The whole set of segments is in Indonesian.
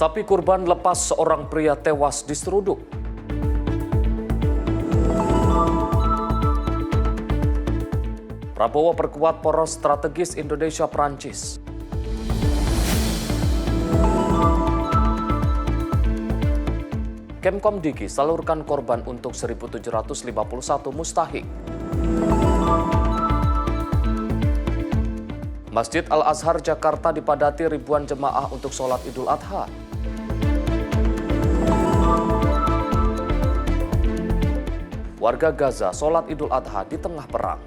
Sapi kurban lepas, seorang pria tewas diseruduk. Prabowo perkuat poros strategis Indonesia-Prancis. Kemkom Diki salurkan korban untuk 1.751 mustahik. Masjid Al-Azhar Jakarta dipadati ribuan jemaah untuk sholat Idul Adha. Warga Gaza sholat Idul Adha di tengah perang.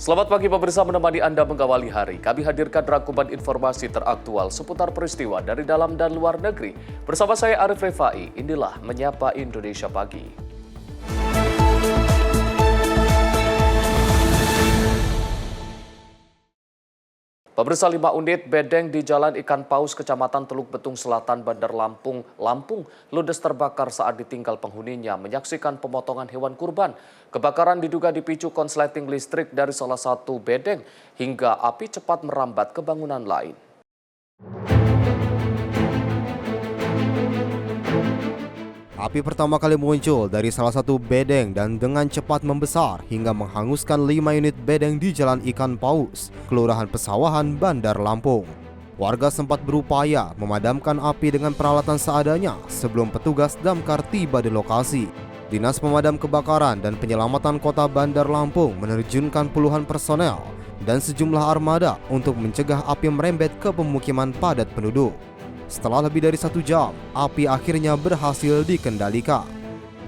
Selamat pagi pemirsa, menemani Anda mengawali hari. Kami hadirkan rangkuman informasi teraktual seputar peristiwa dari dalam dan luar negeri. Bersama saya Arif Refai, inilah Menyapa Indonesia Pagi. Pemirsa, 5 unit bedeng di Jalan Ikan Paus, Kecamatan Teluk Betung Selatan, Bandar Lampung, ludes terbakar saat ditinggal penghuninya menyaksikan pemotongan hewan kurban. Kebakaran diduga dipicu konsleting listrik dari salah satu bedeng hingga api cepat merambat ke bangunan lain. Api pertama kali muncul dari salah satu bedeng dan dengan cepat membesar hingga menghanguskan 5 unit bedeng di Jalan Ikan Paus, Kelurahan Pesawahan, Bandar Lampung. Warga sempat berupaya memadamkan api dengan peralatan seadanya sebelum petugas damkar tiba di lokasi. Dinas Pemadam Kebakaran dan Penyelamatan Kota Bandar Lampung menerjunkan puluhan personel dan sejumlah armada untuk mencegah api merembet ke pemukiman padat penduduk. Setelah lebih dari 1 jam, api akhirnya berhasil dikendalikan.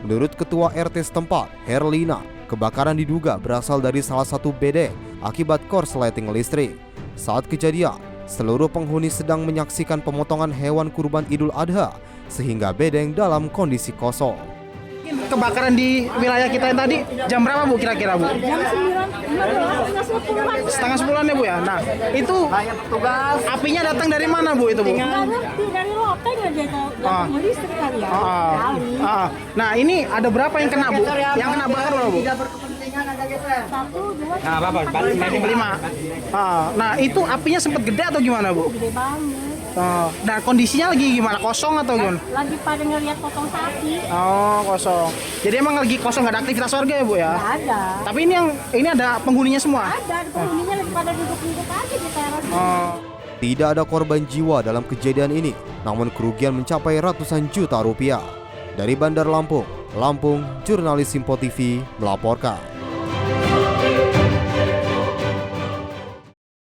Menurut Ketua RT setempat, Herlina, kebakaran diduga berasal dari salah satu bedeng akibat korsleting listrik. Saat kejadian, seluruh penghuni sedang menyaksikan pemotongan hewan kurban Idul Adha, sehingga bedeng dalam kondisi kosong. Kebakaran di wilayah kita yang tadi jam berapa Bu kira-kira Bu? Jam 9, Setengah 10-an ya Bu ya? Nah itu apinya datang dari mana Bu itu Bu? nggak ngerti, dari loteng aja kalau listrik kali ya. Nah ini ada berapa yang kena Bu? Yang kena bakar berapa Bu? 1, 2, 5. Nah itu apinya sempat gede atau gimana Bu? gede banget. Nah kondisinya lagi gimana? Kosong atau gimana? Lagi pada ngeliat potong sapi. Oh kosong. Jadi emang lagi kosong, nggak ada aktivitas warga ya Bu ya? Nggak ada. Tapi ini ada penghuninya semua? Ada penghuninya lagi pada duduk-duduk aja di teras. Tidak ada korban jiwa dalam kejadian ini, namun kerugian mencapai ratusan juta rupiah. Dari Bandar Lampung, jurnalis Simpo TV melaporkan.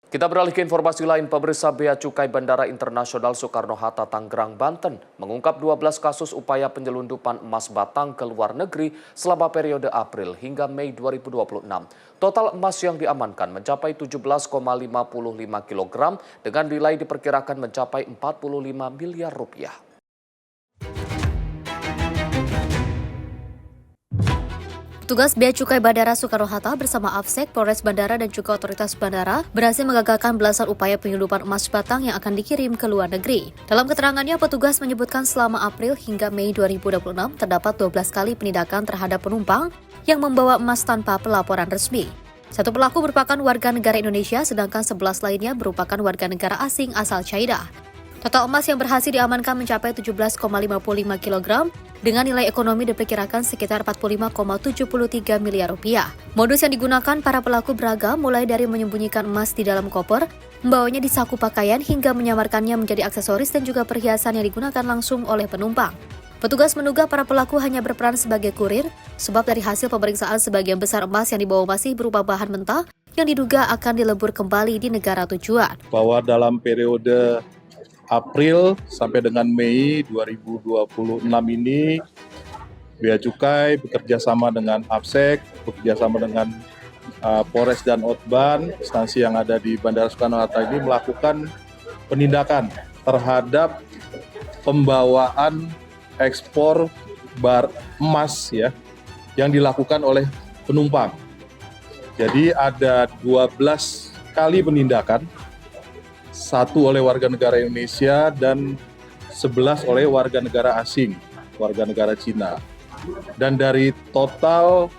Kita beralih ke informasi lain. Pemirsa, Bea Cukai Bandara Internasional Soekarno-Hatta, Tangerang, Banten mengungkap 12 kasus upaya penyelundupan emas batang ke luar negeri selama periode April hingga Mei 2026. Total emas yang diamankan mencapai 17,55 kg dengan nilai diperkirakan mencapai 45 miliar rupiah. Petugas Bea Cukai Bandara Soekarno-Hatta bersama Afsek, Polres Bandara dan juga otoritas bandara berhasil mengagalkan belasan upaya penyelundupan emas batang yang akan dikirim ke luar negeri. Dalam keterangannya, petugas menyebutkan selama April hingga Mei 2026 terdapat 12 kali penindakan terhadap penumpang yang membawa emas tanpa pelaporan resmi. Satu pelaku merupakan warga negara Indonesia, sedangkan 11 lainnya merupakan warga negara asing asal China. Total emas yang berhasil diamankan mencapai 17,55 kg dengan nilai ekonomi diperkirakan sekitar 45,73 miliar rupiah. Modus yang digunakan para pelaku beragam, mulai dari menyembunyikan emas di dalam koper, membawanya di saku pakaian hingga menyamarkannya menjadi aksesoris dan juga perhiasan yang digunakan langsung oleh penumpang. Petugas menduga para pelaku hanya berperan sebagai kurir, sebab dari hasil pemeriksaan sebagian besar emas yang dibawa masih berupa bahan mentah yang diduga akan dilebur kembali di negara tujuan. Bahwa dalam periode April sampai dengan Mei 2026 ini Bea Cukai bekerja sama dengan Afsek, bekerja sama dengan Polres dan Otban, instansi yang ada di Bandara Soekarno-Hatta ini melakukan penindakan terhadap pembawaan ekspor bar emas ya yang dilakukan oleh penumpang. Jadi ada 12 kali penindakan, 1 oleh warga negara Indonesia dan 11 oleh warga negara asing, warga negara Cina. Dan dari total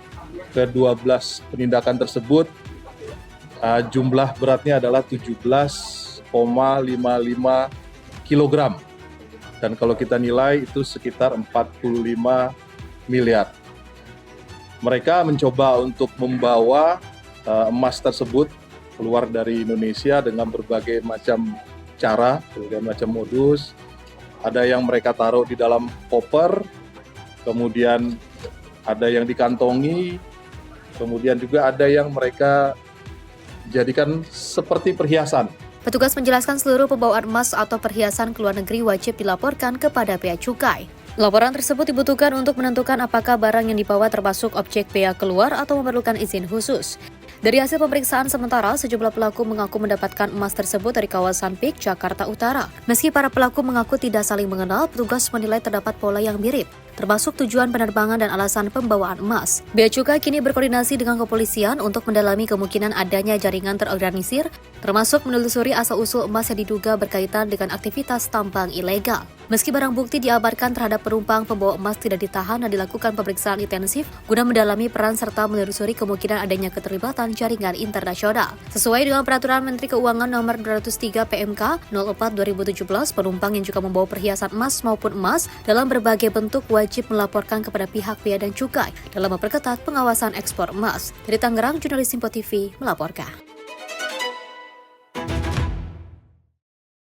ke-12 penindakan tersebut, jumlah beratnya adalah 17,55 kg. Dan kalau kita nilai itu sekitar 45 miliar. Mereka mencoba untuk membawa emas tersebut keluar dari Indonesia dengan berbagai macam cara, berbagai macam modus. Ada yang mereka taruh di dalam koper, kemudian ada yang dikantongi, kemudian juga ada yang mereka jadikan seperti perhiasan. Petugas menjelaskan seluruh pembawaan emas atau perhiasan ke luar negeri wajib dilaporkan kepada Bea Cukai. Laporan tersebut dibutuhkan untuk menentukan apakah barang yang dibawa termasuk objek bea keluar atau memerlukan izin khusus. Dari hasil pemeriksaan sementara, sejumlah pelaku mengaku mendapatkan emas tersebut dari kawasan PIK, Jakarta Utara. Meski para pelaku mengaku tidak saling mengenal, petugas menilai terdapat pola yang mirip, termasuk tujuan penerbangan dan alasan pembawaan emas. Bea Cukai kini berkoordinasi dengan kepolisian untuk mendalami kemungkinan adanya jaringan terorganisir, termasuk menelusuri asal-usul emas yang diduga berkaitan dengan aktivitas tambang ilegal. Meski barang bukti diabarkan terhadap penumpang, pembawa emas tidak ditahan dan dilakukan pemeriksaan intensif guna mendalami peran serta menelusuri kemungkinan adanya keterlibatan jaringan internasional. Sesuai dengan Peraturan Menteri Keuangan Nomor 203 PMK 04/2017, penumpang yang juga membawa perhiasan emas maupun emas dalam berbagai bentuk wajib melaporkan kepada pihak Bea dan Cukai dalam memperketat pengawasan ekspor emas. Dari Tangerang, jurnalis Simpo TV melaporkan.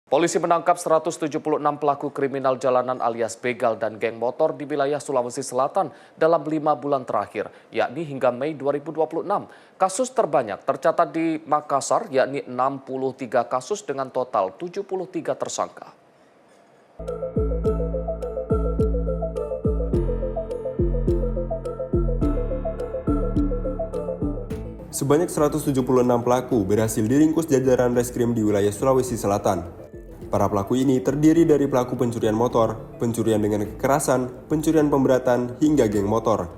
Polisi menangkap 176 pelaku kriminal jalanan alias begal dan geng motor di wilayah Sulawesi Selatan dalam 5 bulan terakhir, yakni hingga Mei 2026. Kasus terbanyak tercatat di Makassar, yakni 63 kasus dengan total 73 tersangka. Sebanyak 176 pelaku berhasil diringkus jajaran reskrim di wilayah Sulawesi Selatan. Para pelaku ini terdiri dari pelaku pencurian motor, pencurian dengan kekerasan, pencurian pemberatan, hingga geng motor.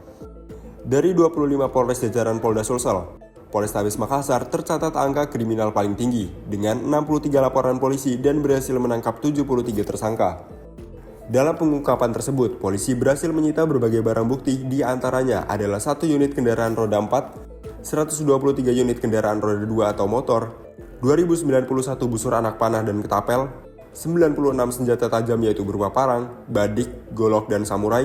Dari 25 Polres jajaran Polda Sulsel, Polrestabes Makassar tercatat angka kriminal paling tinggi dengan 63 laporan polisi dan berhasil menangkap 73 tersangka. Dalam pengungkapan tersebut, polisi berhasil menyita berbagai barang bukti, di antaranya adalah 1 unit kendaraan roda 4, 123 unit kendaraan roda 2 atau motor, 2091 busur anak panah dan ketapel, 96 senjata tajam yaitu berupa parang, badik, golok, dan samurai,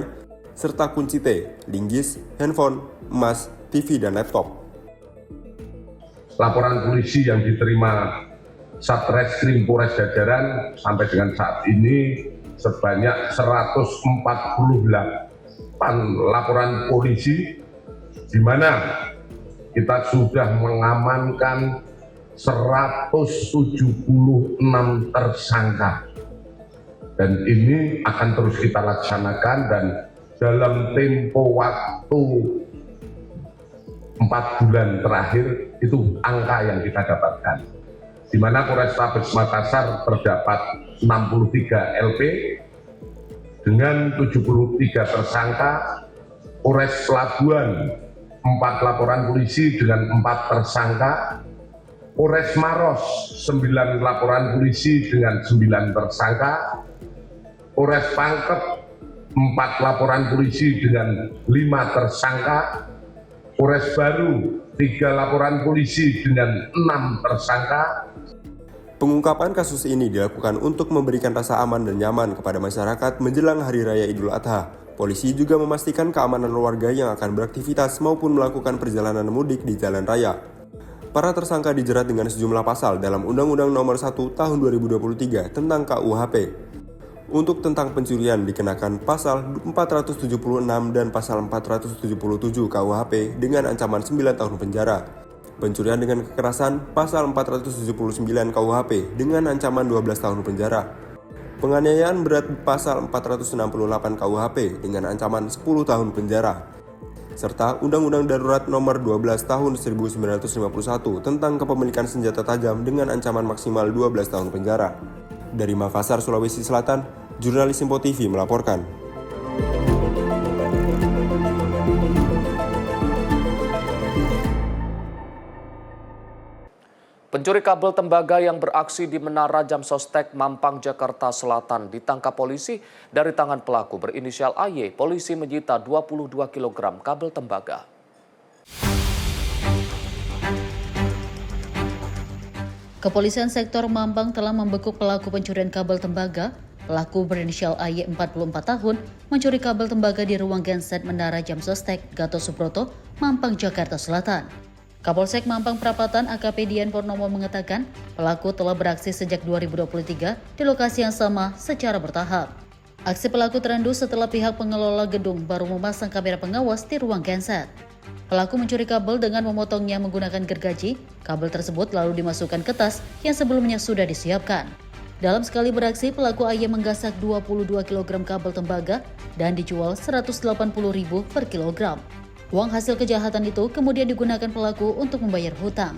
serta kunci T, linggis, handphone, emas, TV, dan laptop. Laporan polisi yang diterima Satreskrim Polres Jajaran sampai dengan saat ini sebanyak 148 laporan polisi, di mana kita sudah mengamankan 176 tersangka, dan ini akan terus kita laksanakan, dan dalam tempo waktu 4 bulan terakhir itu angka yang kita dapatkan, di mana Polrestabes Makassar terdapat 63 LP dengan 73 tersangka, Polres Pelabuhan 4 laporan polisi dengan 4 tersangka, Polres Maros 9 laporan polisi dengan 9 tersangka, Polres Pangkep 4 laporan polisi dengan 5 tersangka, Polres Baru 3 laporan polisi dengan 6 tersangka. Pengungkapan kasus ini dilakukan untuk memberikan rasa aman dan nyaman kepada masyarakat menjelang Hari Raya Idul Adha. Polisi juga memastikan keamanan warga yang akan beraktivitas maupun melakukan perjalanan mudik di jalan raya. Para tersangka dijerat dengan sejumlah pasal dalam Undang-Undang Nomor 1 Tahun 2023 tentang KUHP. Untuk tentang pencurian dikenakan pasal 476 dan pasal 477 KUHP dengan ancaman 9 tahun penjara. Pencurian dengan kekerasan pasal 479 KUHP dengan ancaman 12 tahun penjara. Penganiayaan berat pasal 468 KUHP dengan ancaman 10 tahun penjara. Serta Undang-Undang Darurat Nomor 12 Tahun 1951 tentang kepemilikan senjata tajam dengan ancaman maksimal 12 tahun penjara. Dari Makassar, Sulawesi Selatan, jurnalis Simpo TV melaporkan. Pencuri kabel tembaga yang beraksi di Menara Jam Sostek Mampang, Jakarta Selatan ditangkap polisi dari tangan pelaku berinisial AY. Polisi menyita 22 kg kabel tembaga. Kepolisian sektor Mampang telah membekuk pelaku pencurian kabel tembaga. Pelaku berinisial AY 44 tahun mencuri kabel tembaga di ruang genset Menara Jam Sostek Gatot Subroto, Mampang, Jakarta Selatan. Kapolsek Mampang Prapatan AKP Dian Purnomo mengatakan pelaku telah beraksi sejak 2023 di lokasi yang sama secara bertahap. Aksi pelaku terendu setelah pihak pengelola gedung baru memasang kamera pengawas di ruang genset. Pelaku mencuri kabel dengan memotongnya menggunakan gergaji. Kabel tersebut lalu dimasukkan ke tas yang sebelumnya sudah disiapkan. Dalam sekali beraksi, pelaku AY menggasak 22 kg kabel tembaga dan dijual Rp180.000 per kilogram. Uang hasil kejahatan itu kemudian digunakan pelaku untuk membayar hutang.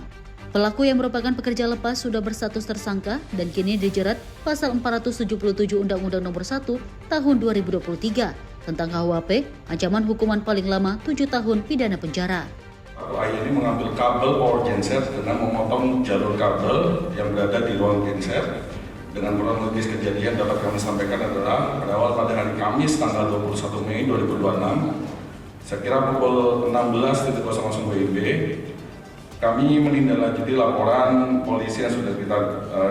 Pelaku yang merupakan pekerja lepas sudah berstatus tersangka dan kini dijerat pasal 477 Undang-Undang Nomor 1 Tahun 2023 tentang KUHP, ancaman hukuman paling lama 7 tahun pidana penjara. Pelaku AY ini mengambil kabel power genset dengan memotong jalur kabel yang berada di ruang genset. Dengan kronologis kejadian dapat kami sampaikan adalah berawal pada hari Kamis tanggal 21 Mei 2026. Sekira pukul 16.00 WIB, kami menindaklanjuti laporan polisi yang sudah kita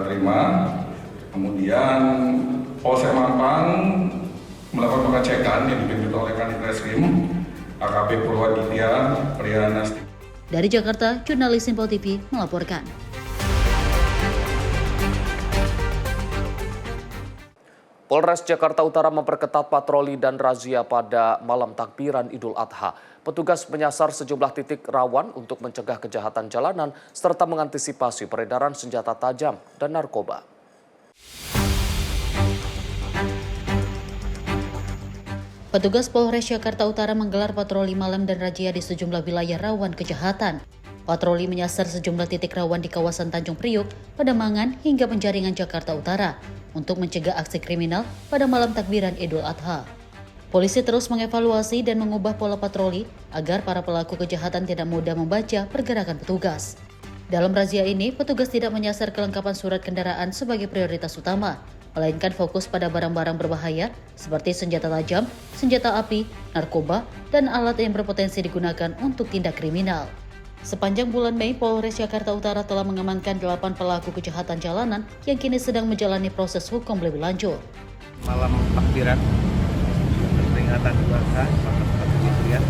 terima. Kemudian Polsek Mampang melakukan pengecekan yang dipimpin oleh Kanit Reskrim AKP Purwaditya Priyana. Dari Jakarta, jurnalis Info TV melaporkan. Polres Jakarta Utara memperketat patroli dan razia pada malam takbiran Idul Adha. Petugas menyasar sejumlah titik rawan untuk mencegah kejahatan jalanan serta mengantisipasi peredaran senjata tajam dan narkoba. Petugas Polres Jakarta Utara menggelar patroli malam dan razia di sejumlah wilayah rawan kejahatan. Patroli menyasar sejumlah titik rawan di kawasan Tanjung Priok, Pademangan, hingga Penjaringan Jakarta Utara untuk mencegah aksi kriminal pada malam takbiran Idul Adha. Polisi terus mengevaluasi dan mengubah pola patroli agar para pelaku kejahatan tidak mudah membaca pergerakan petugas. Dalam razia ini, petugas tidak menyasar kelengkapan surat kendaraan sebagai prioritas utama, melainkan fokus pada barang-barang berbahaya seperti senjata tajam, senjata api, narkoba, dan alat yang berpotensi digunakan untuk tindak kriminal. Sepanjang bulan Mei, Polres Jakarta Utara telah mengamankan 8 pelaku kejahatan jalanan yang kini sedang menjalani proses hukum lebih lanjut. Malam takbiran peringatan Idul Adha 1441 Hijriah,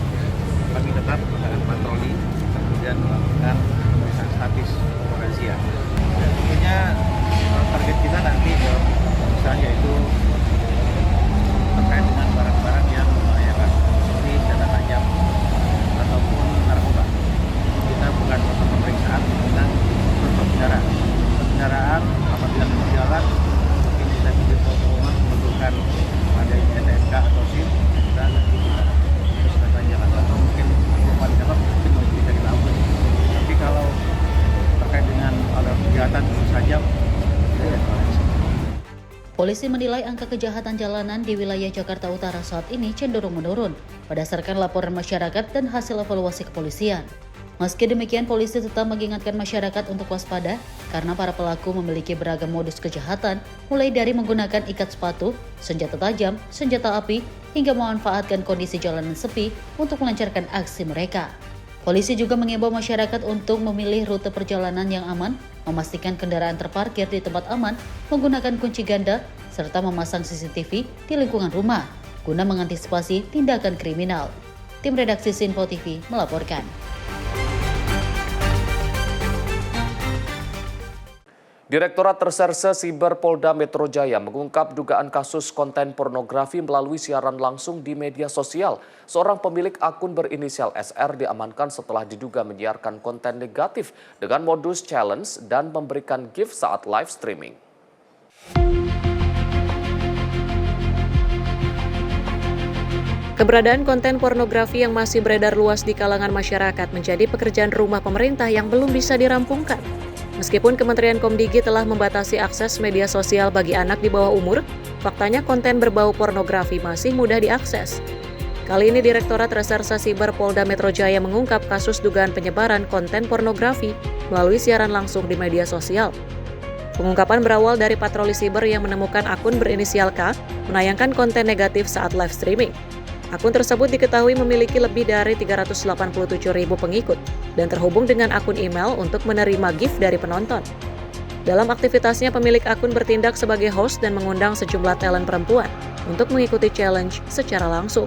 kami tetap melakukan patroli, kemudian melakukan pemeriksaan statis razia. Dan tentunya target kita nanti misalnya yaitu terkait dengan barang-barang yang membahayakan seperti senjata tajam ataupun narkoba. Kita bukan untuk pemeriksaan, kita untuk kendaraan apabila berjalan mungkin kita bisa membutuhkan ada STNK atau SIM, dan nanti kita bisa tanyakan atau mungkin paling cepat mungkin bisa kita ambil. Tapi kalau terkait dengan ada kegiatan tentu saja Polisi menilai angka kejahatan jalanan di wilayah Jakarta Utara saat ini cenderung menurun berdasarkan laporan masyarakat dan hasil evaluasi kepolisian. Meski demikian, polisi tetap mengingatkan masyarakat untuk waspada karena para pelaku memiliki beragam modus kejahatan, mulai dari menggunakan ikat sepatu, senjata tajam, senjata api, hingga memanfaatkan kondisi jalanan sepi untuk melancarkan aksi mereka. Polisi juga mengimbau masyarakat untuk memilih rute perjalanan yang aman, memastikan kendaraan terparkir di tempat aman, menggunakan kunci ganda, serta memasang CCTV di lingkungan rumah, guna mengantisipasi tindakan kriminal. Tim redaksi Info TV melaporkan. Direktorat Reserse Siber Polda Metro Jaya mengungkap dugaan kasus konten pornografi melalui siaran langsung di media sosial. Seorang pemilik akun berinisial SR diamankan setelah diduga menyiarkan konten negatif dengan modus challenge dan memberikan gift saat live streaming. Keberadaan konten pornografi yang masih beredar luas di kalangan masyarakat menjadi pekerjaan rumah pemerintah yang belum bisa dirampungkan. Meskipun Kementerian Komdigi telah membatasi akses media sosial bagi anak di bawah umur, faktanya konten berbau pornografi masih mudah diakses. Kali ini Direktorat Reserse Siber Polda Metro Jaya mengungkap kasus dugaan penyebaran konten pornografi melalui siaran langsung di media sosial. Pengungkapan berawal dari patroli siber yang menemukan akun berinisial K menayangkan konten negatif saat live streaming. Akun tersebut diketahui memiliki lebih dari 387.000 pengikut dan terhubung dengan akun email untuk menerima gift dari penonton. Dalam aktivitasnya, pemilik akun bertindak sebagai host dan mengundang sejumlah talent perempuan untuk mengikuti challenge secara langsung.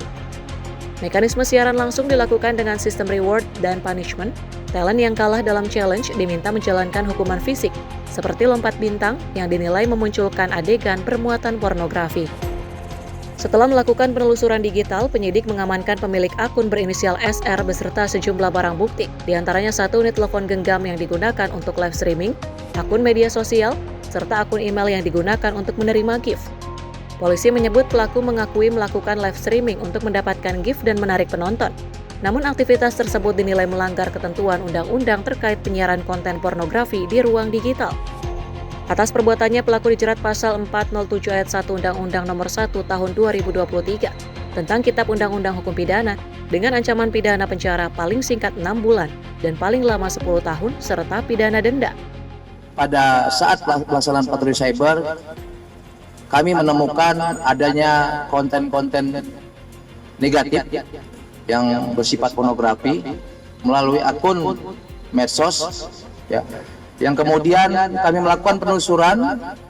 Mekanisme siaran langsung dilakukan dengan sistem reward dan punishment. Talent yang kalah dalam challenge diminta menjalankan hukuman fisik, seperti lompat bintang yang dinilai memunculkan adegan bermuatan pornografi. Setelah melakukan penelusuran digital, penyidik mengamankan pemilik akun berinisial SR beserta sejumlah barang bukti, diantaranya 1 unit telepon genggam yang digunakan untuk live streaming, akun media sosial, serta akun email yang digunakan untuk menerima gift. Polisi menyebut pelaku mengakui melakukan live streaming untuk mendapatkan gift dan menarik penonton. Namun aktivitas tersebut dinilai melanggar ketentuan undang-undang terkait penyiaran konten pornografi di ruang digital. Atas perbuatannya, pelaku dijerat pasal 407 ayat 1 Undang-Undang Nomor 1 Tahun 2023 tentang Kitab Undang-Undang Hukum Pidana dengan ancaman pidana penjara paling singkat 6 bulan dan paling lama 10 tahun serta pidana denda. Pada saat pelaksanaan patroli cyber, kami menemukan adanya konten-konten negatif yang bersifat pornografi melalui akun medsos, ya. Yang kemudian kami melakukan penelusuran,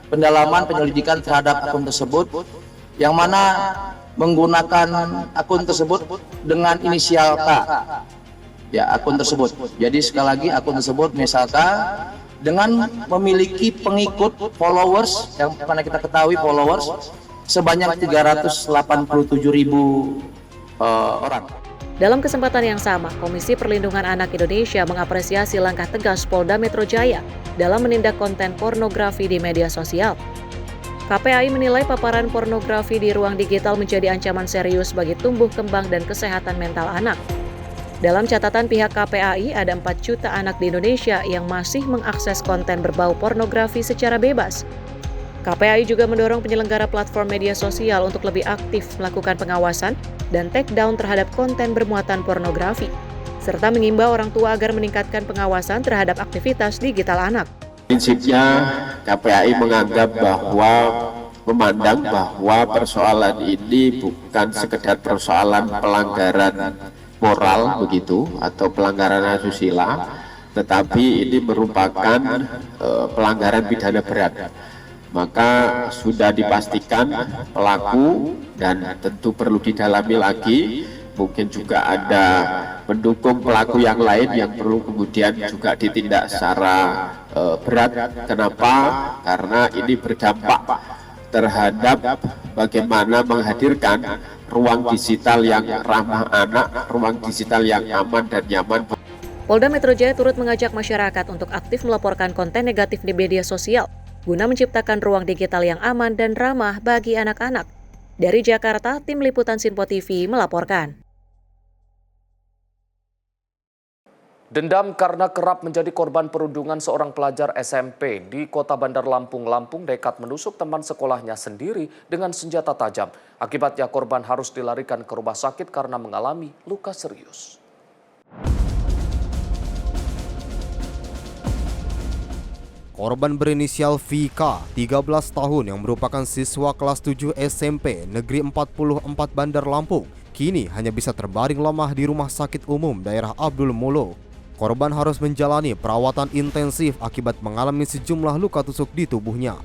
pendalaman, penyelidikan terhadap akun tersebut, yang mana menggunakan akun tersebut dengan inisial K, ya, akun tersebut. Jadi sekali lagi akun tersebut misalkan dengan memiliki pengikut followers yang mana kita ketahui followers sebanyak 387.000 orang. Dalam kesempatan yang sama, Komisi Perlindungan Anak Indonesia mengapresiasi langkah tegas Polda Metro Jaya dalam menindak konten pornografi di media sosial. KPAI menilai paparan pornografi di ruang digital menjadi ancaman serius bagi tumbuh kembang dan kesehatan mental anak. Dalam catatan pihak KPAI, ada 4 juta anak di Indonesia yang masih mengakses konten berbau pornografi secara bebas. KPAI juga mendorong penyelenggara platform media sosial untuk lebih aktif melakukan pengawasan dan take down terhadap konten bermuatan pornografi, serta mengimbau orang tua agar meningkatkan pengawasan terhadap aktivitas digital anak. Prinsipnya KPAI menganggap bahwa memandang bahwa persoalan ini bukan sekedar persoalan pelanggaran moral begitu atau pelanggaran asusila, tetapi ini merupakan pelanggaran pidana berat. Maka sudah dipastikan pelaku dan tentu perlu didalami lagi, mungkin juga ada pendukung pelaku yang lain yang perlu kemudian juga ditindak secara berat. Kenapa? Karena ini berdampak terhadap bagaimana menghadirkan ruang digital yang ramah anak, ruang digital yang aman dan nyaman. Polda Metro Jaya turut mengajak masyarakat untuk aktif melaporkan konten negatif di media sosial guna menciptakan ruang digital yang aman dan ramah bagi anak-anak. Dari Jakarta, Tim Liputan Sinpo TV melaporkan. Dendam karena kerap menjadi korban perundungan seorang pelajar SMP di Kota Bandar Lampung, nekat menusuk teman sekolahnya sendiri dengan senjata tajam. Akibatnya korban harus dilarikan ke rumah sakit karena mengalami luka serius. Korban berinisial VK, 13 tahun yang merupakan siswa kelas 7 SMP Negeri 44 Bandar Lampung, kini hanya bisa terbaring lemah di Rumah Sakit Umum Daerah Abdul Muluk. Korban harus menjalani perawatan intensif akibat mengalami sejumlah luka tusuk di tubuhnya.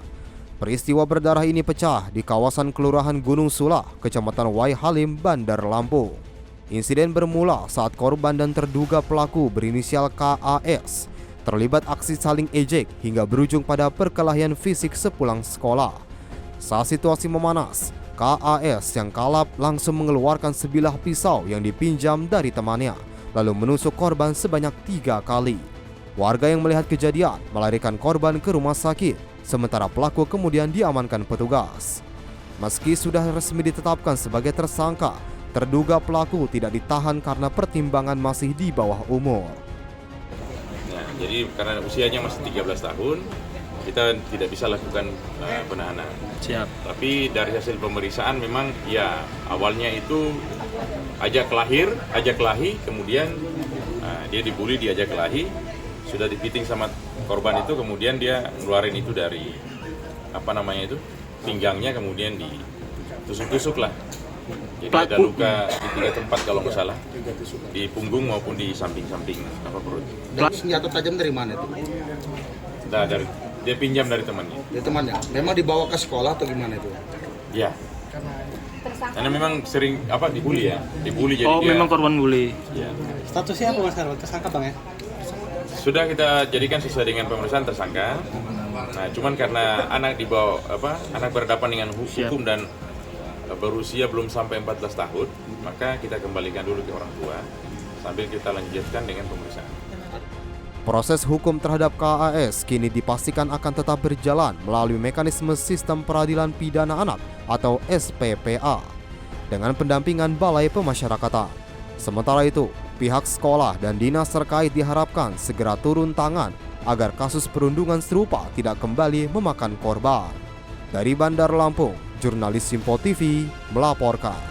Peristiwa berdarah ini pecah di kawasan Kelurahan Gunung Sulah, Kecamatan Wai Halim, Bandar Lampung. Insiden bermula saat korban dan terduga pelaku berinisial KAS terlibat aksi saling ejek hingga berujung pada perkelahian fisik sepulang sekolah. Saat situasi memanas, KAS yang kalap langsung mengeluarkan sebilah pisau yang dipinjam dari temannya, lalu menusuk korban sebanyak 3 kali. Warga yang melihat kejadian melarikan korban ke rumah sakit, sementara pelaku kemudian diamankan petugas. Meski sudah resmi ditetapkan sebagai tersangka, terduga pelaku tidak ditahan karena pertimbangan masih di bawah umur. Jadi karena usianya masih 13 tahun, kita tidak bisa lakukan penahanan. Siap. Tapi dari hasil pemeriksaan memang ya awalnya itu ajak kelahi, kemudian dia dibully, diajak kelahi, sudah dipiting sama korban itu, kemudian dia ngeluarin itu dari pinggangnya, kemudian ditusuk-tusuk lah. Jadi ada luka di 3 tempat kalau nggak salah, di punggung maupun di samping-samping perut. Senjata tajam dari mana itu? Nah, dia pinjam dari temannya. Dari temannya. Memang dibawa ke sekolah atau gimana itu? Ya. Karena memang sering dibully ya, jadi dia. Memang korban bully. Ya. Statusnya apa Mas Harwan? Tersangka Bang ya? Sudah kita jadikan sesuai dengan pemeriksaan tersangka. Nah, cuman karena anak berhadapan dengan hukum dan berusia belum sampai 14 tahun, maka kita kembalikan dulu ke orang tua sambil kita lanjutkan dengan pemeriksaan. Proses hukum terhadap KAS kini dipastikan akan tetap berjalan melalui mekanisme Sistem Peradilan Pidana Anak atau SPPA dengan pendampingan Balai Pemasyarakatan. Sementara itu, pihak sekolah dan dinas terkait diharapkan segera turun tangan agar kasus perundungan serupa tidak kembali memakan korban. Dari Bandar Lampung, jurnalis Simpo TV melaporkan.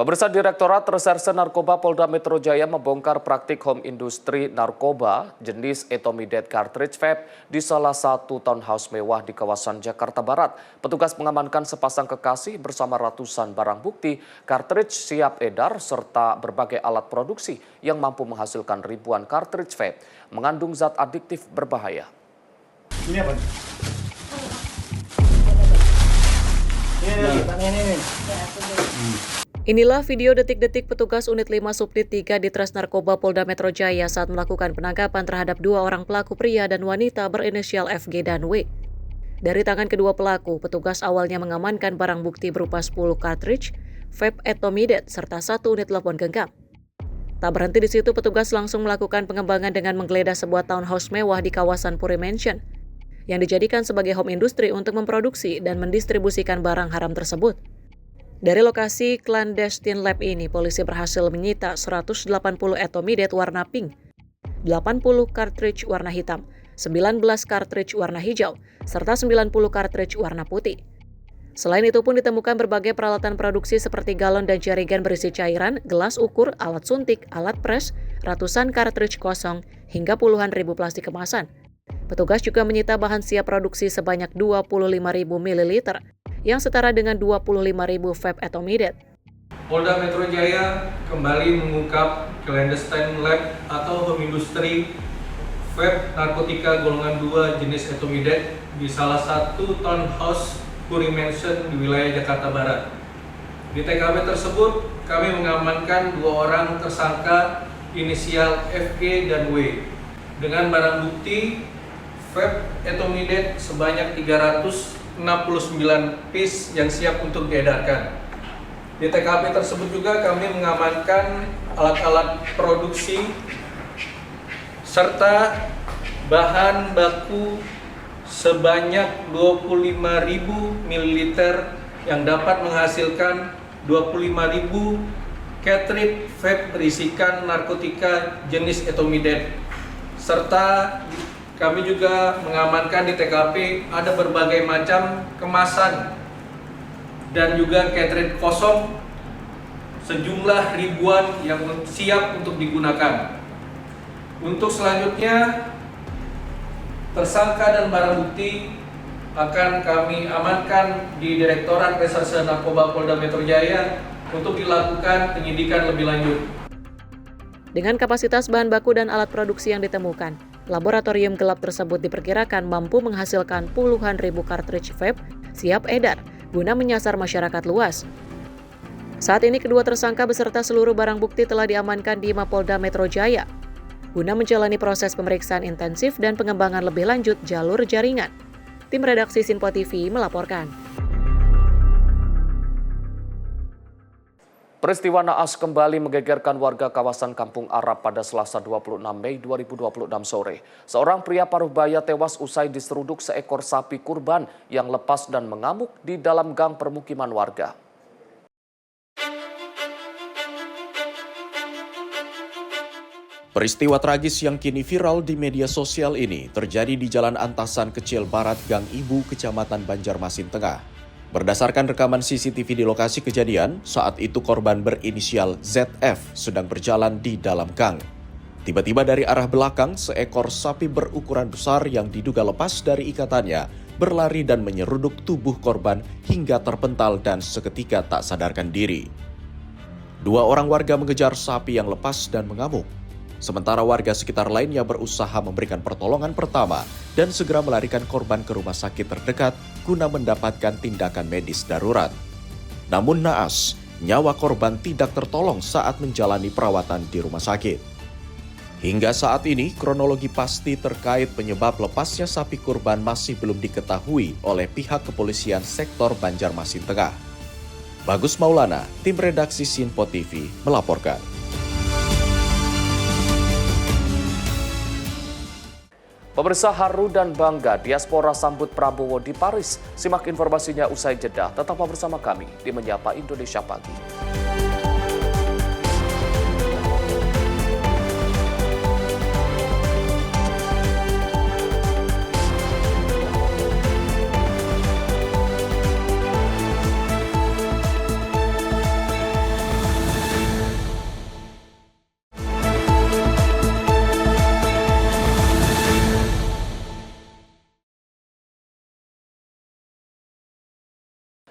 Pemirsa, Direktorat Reserse Narkoba Polda Metro Jaya membongkar praktik home industri narkoba jenis Etomidet cartridge vape di salah satu townhouse mewah di kawasan Jakarta Barat. Petugas mengamankan sepasang kekasih bersama ratusan barang bukti, cartridge siap edar, serta berbagai alat produksi yang mampu menghasilkan ribuan cartridge vape mengandung zat adiktif berbahaya. Ini apa? Inilah video detik-detik petugas unit 5 Subdit 3 Ditres Narkoba Polda Metro Jaya saat melakukan penangkapan terhadap 2 orang pelaku pria dan wanita berinisial FG dan W. Dari tangan kedua pelaku, petugas awalnya mengamankan barang bukti berupa 10 cartridge, vape Etomidet, serta 1 unit telepon genggam. Tak berhenti di situ, petugas langsung melakukan pengembangan dengan menggeledah sebuah townhouse mewah di kawasan Puri Mansion yang dijadikan sebagai home industry untuk memproduksi dan mendistribusikan barang haram tersebut. Dari lokasi clandestine lab ini, polisi berhasil menyita 180 Etomidet warna pink, 80 cartridge warna hitam, 19 cartridge warna hijau, serta 90 cartridge warna putih. Selain itu pun ditemukan berbagai peralatan produksi seperti galon dan jerigen berisi cairan, gelas ukur, alat suntik, alat pres, ratusan cartridge kosong, hingga puluhan ribu plastik kemasan. Petugas juga menyita bahan siap produksi sebanyak 25.000 ml yang setara dengan 25.000 vape Etomidet. Polda Metro Jaya kembali mengungkap clandestine lab atau home industry vape narkotika golongan 2 jenis Etomidet di salah satu townhouse Puri Mansion di wilayah Jakarta Barat. Di TKP tersebut kami mengamankan 2 orang tersangka inisial FG dan W dengan barang bukti vape Etomidet sebanyak 369 piece yang siap untuk diedarkan. Di TKP tersebut juga kami mengamankan alat-alat produksi serta bahan baku sebanyak 25.000 ml yang dapat menghasilkan 25.000 cartridge vape berisikan narkotika jenis Etomidet. Serta kami juga mengamankan di TKP ada berbagai macam kemasan dan juga cartridge kosong sejumlah ribuan yang siap untuk digunakan. Untuk selanjutnya, tersangka dan barang bukti akan kami amankan di Direktorat Reserse Narkoba Polda Metro Jaya untuk dilakukan penyidikan lebih lanjut. Dengan kapasitas bahan baku dan alat produksi yang ditemukan, laboratorium gelap tersebut diperkirakan mampu menghasilkan puluhan ribu cartridge vape siap edar guna menyasar masyarakat luas. Saat ini kedua tersangka beserta seluruh barang bukti telah diamankan di Mapolda Metro Jaya guna menjalani proses pemeriksaan intensif dan pengembangan lebih lanjut jalur jaringan. Tim redaksi Simpo TV melaporkan. Peristiwa naas kembali menggegerkan warga kawasan Kampung Arab pada Selasa 26 Mei 2026 sore. Seorang pria paruh baya tewas usai diseruduk seekor sapi kurban yang lepas dan mengamuk di dalam gang permukiman warga. Peristiwa tragis yang kini viral di media sosial ini terjadi di Jalan Antasan Kecil Barat, Gang Ibu, Kecamatan Banjarmasin Tengah. Berdasarkan rekaman CCTV di lokasi kejadian, saat itu korban berinisial ZF sedang berjalan di dalam gang. Tiba-tiba dari arah belakang, seekor sapi berukuran besar yang diduga lepas dari ikatannya berlari dan menyeruduk tubuh korban hingga terpental dan seketika tak sadarkan diri. 2 orang warga mengejar sapi yang lepas dan mengamuk. Sementara warga sekitar lainnya berusaha memberikan pertolongan pertama dan segera melarikan korban ke rumah sakit terdekat guna mendapatkan tindakan medis darurat. Namun naas, nyawa korban tidak tertolong saat menjalani perawatan di rumah sakit. Hingga saat ini, kronologi pasti terkait penyebab lepasnya sapi kurban masih belum diketahui oleh pihak kepolisian sektor Banjarmasin Tengah. Bagus Maulana, tim redaksi Sinpo TV, melaporkan. Pemirsa, haru dan bangga diaspora sambut Prabowo di Paris. Simak informasinya usai jeda. Tetaplah bersama kami di Menyapa Indonesia Pagi.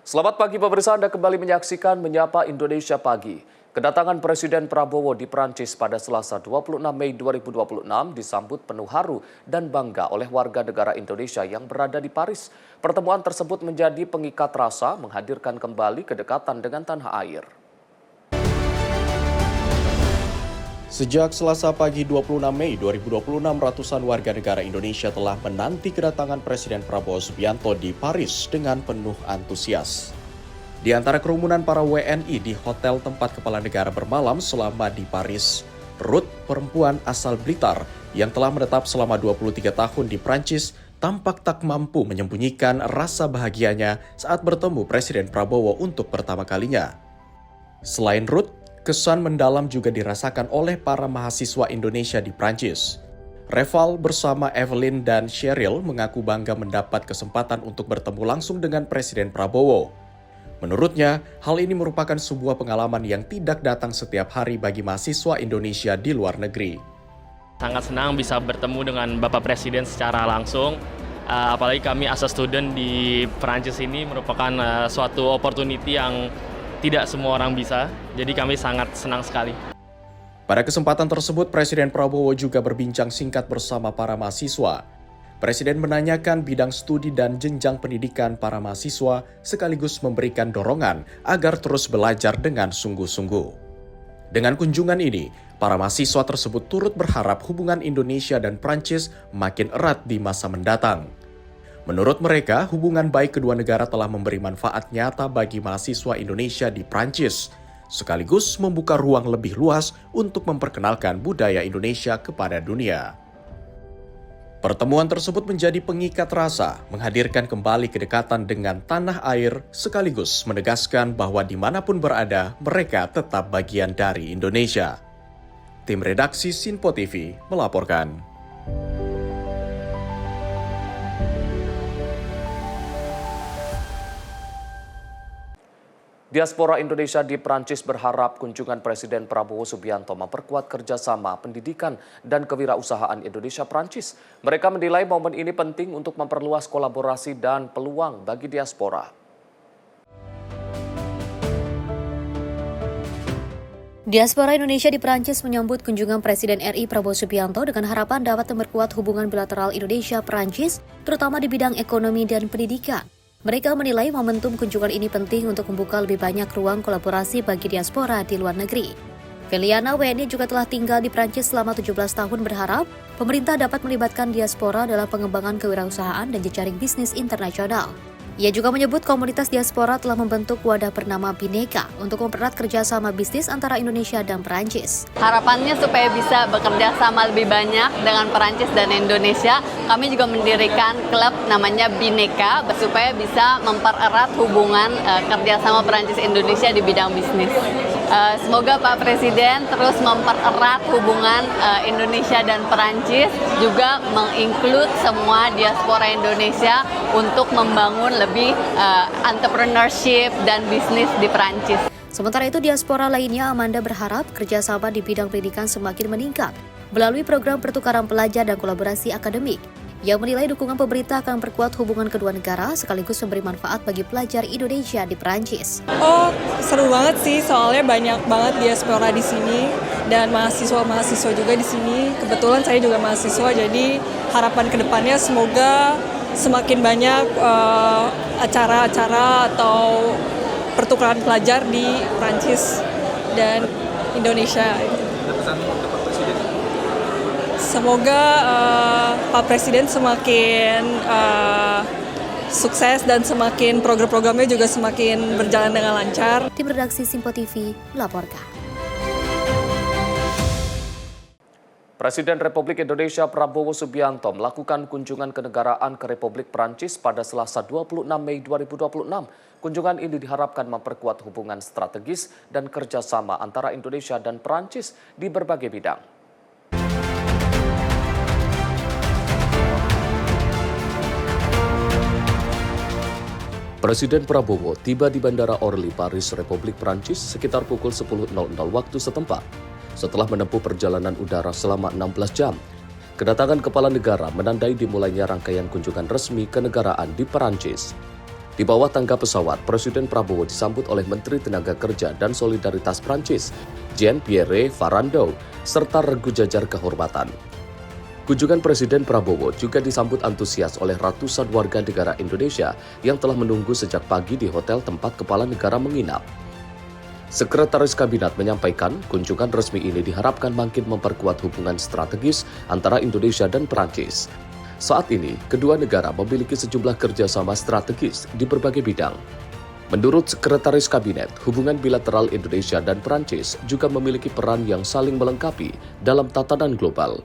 Selamat pagi pemirsa, Anda kembali menyaksikan Menyapa Indonesia Pagi. Kedatangan Presiden Prabowo di Prancis pada Selasa 26 Mei 2026 disambut penuh haru dan bangga oleh warga negara Indonesia yang berada di Paris. Pertemuan tersebut menjadi pengikat rasa menghadirkan kembali kedekatan dengan tanah air. Sejak Selasa pagi 26 Mei 2026, ratusan warga negara Indonesia telah menanti kedatangan Presiden Prabowo Subianto di Paris dengan penuh antusias. Di antara kerumunan para WNI di hotel tempat kepala negara bermalam selama di Paris, Ruth, perempuan asal Blitar yang telah menetap selama 23 tahun di Prancis, tampak tak mampu menyembunyikan rasa bahagianya saat bertemu Presiden Prabowo untuk pertama kalinya. Selain Ruth, kesan mendalam juga dirasakan oleh para mahasiswa Indonesia di Prancis. Reval bersama Evelyn dan Cheryl mengaku bangga mendapat kesempatan untuk bertemu langsung dengan Presiden Prabowo. Menurutnya, hal ini merupakan sebuah pengalaman yang tidak datang setiap hari bagi mahasiswa Indonesia di luar negeri. Sangat senang bisa bertemu dengan Bapak Presiden secara langsung. Apalagi kami as a student di Prancis ini merupakan suatu opportunity yang tidak semua orang bisa, jadi kami sangat senang sekali. Pada kesempatan tersebut, Presiden Prabowo juga berbincang singkat bersama para mahasiswa. Presiden menanyakan bidang studi dan jenjang pendidikan para mahasiswa, sekaligus memberikan dorongan agar terus belajar dengan sungguh-sungguh. Dengan kunjungan ini, para mahasiswa tersebut turut berharap hubungan Indonesia dan Prancis makin erat di masa mendatang. Menurut mereka, hubungan baik kedua negara telah memberi manfaat nyata bagi mahasiswa Indonesia di Prancis, sekaligus membuka ruang lebih luas untuk memperkenalkan budaya Indonesia kepada dunia. Pertemuan tersebut menjadi pengikat rasa, menghadirkan kembali kedekatan dengan tanah air, sekaligus menegaskan bahwa dimanapun berada, mereka tetap bagian dari Indonesia. Tim redaksi Sinpo TV melaporkan. Diaspora Indonesia di Prancis berharap kunjungan Presiden Prabowo Subianto memperkuat kerjasama pendidikan dan kewirausahaan Indonesia-Prancis. Mereka menilai momen ini penting untuk memperluas kolaborasi dan peluang bagi diaspora. Diaspora Indonesia di Prancis menyambut kunjungan Presiden RI Prabowo Subianto dengan harapan dapat memperkuat hubungan bilateral Indonesia-Prancis, terutama di bidang ekonomi dan pendidikan. Mereka menilai momentum kunjungan ini penting untuk membuka lebih banyak ruang kolaborasi bagi diaspora di luar negeri. Feliana, WNI juga telah tinggal di Prancis selama 17 tahun, berharap pemerintah dapat melibatkan diaspora dalam pengembangan kewirausahaan dan jejaring bisnis internasional. Ia juga menyebut komunitas diaspora telah membentuk wadah bernama Bineka untuk mempererat kerjasama bisnis antara Indonesia dan Perancis. Harapannya supaya bisa bekerja sama lebih banyak dengan Perancis dan Indonesia, kami juga mendirikan klub namanya Bineka supaya bisa mempererat hubungan kerjasama Perancis-Indonesia di bidang bisnis. Semoga Pak Presiden terus mempererat hubungan Indonesia dan Perancis, juga menginclude semua diaspora Indonesia untuk membangun lebih entrepreneurship dan bisnis di Perancis. Sementara itu, diaspora lainnya, Amanda, berharap kerjasama di bidang pendidikan semakin meningkat. melalui program pertukaran pelajar dan kolaborasi akademik, yang menilai dukungan pemerintah akan memperkuat hubungan kedua negara sekaligus memberi manfaat bagi pelajar Indonesia di Perancis. Oh, seru banget sih, soalnya banyak banget diaspora di sini dan mahasiswa-mahasiswa juga di sini. Kebetulan saya juga mahasiswa, jadi harapan kedepannya semoga semakin banyak acara-acara atau pertukaran pelajar di Perancis dan Indonesia. Ada pesan untuk Pak Presiden? Semoga Pak Presiden semakin sukses dan semakin program-programnya juga semakin berjalan dengan lancar. Tim redaksi Simpo TV melaporkan. Presiden Republik Indonesia Prabowo Subianto melakukan kunjungan kenegaraan ke Republik Perancis pada Selasa 26 Mei 2026. Kunjungan ini diharapkan memperkuat hubungan strategis dan kerjasama antara Indonesia dan Perancis di berbagai bidang. Presiden Prabowo tiba di Bandara Orly, Paris, Republik Prancis sekitar pukul 10.00 waktu setempat. Setelah menempuh perjalanan udara selama 16 jam, kedatangan kepala negara menandai dimulainya rangkaian kunjungan resmi kenegaraan di Perancis. Di bawah tangga pesawat, Presiden Prabowo disambut oleh Menteri Tenaga Kerja dan Solidaritas Prancis, Jean-Pierre Farandou, serta regu jajar kehormatan. Kunjungan Presiden Prabowo juga disambut antusias oleh ratusan warga negara Indonesia yang telah menunggu sejak pagi di hotel tempat kepala negara menginap. Sekretaris Kabinet menyampaikan kunjungan resmi ini diharapkan makin memperkuat hubungan strategis antara Indonesia dan Perancis. Saat ini, kedua negara memiliki sejumlah kerjasama strategis di berbagai bidang. Menurut Sekretaris Kabinet, hubungan bilateral Indonesia dan Perancis juga memiliki peran yang saling melengkapi dalam tatanan global.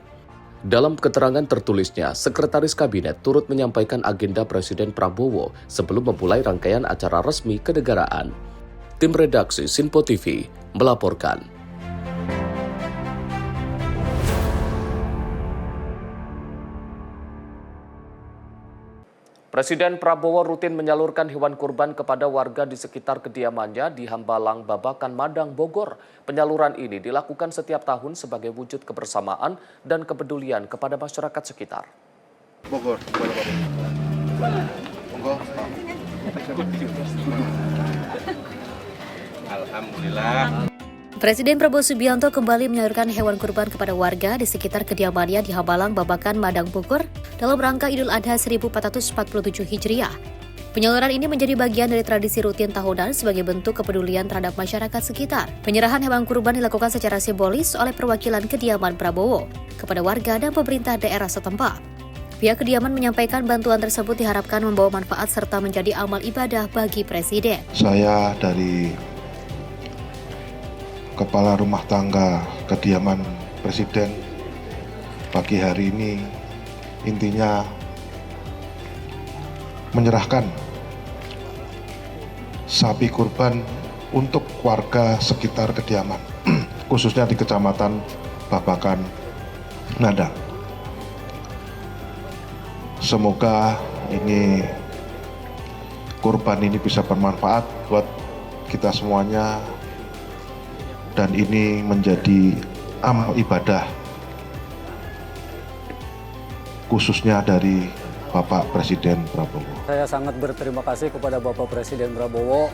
Dalam keterangan tertulisnya, Sekretaris Kabinet turut menyampaikan agenda Presiden Prabowo sebelum memulai rangkaian acara resmi kenegaraan. Tim redaksi Simpo TV melaporkan. Presiden Prabowo rutin menyalurkan hewan kurban kepada warga di sekitar kediamannya di Hambalang, Babakan, Madang, Bogor. Penyaluran ini dilakukan setiap tahun sebagai wujud kebersamaan dan kepedulian kepada masyarakat sekitar. Bogor, Alhamdulillah. Presiden Prabowo Subianto kembali menyalurkan hewan kurban kepada warga di sekitar kediamannya di Hambalang, Babakan, Madang, Bogor dalam rangka Idul Adha 1447 Hijriah. Penyaluran ini menjadi bagian dari tradisi rutin tahunan sebagai bentuk kepedulian terhadap masyarakat sekitar. Penyerahan hewan kurban dilakukan secara simbolis oleh perwakilan kediaman Prabowo kepada warga dan pemerintah daerah setempat. Pihak kediaman menyampaikan bantuan tersebut diharapkan membawa manfaat serta menjadi amal ibadah bagi Presiden. Saya dari Kepala Rumah Tangga Kediaman Presiden pagi hari ini intinya menyerahkan sapi kurban untuk warga sekitar kediaman, khususnya di Kecamatan Babakan, Madang. Semoga ini kurban ini bisa bermanfaat buat kita semuanya. Dan ini menjadi amal ibadah khususnya dari Bapak Presiden Prabowo. Saya sangat berterima kasih kepada Bapak Presiden Prabowo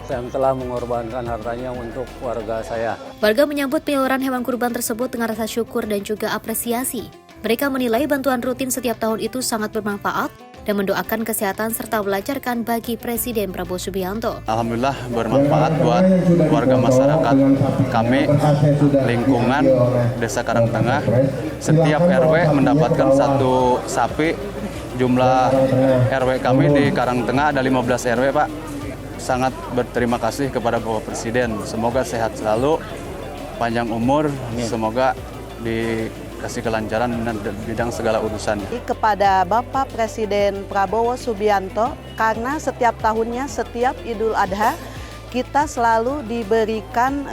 yang telah mengorbankan hartanya untuk warga saya. Warga menyambut penyaluran hewan kurban tersebut dengan rasa syukur dan juga apresiasi. Mereka menilai bantuan rutin setiap tahun itu sangat bermanfaat dan mendoakan kesehatan serta melancarkan bagi Presiden Prabowo Subianto. Alhamdulillah bermanfaat buat warga masyarakat kami, lingkungan Desa Karangtengah. Setiap RW mendapatkan satu sapi. Jumlah RW kami di Karangtengah ada 15 RW, Pak. Sangat berterima kasih kepada Bapak Presiden. Semoga sehat selalu, panjang umur, semoga dikasih kelancaran dan bidang segala urusan. Kepada Bapak Presiden Prabowo Subianto, karena setiap tahunnya, setiap Idul Adha, kita selalu diberikan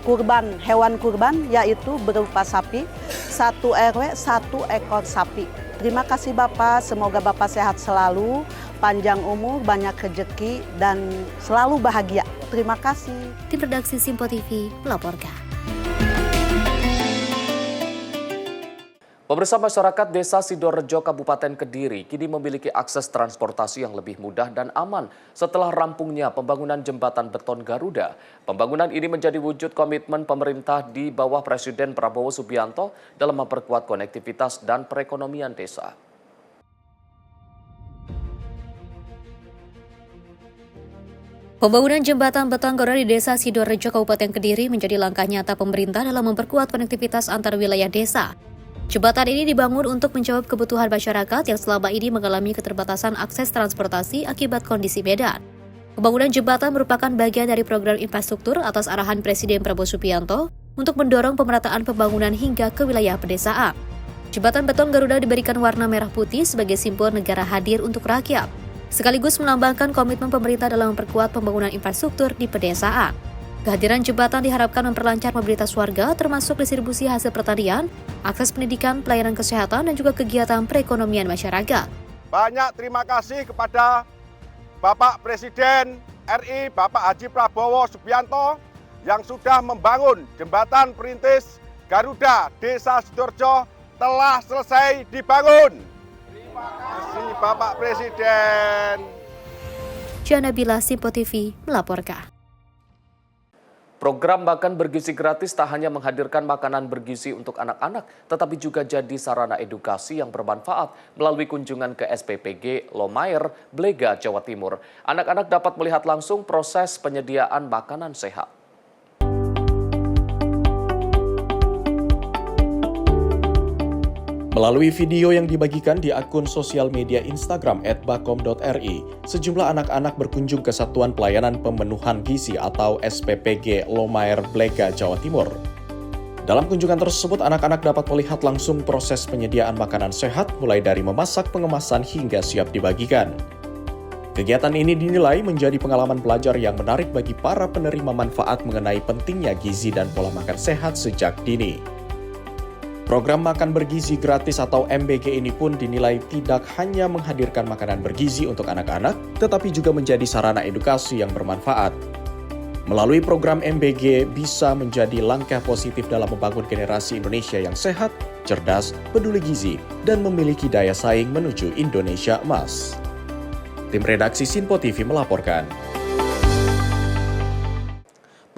kurban, hewan kurban, yaitu berupa sapi, 1 RW 1 ekor sapi. Terima kasih Bapak, semoga Bapak sehat selalu, panjang umur, banyak rezeki, dan selalu bahagia. Terima kasih. Tim redaksi Simpo TV melaporkan. Pemirsa, masyarakat Desa Sidorejo, Kabupaten Kediri kini memiliki akses transportasi yang lebih mudah dan aman setelah rampungnya pembangunan jembatan beton Garuda. Pembangunan ini menjadi wujud komitmen pemerintah di bawah Presiden Prabowo Subianto dalam memperkuat konektivitas dan perekonomian desa. Pembangunan jembatan beton Garuda di Desa Sidorejo, Kabupaten Kediri menjadi langkah nyata pemerintah dalam memperkuat konektivitas antar wilayah desa. Jembatan ini dibangun untuk menjawab kebutuhan masyarakat yang selama ini mengalami keterbatasan akses transportasi akibat kondisi medan. Pembangunan jembatan merupakan bagian dari program infrastruktur atas arahan Presiden Prabowo Subianto untuk mendorong pemerataan pembangunan hingga ke wilayah pedesaan. Jembatan beton Garuda diberikan warna merah putih sebagai simbol negara hadir untuk rakyat, sekaligus melambangkan komitmen pemerintah dalam memperkuat pembangunan infrastruktur di pedesaan. Kehadiran jembatan diharapkan memperlancar mobilitas warga termasuk distribusi hasil pertanian, akses pendidikan, pelayanan kesehatan, dan juga kegiatan perekonomian masyarakat. Banyak terima kasih kepada Bapak Presiden RI, Bapak Haji Prabowo Subianto yang sudah membangun jembatan perintis Garuda Desa Sidorejo telah selesai dibangun. Terima kasih Bapak Presiden. Jana Bila, Simpo TV melaporkan. Program Makan Bergizi Gratis tak hanya menghadirkan makanan bergizi untuk anak-anak, tetapi juga jadi sarana edukasi yang bermanfaat melalui kunjungan ke SPPG Lomair, Blega, Jawa Timur. Anak-anak dapat melihat langsung proses penyediaan makanan sehat. Melalui video yang dibagikan di akun sosial media Instagram @bakom.ri, sejumlah anak-anak berkunjung ke Satuan Pelayanan Pemenuhan Gizi atau SPPG Lomair, Blega, Jawa Timur. Dalam kunjungan tersebut, anak-anak dapat melihat langsung proses penyediaan makanan sehat mulai dari memasak, pengemasan, hingga siap dibagikan. Kegiatan ini dinilai menjadi pengalaman belajar yang menarik bagi para penerima manfaat mengenai pentingnya gizi dan pola makan sehat sejak dini. Program Makan Bergizi Gratis atau MBG ini pun dinilai tidak hanya menghadirkan makanan bergizi untuk anak-anak, tetapi juga menjadi sarana edukasi yang bermanfaat. Melalui program MBG bisa menjadi langkah positif dalam membangun generasi Indonesia yang sehat, cerdas, peduli gizi, dan memiliki daya saing menuju Indonesia Emas. Tim redaksi Sinpo TV melaporkan.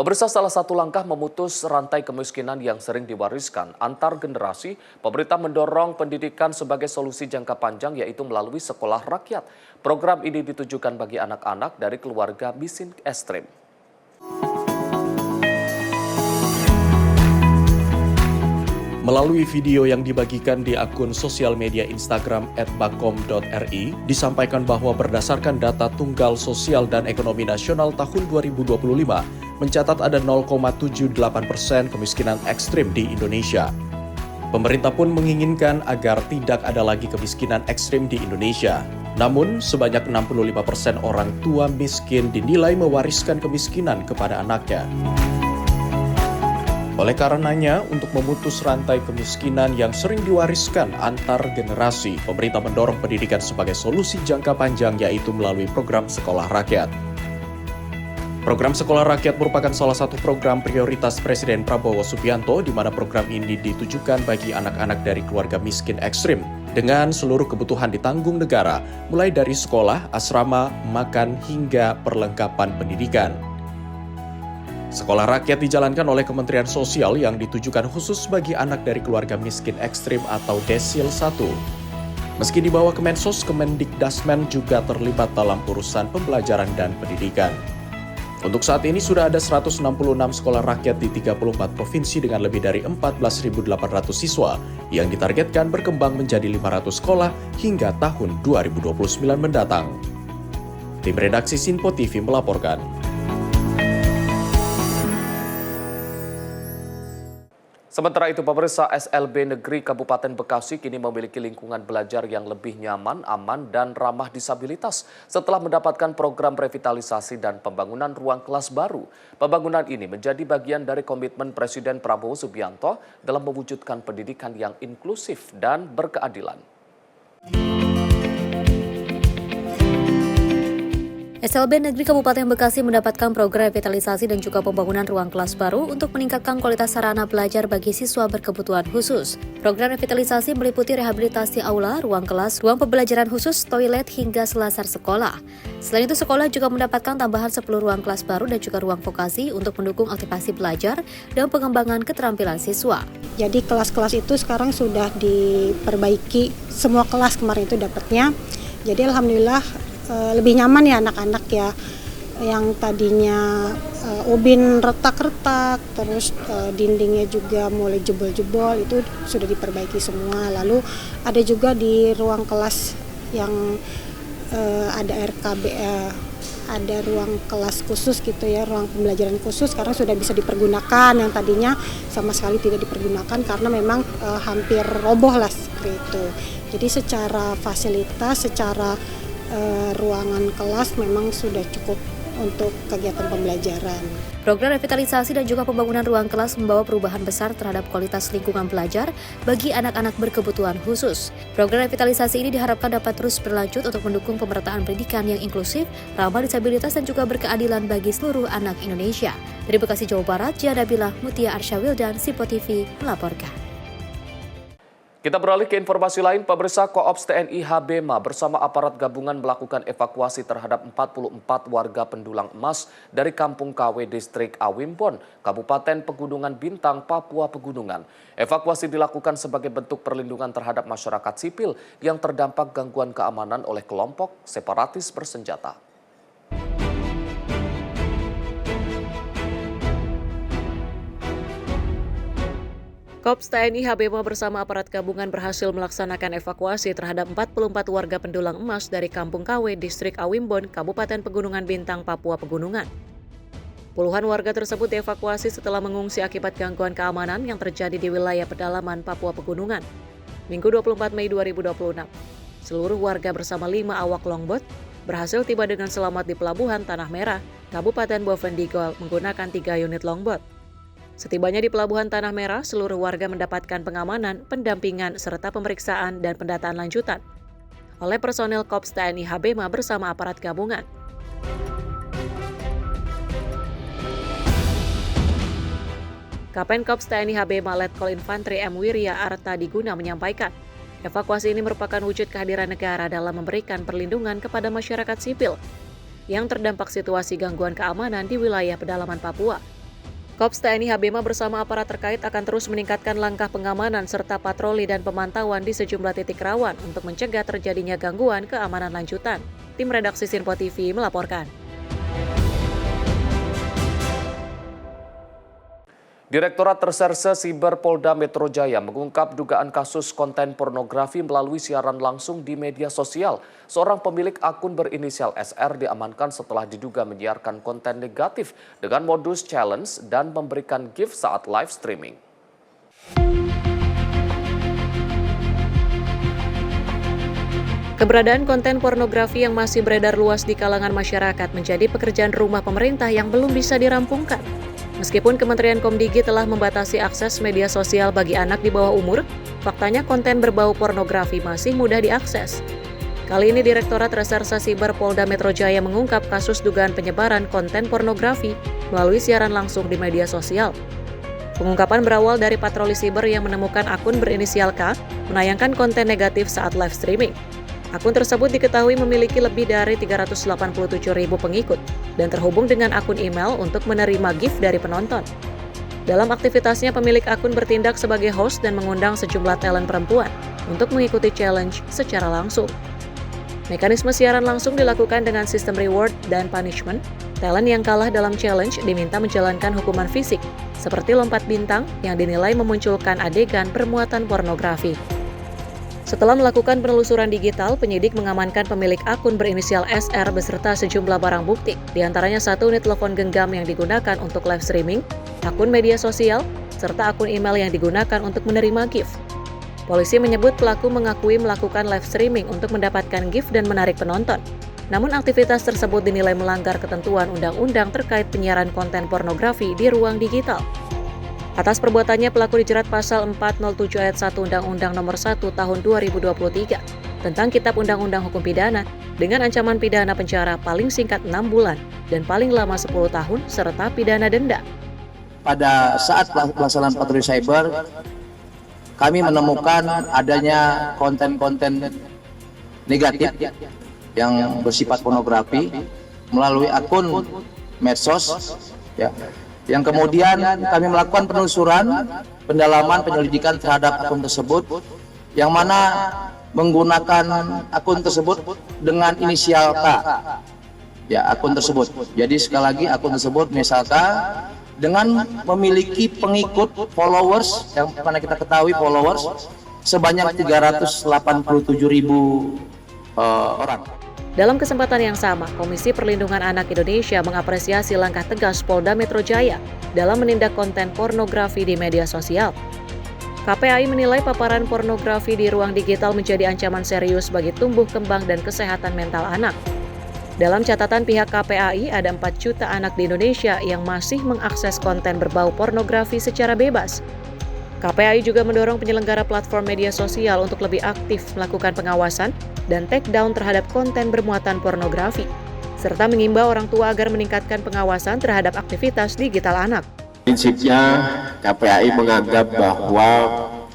Pemirsa, salah satu langkah memutus rantai kemiskinan yang sering diwariskan antar generasi, pemerintah mendorong pendidikan sebagai solusi jangka panjang yaitu melalui sekolah rakyat. Program ini ditujukan bagi anak-anak dari keluarga miskin ekstrim. Melalui video yang dibagikan di akun sosial media Instagram @bakom.ri, disampaikan bahwa berdasarkan data Tunggal Sosial dan Ekonomi Nasional tahun 2025, mencatat ada 0,78% kemiskinan ekstrim di Indonesia. Pemerintah pun menginginkan agar tidak ada lagi kemiskinan ekstrim di Indonesia. Namun, sebanyak 65% orang tua miskin dinilai mewariskan kemiskinan kepada anaknya. Oleh karenanya, untuk memutus rantai kemiskinan yang sering diwariskan antar generasi, pemerintah mendorong pendidikan sebagai solusi jangka panjang yaitu melalui program Sekolah Rakyat. Program Sekolah Rakyat merupakan salah satu program prioritas Presiden Prabowo Subianto di mana program ini ditujukan bagi anak-anak dari keluarga miskin ekstrim dengan seluruh kebutuhan ditanggung negara, mulai dari sekolah, asrama, makan, hingga perlengkapan pendidikan. Sekolah Rakyat dijalankan oleh Kementerian Sosial yang ditujukan khusus bagi anak dari keluarga miskin ekstrim atau Desil 1. Meski di bawah Kemensos, Kemendikdasmen juga terlibat dalam urusan pembelajaran dan pendidikan. Untuk saat ini sudah ada 166 sekolah rakyat di 34 provinsi dengan lebih dari 14.800 siswa yang ditargetkan berkembang menjadi 500 sekolah hingga tahun 2029 mendatang. Tim redaksi Sinpo TV melaporkan. Sementara itu, pemirsa, SLB Negeri Kabupaten Bekasi kini memiliki lingkungan belajar yang lebih nyaman, aman, dan ramah disabilitas setelah mendapatkan program revitalisasi dan pembangunan ruang kelas baru. Pembangunan ini menjadi bagian dari komitmen Presiden Prabowo Subianto dalam mewujudkan pendidikan yang inklusif dan berkeadilan. SLB Negeri Kabupaten Bekasi mendapatkan program revitalisasi dan juga pembangunan ruang kelas baru untuk meningkatkan kualitas sarana belajar bagi siswa berkebutuhan khusus. Program revitalisasi meliputi rehabilitasi aula, ruang kelas, ruang pembelajaran khusus, toilet, hingga selasar sekolah. Selain itu, sekolah juga mendapatkan tambahan 10 ruang kelas baru dan juga ruang vokasi untuk mendukung aktivasi belajar dan pengembangan keterampilan siswa. Jadi kelas-kelas itu sekarang sudah diperbaiki, semua kelas kemarin itu dapatnya. Jadi alhamdulillah lebih nyaman ya anak-anak ya, yang tadinya ubin retak-retak, terus dindingnya juga mulai jebol-jebol, itu sudah diperbaiki semua. Lalu ada juga di ruang kelas yang ada RKB, ada ruang kelas khusus gitu ya, ruang pembelajaran khusus sekarang sudah bisa dipergunakan, yang tadinya sama sekali tidak dipergunakan karena memang hampir roboh lah seperti itu. Jadi secara fasilitas, secara ruangan kelas memang sudah cukup untuk kegiatan pembelajaran. Program revitalisasi dan juga pembangunan ruang kelas membawa perubahan besar terhadap kualitas lingkungan belajar bagi anak-anak berkebutuhan khusus. Program revitalisasi ini diharapkan dapat terus berlanjut untuk mendukung pemerataan pendidikan yang inklusif, ramah disabilitas dan juga berkeadilan bagi seluruh anak Indonesia. Dari Bekasi, Jawa Barat, Jia Nabila, Mutia Arsyawil dan Sipo TV melaporkan. Kita beralih ke informasi lain, pemirsa. Koops TNI HBMA bersama aparat gabungan melakukan evakuasi terhadap 44 warga pendulang emas dari Kampung KW Distrik Awimbon, Kabupaten Pegunungan Bintang, Papua Pegunungan. Evakuasi dilakukan sebagai bentuk perlindungan terhadap masyarakat sipil yang terdampak gangguan keamanan oleh kelompok separatis bersenjata. Kops TNI HBMA bersama aparat gabungan berhasil melaksanakan evakuasi terhadap 44 warga pendulang emas dari Kampung KW, Distrik Awimbon, Kabupaten Pegunungan Bintang, Papua Pegunungan. Puluhan warga tersebut dievakuasi setelah mengungsi akibat gangguan keamanan yang terjadi di wilayah pedalaman Papua Pegunungan. Minggu 24 Mei 2026, seluruh warga bersama 5 awak longboat berhasil tiba dengan selamat di Pelabuhan Tanah Merah, Kabupaten Bovendigol menggunakan 3 unit longboat. Setibanya di Pelabuhan Tanah Merah, seluruh warga mendapatkan pengamanan, pendampingan, serta pemeriksaan dan pendataan lanjutan oleh personel Kops TNI HBMA bersama aparat gabungan. Kapten Kops TNI HBMA Letkol Infantri M. Wirya Arta Diguna menyampaikan, evakuasi ini merupakan wujud kehadiran negara dalam memberikan perlindungan kepada masyarakat sipil yang terdampak situasi gangguan keamanan di wilayah pedalaman Papua. Kops TNI HBMA bersama aparat terkait akan terus meningkatkan langkah pengamanan serta patroli dan pemantauan di sejumlah titik rawan untuk mencegah terjadinya gangguan keamanan lanjutan. Tim redaksi Sinpo TV melaporkan. Direktorat Reserse Siber Polda Metro Jaya mengungkap dugaan kasus konten pornografi melalui siaran langsung di media sosial. Seorang pemilik akun berinisial SR diamankan setelah diduga menyiarkan konten negatif dengan modus challenge dan memberikan gift saat live streaming. Keberadaan konten pornografi yang masih beredar luas di kalangan masyarakat menjadi pekerjaan rumah pemerintah yang belum bisa dirampungkan. Meskipun Kementerian Komdigi telah membatasi akses media sosial bagi anak di bawah umur, faktanya konten berbau pornografi masih mudah diakses. Kali ini Direktorat Reserse Siber Polda Metro Jaya mengungkap kasus dugaan penyebaran konten pornografi melalui siaran langsung di media sosial. Pengungkapan berawal dari patroli siber yang menemukan akun berinisial K menayangkan konten negatif saat live streaming. Akun tersebut diketahui memiliki lebih dari 387.000 pengikut dan terhubung dengan akun email untuk menerima gift dari penonton. Dalam aktivitasnya, pemilik akun bertindak sebagai host dan mengundang sejumlah talent perempuan untuk mengikuti challenge secara langsung. Mekanisme siaran langsung dilakukan dengan sistem reward dan punishment. Talent yang kalah dalam challenge diminta menjalankan hukuman fisik, seperti lompat bintang yang dinilai memunculkan adegan bermuatan pornografi. Setelah melakukan penelusuran digital, penyidik mengamankan pemilik akun berinisial SR beserta sejumlah barang bukti, diantaranya 1 unit telepon genggam yang digunakan untuk live streaming, akun media sosial, serta akun email yang digunakan untuk menerima gift. Polisi menyebut pelaku mengakui melakukan live streaming untuk mendapatkan gift dan menarik penonton. Namun aktivitas tersebut dinilai melanggar ketentuan undang-undang terkait penyiaran konten pornografi di ruang digital. Atas perbuatannya, pelaku dijerat pasal 407 ayat 1 Undang-Undang Nomor 1 Tahun 2023 tentang Kitab Undang-Undang Hukum Pidana dengan ancaman pidana penjara paling singkat 6 bulan dan paling lama 10 tahun serta pidana denda. Pada saat pelaksanaan patroli cyber, kami menemukan adanya konten-konten negatif yang bersifat pornografi melalui akun medsos, ya. Yang kemudian kami melakukan penelusuran, pendalaman, penyelidikan terhadap akun tersebut, yang mana menggunakan akun tersebut dengan inisial K, ya, akun tersebut. Jadi sekali lagi akun tersebut misalkan dengan memiliki pengikut followers yang mana kita ketahui followers sebanyak 387.000 orang. Dalam kesempatan yang sama, Komisi Perlindungan Anak Indonesia mengapresiasi langkah tegas Polda Metro Jaya dalam menindak konten pornografi di media sosial. KPAI menilai paparan pornografi di ruang digital menjadi ancaman serius bagi tumbuh kembang dan kesehatan mental anak. Dalam catatan pihak KPAI, ada 4 juta anak di Indonesia yang masih mengakses konten berbau pornografi secara bebas. KPAI juga mendorong penyelenggara platform media sosial untuk lebih aktif melakukan pengawasan dan take down terhadap konten bermuatan pornografi, serta mengimbau orang tua agar meningkatkan pengawasan terhadap aktivitas digital anak. Prinsipnya KPAI menganggap bahwa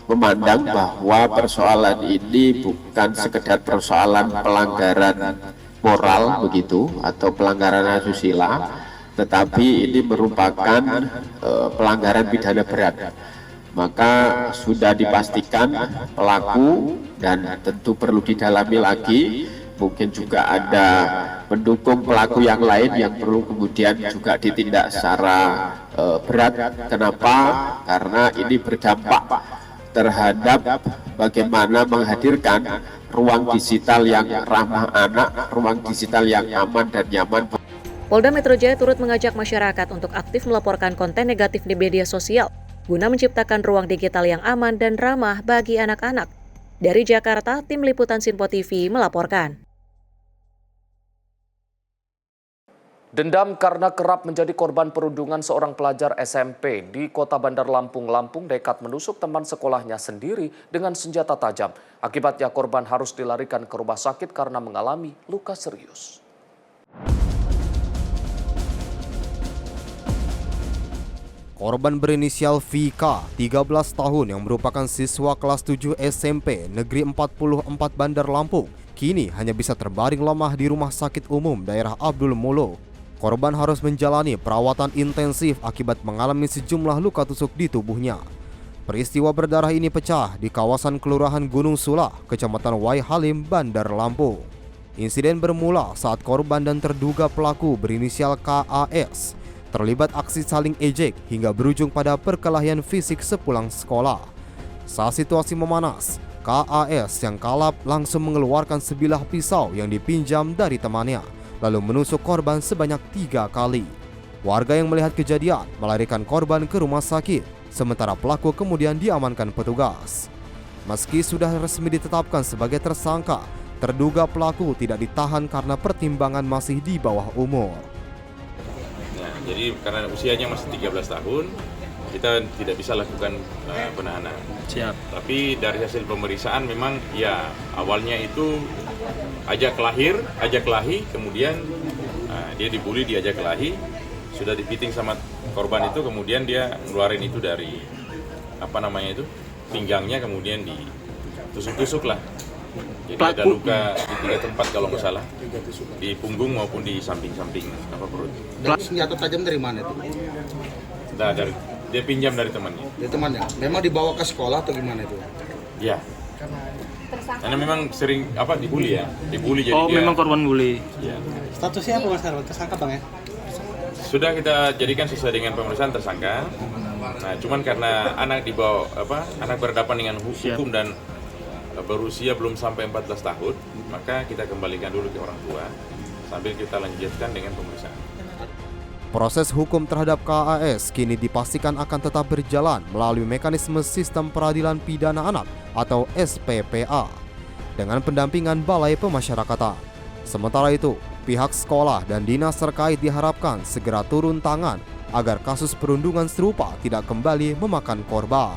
memandang bahwa persoalan ini bukan sekedar persoalan pelanggaran moral begitu atau pelanggaran asusila, tetapi ini merupakan pelanggaran pidana berat. Maka sudah dipastikan pelaku dan tentu perlu didalami lagi, mungkin juga ada pendukung pelaku yang lain yang perlu kemudian juga ditindak secara berat. Kenapa? Karena ini berdampak terhadap bagaimana menghadirkan ruang digital yang ramah anak, ruang digital yang aman dan nyaman. Polda Metro Jaya turut mengajak masyarakat untuk aktif melaporkan konten negatif di media sosial guna menciptakan ruang digital yang aman dan ramah bagi anak-anak. Dari Jakarta, Tim Liputan Sinpo TV melaporkan. Dendam karena kerap menjadi korban perundungan seorang pelajar SMP di Kota Bandar Lampung, nekat menusuk teman sekolahnya sendiri dengan senjata tajam. Akibatnya korban harus dilarikan ke rumah sakit karena mengalami luka serius. Korban berinisial VK, 13 tahun yang merupakan siswa kelas 7 SMP Negeri 44 Bandar Lampung, kini hanya bisa terbaring lemah di Rumah Sakit Umum Daerah Abdul Molo. Korban harus menjalani perawatan intensif akibat mengalami sejumlah luka tusuk di tubuhnya. Peristiwa berdarah ini pecah di kawasan Kelurahan Gunung Sulah, Kecamatan Wai Halim, Bandar Lampung. Insiden bermula saat korban dan terduga pelaku berinisial KAS terlibat aksi saling ejek hingga berujung pada perkelahian fisik sepulang sekolah. Saat situasi memanas, KAS yang kalap langsung mengeluarkan sebilah pisau yang dipinjam dari temannya, lalu menusuk korban sebanyak 3 kali. Warga yang melihat kejadian melarikan korban ke rumah sakit, sementara pelaku kemudian diamankan petugas. Meski sudah resmi ditetapkan sebagai tersangka, terduga pelaku tidak ditahan karena pertimbangan masih di bawah umur. Jadi karena usianya masih 13 tahun, kita tidak bisa lakukan penahanan. Siap. Tapi dari hasil pemeriksaan memang ya awalnya itu ajak kelahi, kemudian dia dibully, diajak kelahi, sudah dipiting sama korban itu, kemudian dia ngeluarin itu dari pinggangnya, kemudian ditusuk-tusuk lah. Jadi ada luka di 3 tempat kalau nggak salah, di punggung maupun di samping-samping perut. Dan senjata tajam dari mana itu? Nah, dia pinjam dari temannya. Dari temannya. Memang dibawa ke sekolah atau gimana itu? Ya. Karena memang sering dibully ya, dibully jadi dia. Memang korban bully. Ya. Statusnya apa Mas Harwan? Tersangka Bang ya? Sudah kita jadikan sesuai dengan pemeriksaan tersangka. Nah, cuman karena anak anak berhadapan dengan hukum dan berusia belum sampai 14 tahun, maka kita kembalikan dulu ke orang tua sambil kita lanjutkan dengan pemeriksaan. Proses hukum terhadap KAS kini dipastikan akan tetap berjalan melalui mekanisme Sistem Peradilan Pidana Anak atau SPPA dengan pendampingan Balai Pemasyarakatan. Sementara itu, pihak sekolah dan dinas terkait diharapkan segera turun tangan agar kasus perundungan serupa tidak kembali memakan korban.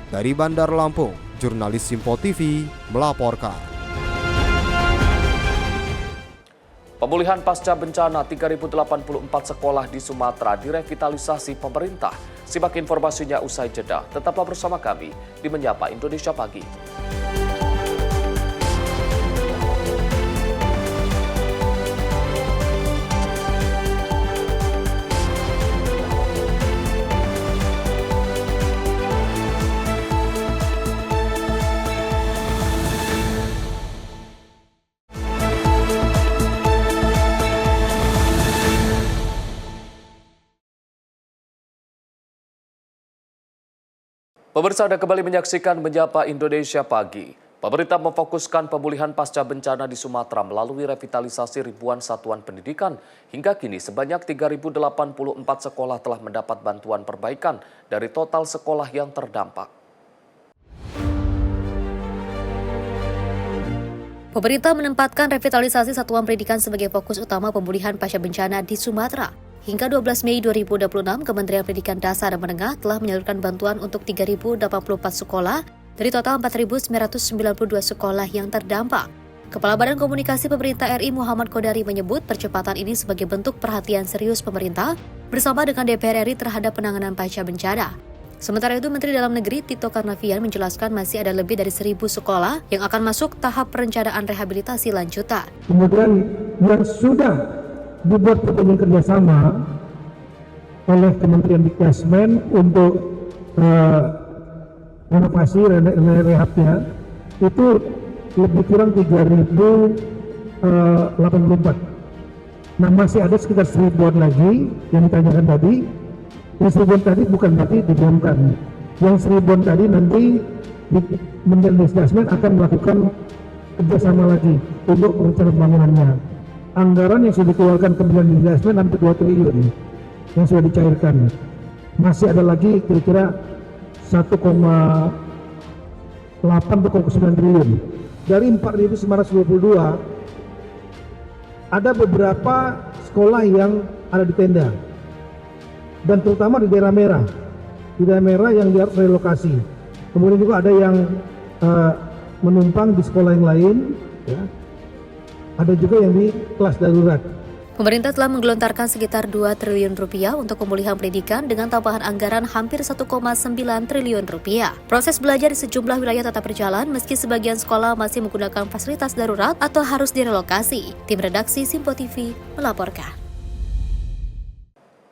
Dari Bandar Lampung, jurnalis Sinpo TV melaporkan. Pemulihan pasca bencana 3.084 sekolah di Sumatera direvitalisasi pemerintah. Simak informasinya usai jeda. Tetaplah bersama kami di Menyapa Indonesia Pagi. Pemirsa, Anda kembali menyaksikan Menyapa Indonesia Pagi. Pemerintah memfokuskan pemulihan pasca bencana di Sumatera melalui revitalisasi ribuan satuan pendidikan. Hingga kini sebanyak 3.084 sekolah telah mendapat bantuan perbaikan dari total sekolah yang terdampak. Pemerintah menempatkan revitalisasi satuan pendidikan sebagai fokus utama pemulihan pasca bencana di Sumatera. Hingga 12 Mei 2026, Kementerian Pendidikan Dasar dan Menengah telah menyalurkan bantuan untuk 3.084 sekolah dari total 4.992 sekolah yang terdampak. Kepala Badan Komunikasi Pemerintah RI Muhammad Kodari menyebut percepatan ini sebagai bentuk perhatian serius pemerintah bersama dengan DPR RI terhadap penanganan pasca bencana. Sementara itu, Menteri Dalam Negeri Tito Karnavian menjelaskan masih ada lebih dari 1.000 sekolah yang akan masuk tahap perencanaan rehabilitasi lanjutan. Kemudian yang sudah dibuat perjanjian kerjasama oleh Kementerian Dikdasmen untuk renovasi rehabnya itu lebih kurang 3.084. Nah, masih ada sekitar 1.000-an lagi yang ditanyakan tadi. Yang 1.000-an tadi bukan berarti dibongkar. Yang 1.000-an tadi nanti Kementerian Dikdasmen akan melakukan kerjasama lagi untuk perencanaan pembangunannya. Anggaran yang sudah dikeluarkan Kementerian Dikdasmen hampir 2 triliun yang sudah dicairkan. Masih ada lagi kira-kira 1,8 atau 9 triliun. Dari 4.922 ada beberapa sekolah yang ada di tenda. Dan terutama di daerah merah. Di daerah merah yang harus relokasi. Kemudian juga ada yang menumpang di sekolah yang lain, ya. Ada juga yang di kelas darurat. Pemerintah telah menggelontarkan sekitar 2 triliun rupiah untuk pemulihan pendidikan dengan tambahan anggaran hampir 1,9 triliun rupiah. Proses belajar di sejumlah wilayah tetap berjalan meski sebagian sekolah masih menggunakan fasilitas darurat atau harus direlokasi. Tim redaksi Simpo TV melaporkan.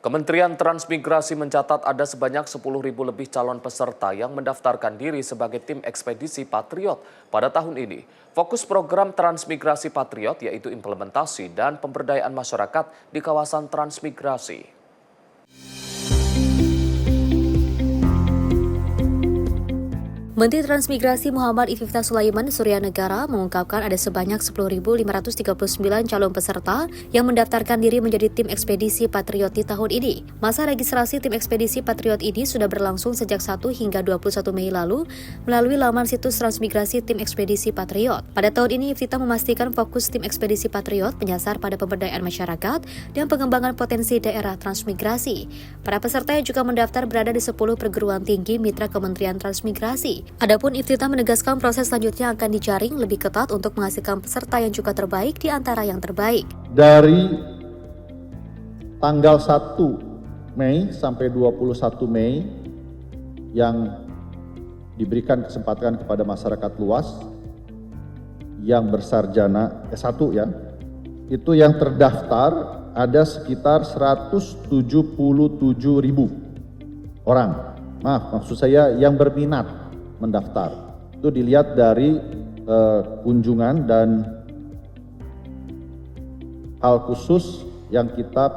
Kementerian Transmigrasi mencatat ada sebanyak 10.000 lebih calon peserta yang mendaftarkan diri sebagai tim ekspedisi Patriot pada tahun ini. Fokus program Transmigrasi Patriot yaitu implementasi dan pemberdayaan masyarakat di kawasan transmigrasi. Menteri Transmigrasi Muhammad Ififta Sulaiman Suryanegara mengungkapkan ada sebanyak 10.539 calon peserta yang mendaftarkan diri menjadi tim ekspedisi Patriot di tahun ini. Masa registrasi tim ekspedisi Patriot ini sudah berlangsung sejak 1 hingga 21 Mei lalu melalui laman situs Transmigrasi Tim Ekspedisi Patriot. Pada tahun ini, Ififta memastikan fokus tim ekspedisi Patriot menyasar pada pemberdayaan masyarakat dan pengembangan potensi daerah transmigrasi. Para peserta yang juga mendaftar berada di 10 perguruan tinggi mitra Kementerian Transmigrasi. Adapun Iftifta menegaskan proses selanjutnya akan dijaring lebih ketat untuk menghasilkan peserta yang juga terbaik di antara yang terbaik. Dari tanggal 1 Mei sampai 21 Mei yang diberikan kesempatan kepada masyarakat luas yang bersarjana S1 ya, itu yang terdaftar ada sekitar 177.000 orang. Maksud saya yang berminat mendaftar. Itu dilihat dari kunjungan dan hal khusus yang kita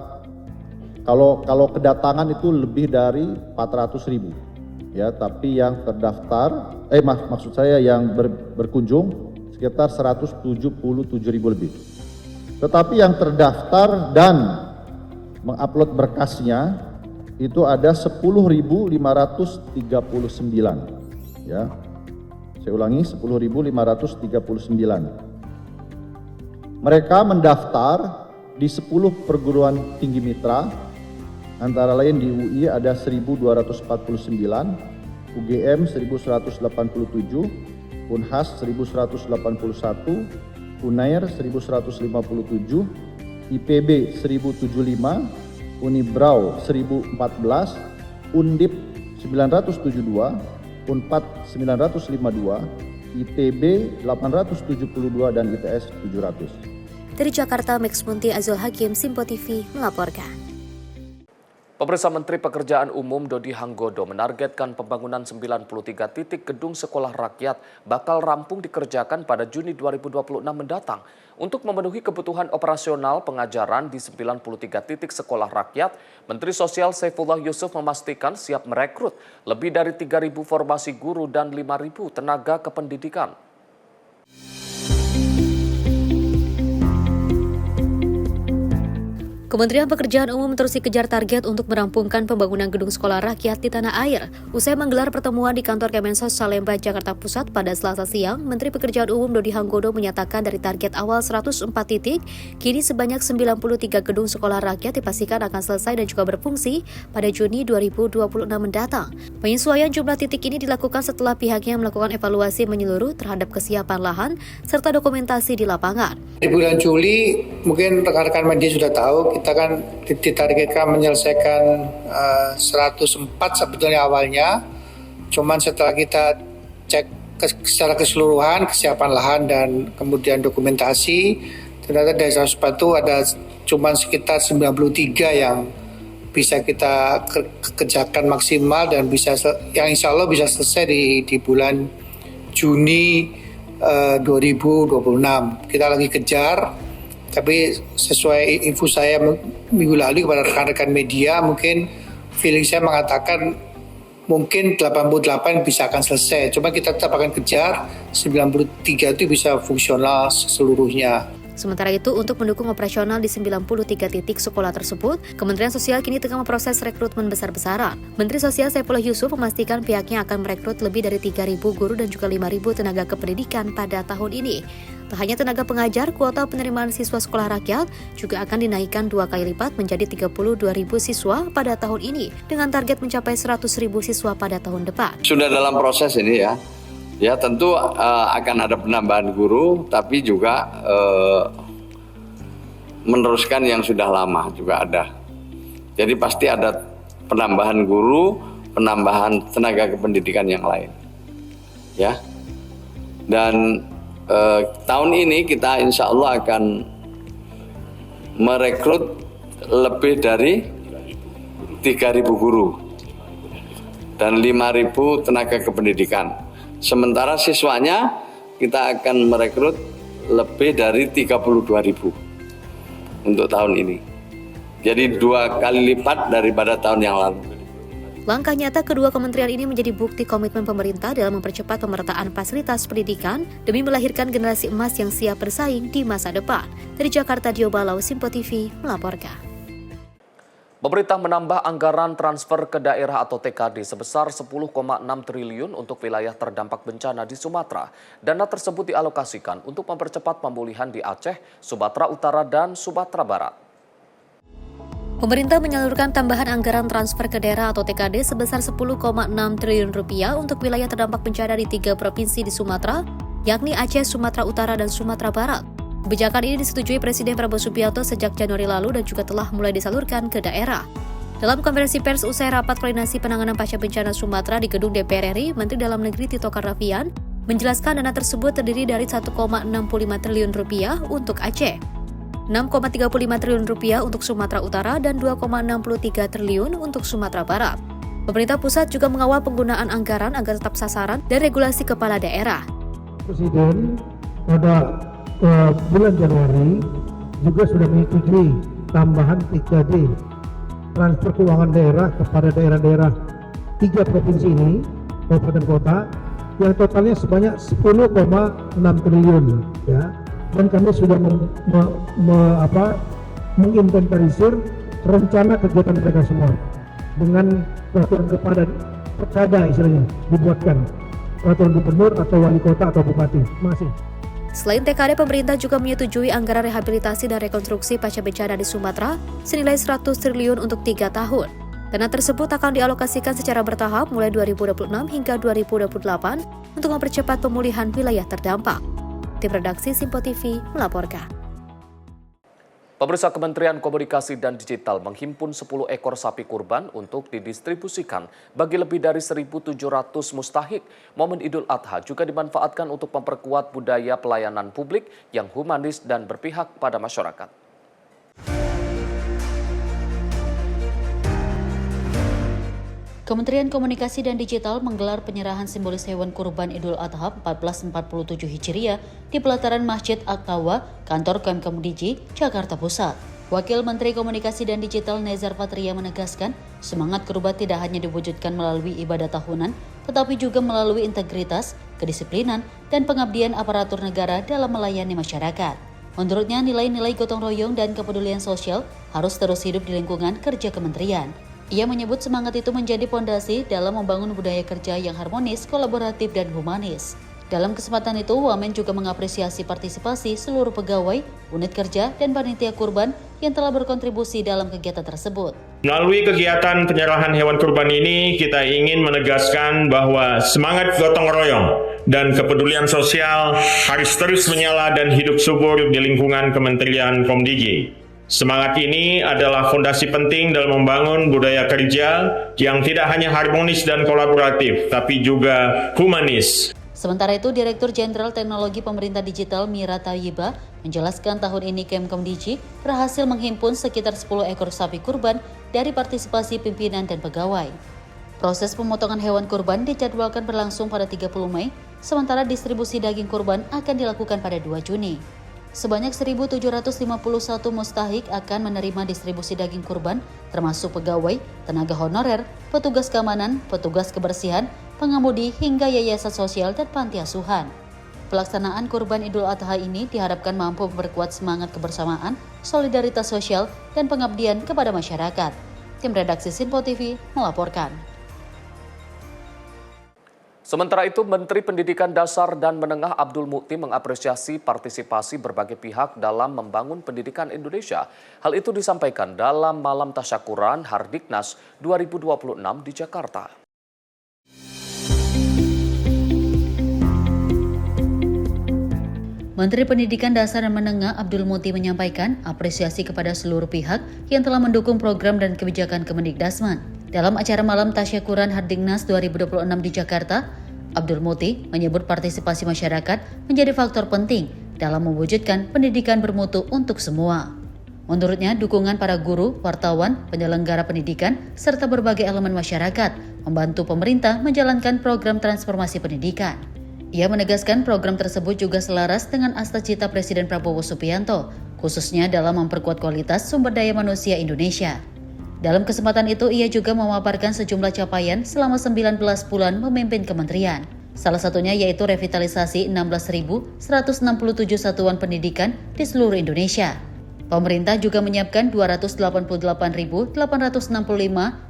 kalau kedatangan itu lebih dari 400.000 ya, tapi yang terdaftar maksud saya yang berkunjung sekitar 177.000 lebih. Tetapi yang terdaftar dan mengupload berkasnya itu ada 10.539 ya. Saya ulangi 10.539. Mereka mendaftar di 10 perguruan tinggi mitra, antara lain di UI ada 1.249, UGM 1.187, Unhas 1.181, Unair 1.157, IPB 1075, Unibrau 1014, Undip 972, Unpad 952, ITB 872 dan ITS 700. Dari Jakarta, Max Munti, Azul Hakim, Simpo TV melaporkan. Pemirsa, Menteri Pekerjaan Umum Dodi Hanggodo menargetkan pembangunan 93 titik gedung sekolah rakyat bakal rampung dikerjakan pada Juni 2026 mendatang. Untuk memenuhi kebutuhan operasional pengajaran di 93 titik sekolah rakyat, Menteri Sosial Saifullah Yusuf memastikan siap merekrut lebih dari 3.000 formasi guru dan 5.000 tenaga kependidikan. Kementerian Pekerjaan Umum terus dikejar target untuk merampungkan pembangunan gedung sekolah rakyat di tanah air. Usai menggelar pertemuan di kantor Kemensos Salemba, Jakarta Pusat pada Selasa siang, Menteri Pekerjaan Umum Dodi Hanggodo menyatakan dari target awal 104 titik, kini sebanyak 93 gedung sekolah rakyat dipastikan akan selesai dan juga berfungsi pada Juni 2026 mendatang. Penyesuaian jumlah titik ini dilakukan setelah pihaknya melakukan evaluasi menyeluruh terhadap kesiapan lahan serta dokumentasi di lapangan. Di bulan Juli, mungkin rekan-rekan media sudah tahu, kita kan ditargetkan menyelesaikan 104 sebetulnya awalnya. Cuman setelah kita cek secara keseluruhan kesiapan lahan dan kemudian dokumentasi, ternyata dari 104 itu ada cuman sekitar 93 yang bisa kita kerjakan maksimal dan bisa yang insya Allah bisa selesai di bulan Juni 2026. Kita lagi kejar. Tapi sesuai info saya minggu lalu kepada rekan-rekan media, mungkin feeling saya mengatakan mungkin 88 bisa akan selesai. Cuma kita tetap akan kejar 93 itu bisa fungsional seluruhnya. Sementara itu, untuk mendukung operasional di 93 titik sekolah tersebut, Kementerian Sosial kini tengah memproses rekrutmen besar-besaran. Menteri Sosial Saifullah Yusuf memastikan pihaknya akan merekrut lebih dari 3.000 guru dan juga 5.000 tenaga kependidikan pada tahun ini. Tak hanya tenaga pengajar, kuota penerimaan siswa sekolah rakyat juga akan dinaikkan 2 kali lipat menjadi 32.000 siswa pada tahun ini, dengan target mencapai 100.000 siswa pada tahun depan. Sudah dalam proses ini ya. Ya tentu akan ada penambahan guru, tapi juga meneruskan yang sudah lama juga ada. Jadi pasti ada penambahan guru, penambahan tenaga kependidikan yang lain. Ya. Dan tahun ini kita insya Allah akan merekrut lebih dari 3.000 guru dan 5.000 tenaga kependidikan. Sementara siswanya kita akan merekrut lebih dari 32.000 untuk tahun ini. Jadi 2 kali lipat daripada tahun yang lalu. Langkah nyata kedua kementerian ini menjadi bukti komitmen pemerintah dalam mempercepat pemerataan fasilitas pendidikan demi melahirkan generasi emas yang siap bersaing di masa depan. Dari Jakarta, Dio Balau, Simpo TV melaporkan. Pemerintah menambah anggaran transfer ke daerah atau TKD sebesar 10,6 triliun untuk wilayah terdampak bencana di Sumatera. Dana tersebut dialokasikan untuk mempercepat pemulihan di Aceh, Sumatera Utara, dan Sumatera Barat. Pemerintah menyalurkan tambahan anggaran transfer ke daerah atau TKD sebesar 10,6 triliun rupiah untuk wilayah terdampak bencana di 3 provinsi di Sumatera, yakni Aceh, Sumatera Utara, dan Sumatera Barat. Kebijakan ini disetujui Presiden Prabowo Subianto sejak Januari lalu dan juga telah mulai disalurkan ke daerah. Dalam konferensi pers usai rapat koordinasi penanganan pasca bencana Sumatera di gedung DPR RI, Menteri Dalam Negeri Tito Karnavian menjelaskan dana tersebut terdiri dari 1,65 triliun rupiah untuk Aceh, 6,35 triliun rupiah untuk Sumatera Utara, dan 2,63 triliun untuk Sumatera Barat. Pemerintah pusat juga mengawal penggunaan anggaran agar tetap sasaran dan regulasi kepala daerah. Presiden pada bulan Januari juga sudah menyetujui tambahan 3D transfer keuangan daerah kepada daerah-daerah 3 provinsi ini, kabupaten kota, yang totalnya sebanyak 10,6 triliun ya. Dan kami sudah menginventarisir rencana kegiatan mereka semua dengan peraturan perkada istilahnya dibuatkan, peraturan gubernur atau wali kota atau bupati. Masih. Selain TKD, pemerintah juga menyetujui anggaran rehabilitasi dan rekonstruksi pasca bencana di Sumatera senilai 100 triliun untuk 3 tahun. Dana tersebut akan dialokasikan secara bertahap mulai 2026 hingga 2028 untuk mempercepat pemulihan wilayah terdampak. Tim redaksi Simpo TV melaporkan. Pemirsa, Kementerian Komunikasi dan Digital menghimpun 10 ekor sapi kurban untuk didistribusikan bagi lebih dari 1.700 mustahik. Momen Idul Adha juga dimanfaatkan untuk memperkuat budaya pelayanan publik yang humanis dan berpihak pada masyarakat. Kementerian Komunikasi dan Digital menggelar penyerahan simbolis hewan kurban Idul Adha 1447 Hijriah di pelataran Masjid At-Taqwa, kantor Kemkemdigi, Jakarta Pusat. Wakil Menteri Komunikasi dan Digital Nezar Patria menegaskan, semangat kurban tidak hanya diwujudkan melalui ibadah tahunan, tetapi juga melalui integritas, kedisiplinan, dan pengabdian aparatur negara dalam melayani masyarakat. Menurutnya, nilai-nilai gotong royong dan kepedulian sosial harus terus hidup di lingkungan kerja kementerian. Ia menyebut semangat itu menjadi fondasi dalam membangun budaya kerja yang harmonis, kolaboratif, dan humanis. Dalam kesempatan itu, Wamen juga mengapresiasi partisipasi seluruh pegawai, unit kerja, dan panitia kurban yang telah berkontribusi dalam kegiatan tersebut. Melalui kegiatan penyerahan hewan kurban ini, kita ingin menegaskan bahwa semangat gotong royong dan kepedulian sosial harus terus menyala dan hidup subur di lingkungan Kementerian Komdigi. Semangat ini adalah fondasi penting dalam membangun budaya kerja yang tidak hanya harmonis dan kolaboratif, tapi juga humanis. Sementara itu, Direktur Jenderal Teknologi Pemerintah Digital Mira Tayyiba menjelaskan tahun ini Kemkemdigi berhasil menghimpun sekitar 10 ekor sapi kurban dari partisipasi pimpinan dan pegawai. Proses pemotongan hewan kurban dijadwalkan berlangsung pada 30 Mei, sementara distribusi daging kurban akan dilakukan pada 2 Juni. Sebanyak 1.751 mustahik akan menerima distribusi daging kurban, termasuk pegawai, tenaga honorer, petugas keamanan, petugas kebersihan, pengemudi, hingga yayasan sosial dan panti asuhan. Pelaksanaan kurban Idul Adha ini diharapkan mampu memperkuat semangat kebersamaan, solidaritas sosial, dan pengabdian kepada masyarakat. Tim Redaksi Sinpo TV melaporkan. Sementara itu, Menteri Pendidikan Dasar dan Menengah Abdul Mukti mengapresiasi partisipasi berbagai pihak dalam membangun pendidikan Indonesia. Hal itu disampaikan dalam Malam Tasyakuran Hardiknas 2026 di Jakarta. Menteri Pendidikan Dasar dan Menengah Abdul Mukti menyampaikan apresiasi kepada seluruh pihak yang telah mendukung program dan kebijakan Kemendikdasman. Dalam acara Malam Tasyakuran Hardiknas 2026 di Jakarta, Abdul Mukti menyebut partisipasi masyarakat menjadi faktor penting dalam mewujudkan pendidikan bermutu untuk semua. Menurutnya, dukungan para guru, wartawan, penyelenggara pendidikan, serta berbagai elemen masyarakat membantu pemerintah menjalankan program transformasi pendidikan. Ia menegaskan program tersebut juga selaras dengan asta-cita Presiden Prabowo Subianto, khususnya dalam memperkuat kualitas sumber daya manusia Indonesia. Dalam kesempatan itu, ia juga memaparkan sejumlah capaian selama 19 bulan memimpin kementerian. Salah satunya yaitu revitalisasi 16.167 satuan pendidikan di seluruh Indonesia. Pemerintah juga menyiapkan 288.865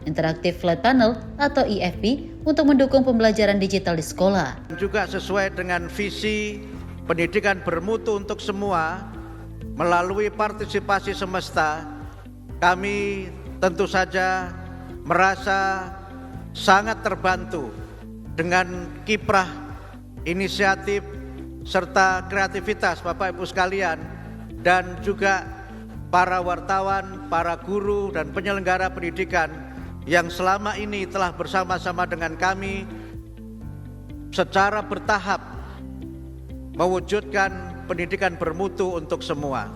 interaktif flat panel atau IFP untuk mendukung pembelajaran digital di sekolah. Juga sesuai dengan visi pendidikan bermutu untuk semua, melalui partisipasi semesta, kami tentu saja merasa sangat terbantu dengan kiprah, inisiatif, serta kreativitas Bapak Ibu sekalian, dan juga para wartawan, para guru, dan penyelenggara pendidikan yang selama ini telah bersama-sama dengan kami secara bertahap mewujudkan pendidikan bermutu untuk semua.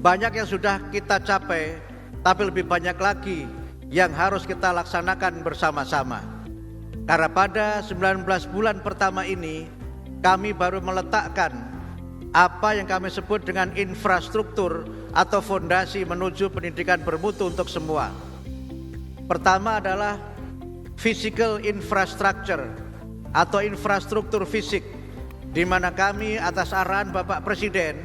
Banyak yang sudah kita capai, tapi lebih banyak lagi yang harus kita laksanakan bersama-sama. Karena pada 19 bulan pertama ini, kami baru meletakkan apa yang kami sebut dengan infrastruktur atau fondasi menuju pendidikan bermutu untuk semua. Pertama adalah physical infrastructure atau infrastruktur fisik, di mana kami atas arahan Bapak Presiden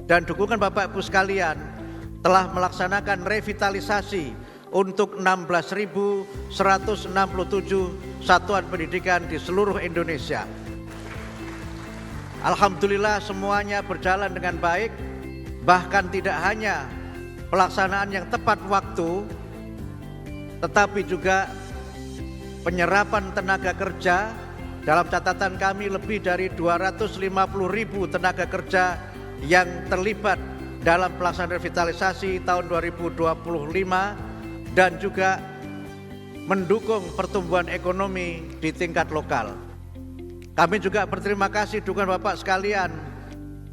dan dukungan Bapak Ibu sekalian telah melaksanakan revitalisasi untuk 16.167 satuan pendidikan di seluruh Indonesia. Alhamdulillah semuanya berjalan dengan baik, bahkan tidak hanya pelaksanaan yang tepat waktu, tetapi juga penyerapan tenaga kerja. Dalam catatan kami lebih dari 250.000 tenaga kerja yang terlibat dalam pelaksanaan revitalisasi tahun 2025 dan juga mendukung pertumbuhan ekonomi di tingkat lokal. Kami juga berterima kasih dukungan Bapak sekalian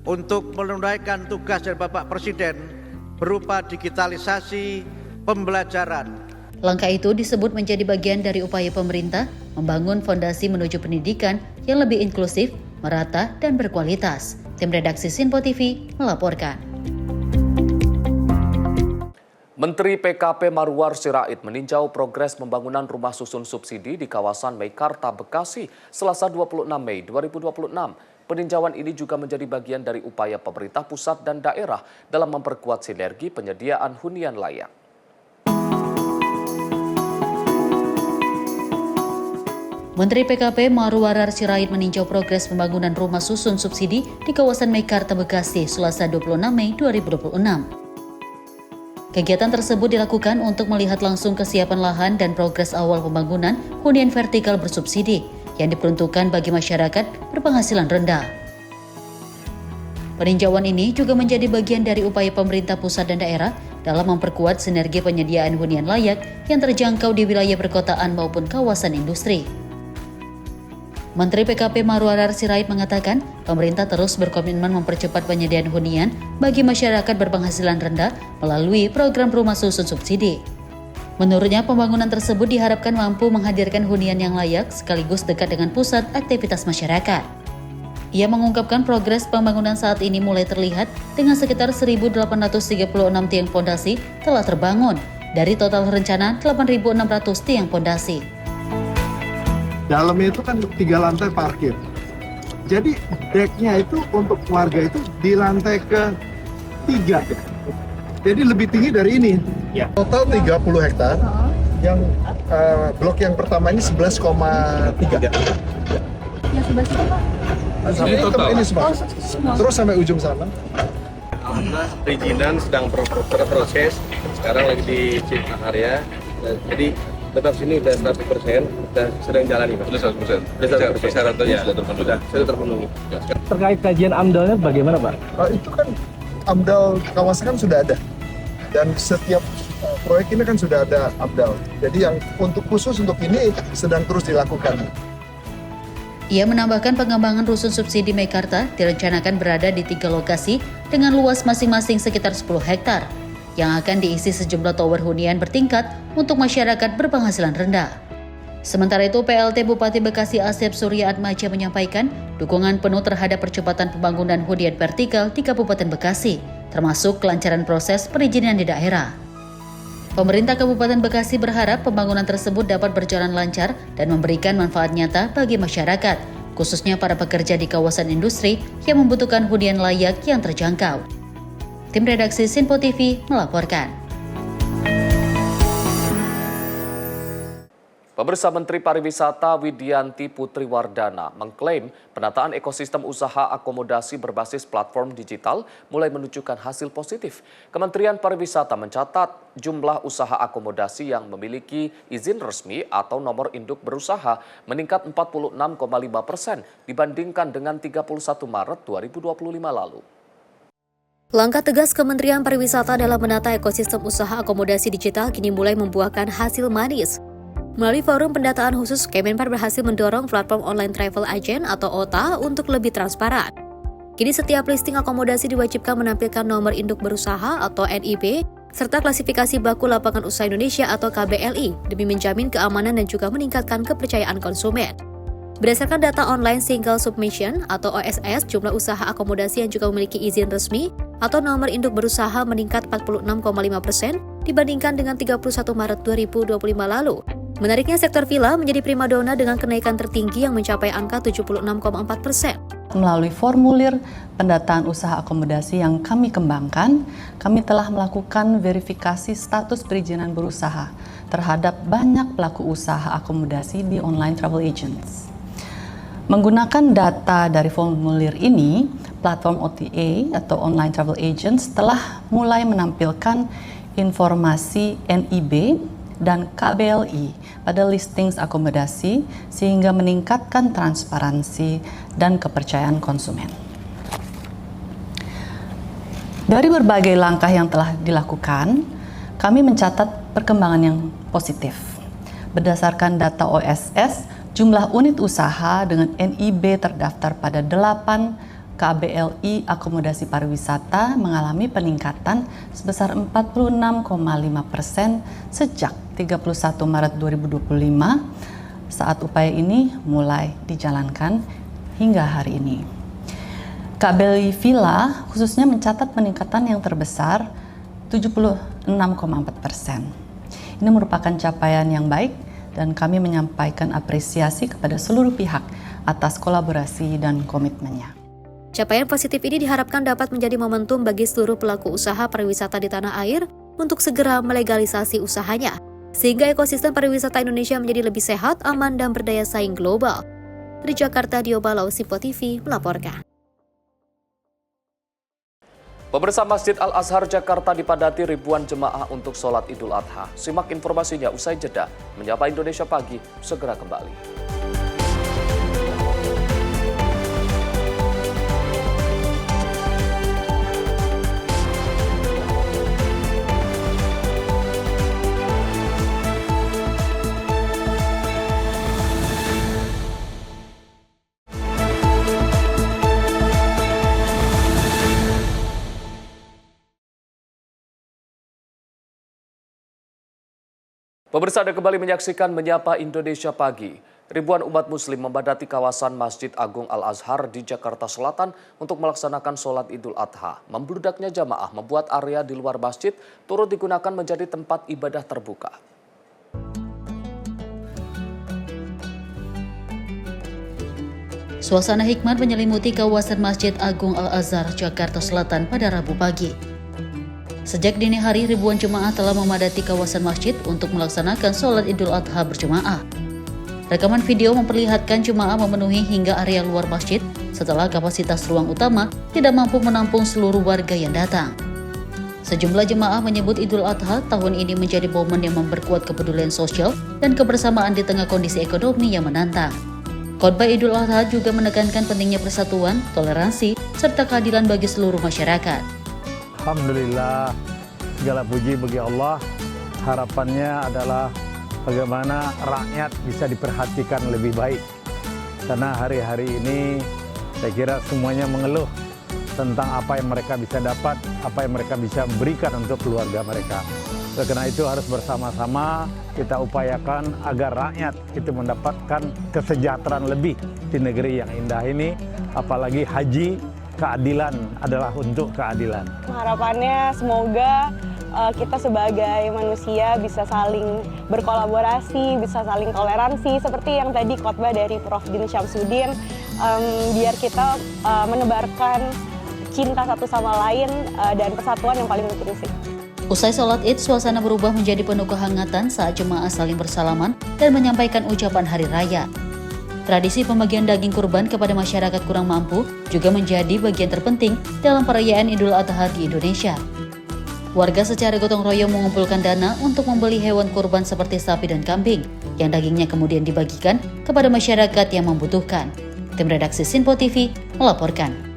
untuk menunaikan tugas dari Bapak Presiden berupa digitalisasi pembelajaran. Langkah itu disebut menjadi bagian dari upaya pemerintah membangun fondasi menuju pendidikan yang lebih inklusif, merata, dan berkualitas. Tim redaksi Sinpo TV melaporkan. Menteri PKP Marwar Sirait meninjau progres pembangunan rumah susun subsidi di kawasan Meikarta, Bekasi, Selasa 26 Mei 2026. Peninjauan ini juga menjadi bagian dari upaya pemerintah pusat dan daerah dalam memperkuat sinergi penyediaan hunian layak. Menteri PKP Marwar Sirait meninjau progres pembangunan rumah susun subsidi di kawasan Meikarta, Bekasi, Selasa 26 Mei 2026. Kegiatan tersebut dilakukan untuk melihat langsung kesiapan lahan dan progres awal pembangunan hunian vertikal bersubsidi yang diperuntukkan bagi masyarakat berpenghasilan rendah. Peninjauan ini juga menjadi bagian dari upaya pemerintah pusat dan daerah dalam memperkuat sinergi penyediaan hunian layak yang terjangkau di wilayah perkotaan maupun kawasan industri. Menteri PKP Marwar Sirait mengatakan, pemerintah terus berkomitmen mempercepat penyediaan hunian bagi masyarakat berpenghasilan rendah melalui program rumah susun subsidi. Menurutnya, pembangunan tersebut diharapkan mampu menghadirkan hunian yang layak sekaligus dekat dengan pusat aktivitas masyarakat. Ia mengungkapkan progres pembangunan saat ini mulai terlihat dengan sekitar 1.836 tiang pondasi telah terbangun dari total rencana 8.600 tiang pondasi. Dalamnya itu kan 3 lantai parkir. Jadi decknya itu untuk warga itu di lantai ke-3. Jadi lebih tinggi dari ini. Ya. Total 30 hektar. Yang blok yang pertama ini 11,3. Yang sebelah situ Pak? Ini semua. Terus sampai ujung sana. Perizinan sedang berproses. Sekarang lagi di check area. Jadi tetap sini udah 100%, udah sedang jalani Pak. Sudah 100%. Persyaratannya sudah terpenuhi. Terkait kajian AMDAL-nya bagaimana Pak? Itu kan AMDAL kawasan kan sudah ada. Dan setiap proyek ini kan sudah ada AMDAL. Jadi yang khusus untuk ini sedang terus dilakukan. Ia menambahkan pengembangan rusun subsidi Meikarta direncanakan berada di 3 lokasi dengan luas masing-masing sekitar 10 hektar. Yang akan diisi sejumlah tower hunian bertingkat untuk masyarakat berpenghasilan rendah. Sementara itu, PLT Bupati Bekasi Asep Surya Atmaja menyampaikan dukungan penuh terhadap percepatan pembangunan hunian vertikal di Kabupaten Bekasi, termasuk kelancaran proses perizinan di daerah. Pemerintah Kabupaten Bekasi berharap pembangunan tersebut dapat berjalan lancar dan memberikan manfaat nyata bagi masyarakat, khususnya para pekerja di kawasan industri yang membutuhkan hunian layak yang terjangkau. Tim redaksi Sinpo TV melaporkan. Pemirsa, Menteri Pariwisata Widianti Putri Wardana mengklaim penataan ekosistem usaha akomodasi berbasis platform digital mulai menunjukkan hasil positif. Kementerian Pariwisata mencatat jumlah usaha akomodasi yang memiliki izin resmi atau nomor induk berusaha meningkat 46,5% dibandingkan dengan 31 Maret 2025 lalu. Langkah tegas Kementerian Pariwisata dalam menata ekosistem usaha akomodasi digital kini mulai membuahkan hasil manis. Melalui forum pendataan khusus, Kemenpar berhasil mendorong platform online travel agent atau OTA untuk lebih transparan. Kini setiap listing akomodasi diwajibkan menampilkan nomor induk berusaha atau NIB, serta klasifikasi baku lapangan usaha Indonesia atau KBLI demi menjamin keamanan dan juga meningkatkan kepercayaan konsumen. Berdasarkan data online single submission atau OSS, jumlah usaha akomodasi yang juga memiliki izin resmi atau nomor induk berusaha meningkat 46,5% dibandingkan dengan 31 Maret 2025 lalu. Menariknya, sektor villa menjadi primadona dengan kenaikan tertinggi yang mencapai angka 76,4%. Melalui formulir pendataan usaha akomodasi yang kami kembangkan, kami telah melakukan verifikasi status perizinan berusaha terhadap banyak pelaku usaha akomodasi di online travel agents. Menggunakan data dari formulir ini, platform OTA atau online travel agents telah mulai menampilkan informasi NIB dan KBLI pada listings akomodasi sehingga meningkatkan transparansi dan kepercayaan konsumen. Dari berbagai langkah yang telah dilakukan, kami mencatat perkembangan yang positif. Berdasarkan data OSS, jumlah unit usaha dengan NIB terdaftar pada 8 KBLI akomodasi pariwisata mengalami peningkatan sebesar 46,5% sejak 31 Maret 2025 saat upaya ini mulai dijalankan hingga hari ini. KBLI Villa khususnya mencatat peningkatan yang terbesar 76,4%. Ini merupakan capaian yang baik dan kami menyampaikan apresiasi kepada seluruh pihak atas kolaborasi dan komitmennya. Capaian positif ini diharapkan dapat menjadi momentum bagi seluruh pelaku usaha pariwisata di tanah air untuk segera melegalisasi usahanya, sehingga ekosistem pariwisata Indonesia menjadi lebih sehat, aman, dan berdaya saing global. Di Jakarta, Dio Balau, Sipo TV melaporkan. Pemirsa, Masjid Al-Azhar Jakarta dipadati ribuan jemaah untuk sholat Idul Adha. Simak informasinya usai jeda. Menyapa Indonesia Pagi, segera kembali. Pemirsa, Anda kembali menyaksikan Menyapa Indonesia Pagi. Ribuan umat muslim membadati kawasan Masjid Agung Al-Azhar di Jakarta Selatan untuk melaksanakan sholat Idul Adha. Membludaknya jamaah membuat area di luar masjid turut digunakan menjadi tempat ibadah terbuka. Suasana hikmat menyelimuti kawasan Masjid Agung Al-Azhar Jakarta Selatan pada Rabu pagi. Sejak dini hari, ribuan jemaah telah memadati kawasan masjid untuk melaksanakan sholat Idul Adha berjemaah. Rekaman video memperlihatkan jemaah memenuhi hingga area luar masjid setelah kapasitas ruang utama tidak mampu menampung seluruh warga yang datang. Sejumlah jemaah menyebut Idul Adha tahun ini menjadi momen yang memperkuat kepedulian sosial dan kebersamaan di tengah kondisi ekonomi yang menantang. Khotbah Idul Adha juga menekankan pentingnya persatuan, toleransi, serta keadilan bagi seluruh masyarakat. Alhamdulillah, segala puji bagi Allah. Harapannya adalah bagaimana rakyat bisa diperhatikan lebih baik. Karena hari-hari ini saya kira semuanya mengeluh tentang apa yang mereka bisa dapat, apa yang mereka bisa berikan untuk keluarga mereka. Karena itu harus bersama-sama kita upayakan agar rakyat itu mendapatkan kesejahteraan lebih di negeri yang indah ini, apalagi haji. Keadilan adalah untuk keadilan. Harapannya semoga kita sebagai manusia bisa saling berkolaborasi, bisa saling toleransi, seperti yang tadi khotbah dari Prof. Din Syamsuddin, biar kita menebarkan cinta satu sama lain dan persatuan yang paling penting sih. Usai sholat Id, suasana berubah menjadi penuh kehangatan saat jemaah saling bersalaman dan menyampaikan ucapan hari raya. Tradisi pembagian daging kurban kepada masyarakat kurang mampu juga menjadi bagian terpenting dalam perayaan Idul Adha di Indonesia. Warga secara gotong royong mengumpulkan dana untuk membeli hewan kurban seperti sapi dan kambing, yang dagingnya kemudian dibagikan kepada masyarakat yang membutuhkan. Tim redaksi Sinpo TV melaporkan.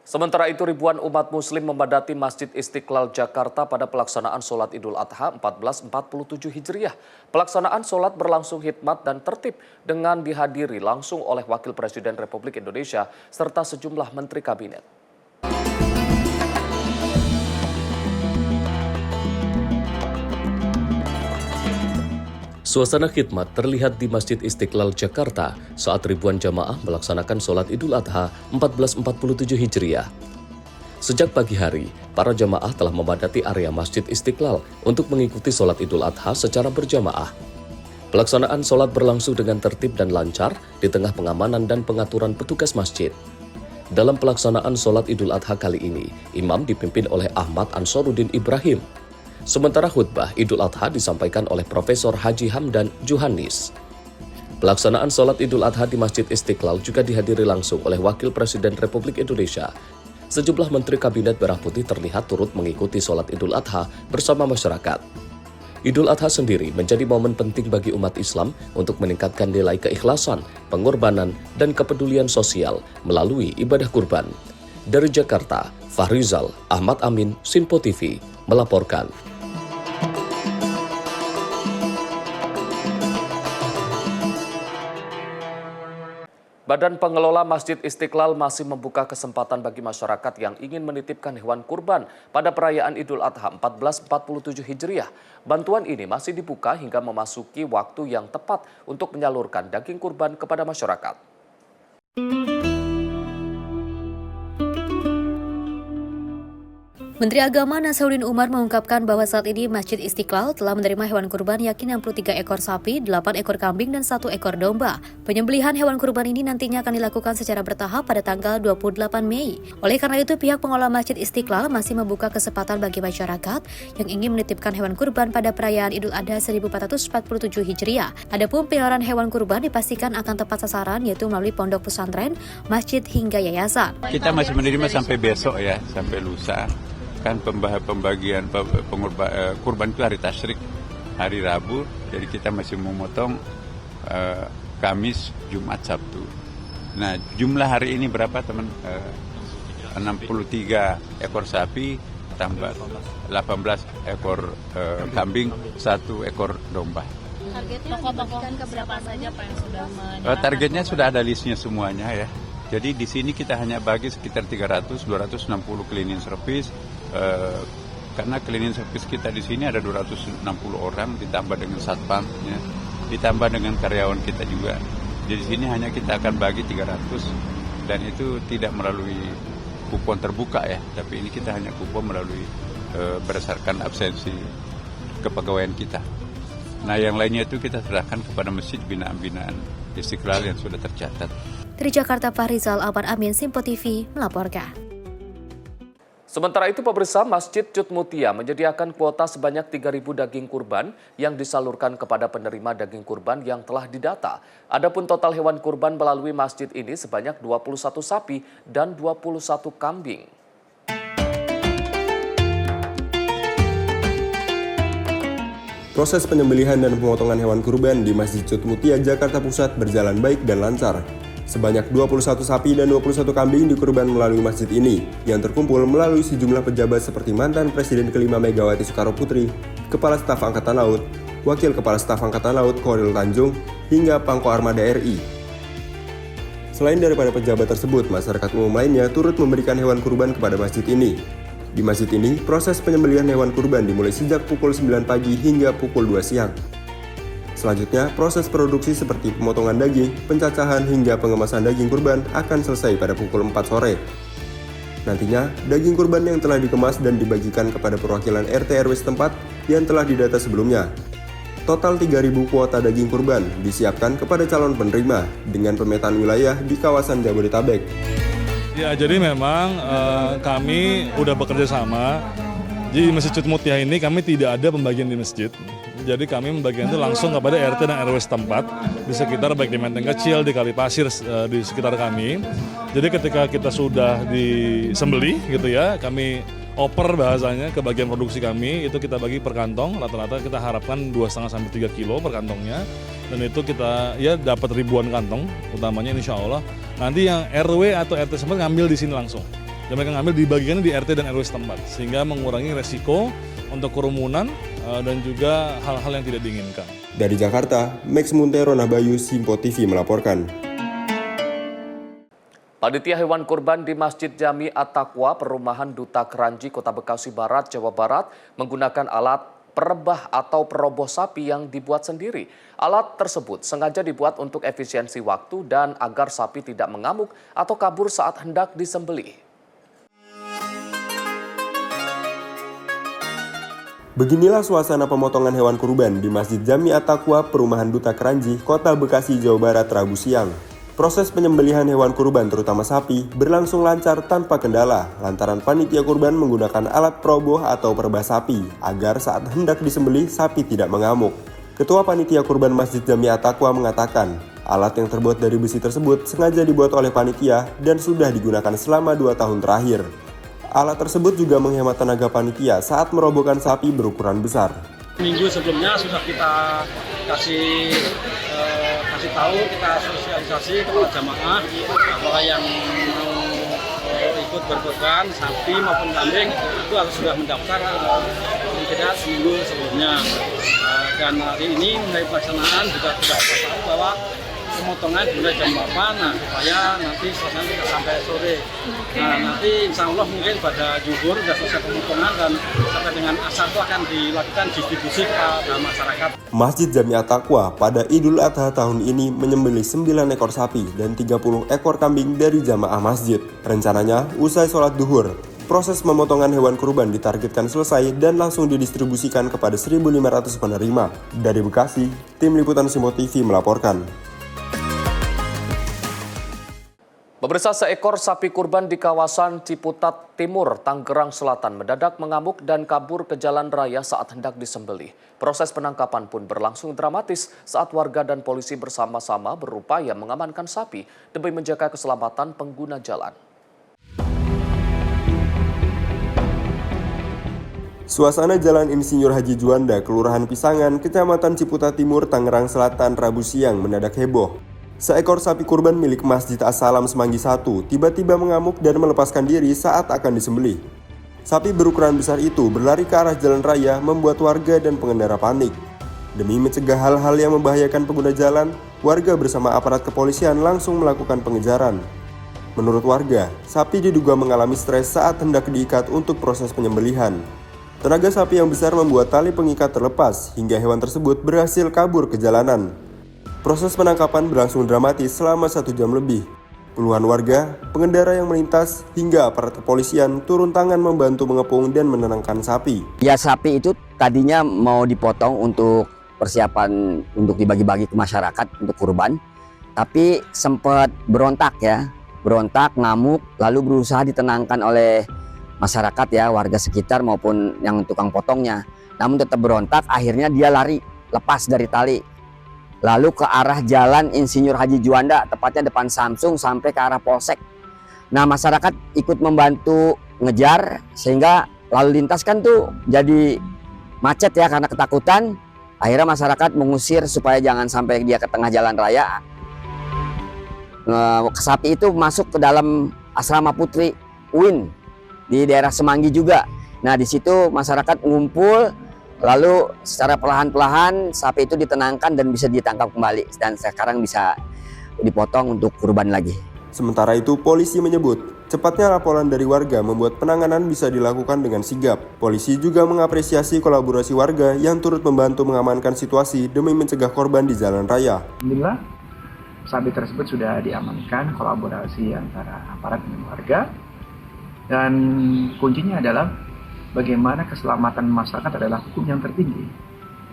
Sementara itu, ribuan umat muslim memadati Masjid Istiqlal Jakarta pada pelaksanaan sholat Idul Adha 1447 Hijriah. Pelaksanaan sholat berlangsung hikmat dan tertib dengan dihadiri langsung oleh Wakil Presiden Republik Indonesia serta sejumlah Menteri Kabinet. Suasana khidmat terlihat di Masjid Istiqlal Jakarta saat ribuan jamaah melaksanakan sholat Idul Adha 1447 Hijriah. Sejak pagi hari, para jamaah telah memadati area Masjid Istiqlal untuk mengikuti sholat Idul Adha secara berjamaah. Pelaksanaan sholat berlangsung dengan tertib dan lancar di tengah pengamanan dan pengaturan petugas masjid. Dalam pelaksanaan sholat Idul Adha kali ini, imam dipimpin oleh Ahmad Ansaruddin Ibrahim. Sementara khutbah Idul Adha disampaikan oleh Profesor Haji Hamdan Juhanis. Pelaksanaan sholat Idul Adha di Masjid Istiqlal juga dihadiri langsung oleh Wakil Presiden Republik Indonesia. Sejumlah Menteri Kabinet Merah Putih terlihat turut mengikuti sholat Idul Adha bersama masyarakat. Idul Adha sendiri menjadi momen penting bagi umat Islam untuk meningkatkan nilai keikhlasan, pengorbanan, dan kepedulian sosial melalui ibadah kurban. Dari Jakarta, Fahrizal Ahmad Amin, Simpo TV, melaporkan. Badan Pengelola Masjid Istiqlal masih membuka kesempatan bagi masyarakat yang ingin menitipkan hewan kurban pada perayaan Idul Adha 1447 Hijriah. Bantuan ini masih dibuka hingga memasuki waktu yang tepat untuk menyalurkan daging kurban kepada masyarakat. Menteri Agama Nasaruddin Umar mengungkapkan bahwa saat ini Masjid Istiqlal telah menerima hewan kurban yakni 63 ekor sapi, 8 ekor kambing, dan 1 ekor domba. Penyembelihan hewan kurban ini nantinya akan dilakukan secara bertahap pada tanggal 28 Mei. Oleh karena itu, pihak pengelola Masjid Istiqlal masih membuka kesempatan bagi masyarakat yang ingin menitipkan hewan kurban pada perayaan Idul Adha 1447 Hijriah. Adapun penyaluran hewan kurban dipastikan akan tepat sasaran, yaitu melalui pondok pesantren, masjid, hingga yayasan. Kita masih menerima sampai besok ya, sampai lusa. Kan pembagian kurban itu hari tasyrik, hari Rabu, jadi kita masih memotong Kamis, Jumat, Sabtu. Nah, jumlah hari ini berapa teman? 63 ekor sapi, tambah 18 ekor kambing, 1 ekor domba. Toko-toko keberapa saja Pak yang sudah targetnya sudah ada listnya semuanya ya. Jadi di sini kita hanya bagi sekitar 260 cleaning service, karena cleaning service kita di sini ada 260 orang, ditambah dengan satpam, ya, ditambah dengan karyawan kita juga. Jadi di sini hanya kita akan bagi 300, dan itu tidak melalui kupon terbuka ya, tapi ini kita hanya kupon melalui berdasarkan absensi kepegawaian kita. Nah, yang lainnya itu kita serahkan kepada masjid binaan-binaan Istiqlal yang sudah tercatat. Dari Jakarta, Fahrizal Ahmad Amin, Simpo TV, melaporkan. Sementara itu, pemirsa, Masjid Cut Mutia menyediakan kuota sebanyak 3.000 daging kurban yang disalurkan kepada penerima daging kurban yang telah didata. Adapun total hewan kurban melalui masjid ini sebanyak 21 sapi dan 21 kambing. Proses penyembelihan dan pemotongan hewan kurban di Masjid Cut Mutia, Jakarta Pusat berjalan baik dan lancar. Sebanyak 21 sapi dan 21 kambing dikurban melalui masjid ini, yang terkumpul melalui sejumlah pejabat seperti mantan Presiden kelima Megawati Soekarno Putri, Kepala Staf Angkatan Laut, Wakil Kepala Staf Angkatan Laut Koril Tanjung, hingga Pangko Armada RI. Selain daripada pejabat tersebut, masyarakat umum lainnya turut memberikan hewan kurban kepada masjid ini. Di masjid ini, proses penyembelihan hewan kurban dimulai sejak pukul 9 pagi hingga pukul 2 siang. Selanjutnya, proses produksi seperti pemotongan daging, pencacahan hingga pengemasan daging kurban akan selesai pada pukul 4 sore. Nantinya, daging kurban yang telah dikemas dan dibagikan kepada perwakilan RT RW setempat yang telah didata sebelumnya. Total 3.000 kuota daging kurban disiapkan kepada calon penerima dengan pemetaan wilayah di kawasan Jabodetabek. Ya, jadi memang kami udah bekerja sama. Di Masjid Cut Mutia ini kami tidak ada pembagian di masjid. Jadi kami membagikan itu langsung kepada RT dan RW setempat di sekitar, baik di Menteng Kecil, di Kalipasir, di sekitar kami. Jadi ketika kita sudah disembelih gitu ya, kami oper bahasanya ke bagian produksi kami, itu kita bagi per kantong, rata-rata kita harapkan 2,5 sampai 3 kilo per kantongnya. Dan itu kita ya dapat ribuan kantong, utamanya insya Allah. Nanti yang RW atau RT setempat ngambil di sini langsung. Dan mereka ngambil dibagikan di RT dan RW setempat, sehingga mengurangi resiko untuk kerumunan dan juga hal-hal yang tidak diinginkan. Dari Jakarta, Max Muntero Nabayu, Simpo TV melaporkan. Panitia hewan kurban di Masjid Jami At-Taqwa, Perumahan Duta Kranji, Kota Bekasi Barat, Jawa Barat, menggunakan alat perebah atau peroboh sapi yang dibuat sendiri. Alat tersebut sengaja dibuat untuk efisiensi waktu dan agar sapi tidak mengamuk atau kabur saat hendak disembelih. Beginilah suasana pemotongan hewan kurban di Masjid Jami At-Taqwa, Perumahan Duta Kranji, Kota Bekasi, Jawa Barat, Rabu siang. Proses penyembelihan hewan kurban terutama sapi berlangsung lancar tanpa kendala lantaran panitia kurban menggunakan alat peroboh atau perebah sapi agar saat hendak disembelih sapi tidak mengamuk. Ketua panitia kurban Masjid Jami At-Taqwa mengatakan, alat yang terbuat dari besi tersebut sengaja dibuat oleh panitia dan sudah digunakan selama 2 tahun terakhir. Alat tersebut juga menghemat tenaga panitia saat merobohkan sapi berukuran besar. Minggu sebelumnya sudah kita kasih tahu, kita sosialisasi kepada jamaah bahwa yang mau ikut berkorban sapi maupun kambing itu harus sudah mendaftar tidak seminggu sebelumnya. Dan hari ini mulai pelaksanaan juga sudah kita tahu bahwa pemotongan mulai jam 8, nah supaya nanti selesai tidak sampai sore. Nah nanti insya Allah mungkin pada zuhur sudah selesai pemotongan dan sampai dengan asar itu akan dilakukan distribusi kepada masyarakat. Masjid Jamiah Taqwa pada Idul Adha tahun ini menyembelih 9 ekor sapi dan 30 ekor kambing dari jamaah masjid. Rencananya usai sholat duhur, proses pemotongan hewan kurban ditargetkan selesai dan langsung didistribusikan kepada 1.500 penerima. Dari Bekasi, tim liputan Simo TV melaporkan. Pemirsa, seekor sapi kurban di kawasan Ciputat Timur, Tangerang Selatan mendadak mengamuk dan kabur ke jalan raya saat hendak disembelih. Proses penangkapan pun berlangsung dramatis saat warga dan polisi bersama-sama berupaya mengamankan sapi demi menjaga keselamatan pengguna jalan. Suasana Jalan Insinyur Haji Juanda, Kelurahan Pisangan, Kecamatan Ciputat Timur, Tangerang Selatan, Rabu siang mendadak heboh. Seekor sapi kurban milik Masjid As-Salam Semanggi 1 tiba-tiba mengamuk dan melepaskan diri saat akan disembelih. Sapi berukuran besar itu berlari ke arah jalan raya membuat warga dan pengendara panik. Demi mencegah hal-hal yang membahayakan pengguna jalan, warga bersama aparat kepolisian langsung melakukan pengejaran. Menurut warga, sapi diduga mengalami stres saat hendak diikat untuk proses penyembelihan. Tenaga sapi yang besar membuat tali pengikat terlepas hingga hewan tersebut berhasil kabur ke jalanan. Proses penangkapan berlangsung dramatis selama 1 jam lebih. Puluhan warga, pengendara yang melintas, hingga aparat kepolisian turun tangan membantu mengepung dan menenangkan sapi. Ya, sapi itu tadinya mau dipotong untuk persiapan untuk dibagi-bagi ke masyarakat untuk kurban. Tapi sempat berontak, ngamuk, lalu berusaha ditenangkan oleh masyarakat warga sekitar maupun yang tukang potongnya. Namun tetap berontak, akhirnya dia lari, lepas dari tali. Lalu ke arah jalan Insinyur Haji Juanda, tepatnya depan Samsung sampai ke arah Polsek. Nah, masyarakat ikut membantu ngejar sehingga lalu lintas kan tuh jadi macet karena ketakutan. Akhirnya masyarakat mengusir supaya jangan sampai dia ke tengah jalan raya. Sapi itu masuk ke dalam asrama Putri UIN di daerah Semanggi juga. Nah, di situ masyarakat ngumpul. Lalu secara perlahan-lahan sapi itu ditenangkan dan bisa ditangkap kembali dan sekarang bisa dipotong untuk kurban lagi. Sementara itu polisi menyebut cepatnya laporan dari warga membuat penanganan bisa dilakukan dengan sigap. Polisi juga mengapresiasi kolaborasi warga yang turut membantu mengamankan situasi demi mencegah korban di jalan raya. Alhamdulillah sapi tersebut sudah diamankan, kolaborasi antara aparat dan warga, dan kuncinya adalah bagaimana keselamatan masyarakat adalah hukum yang tertinggi.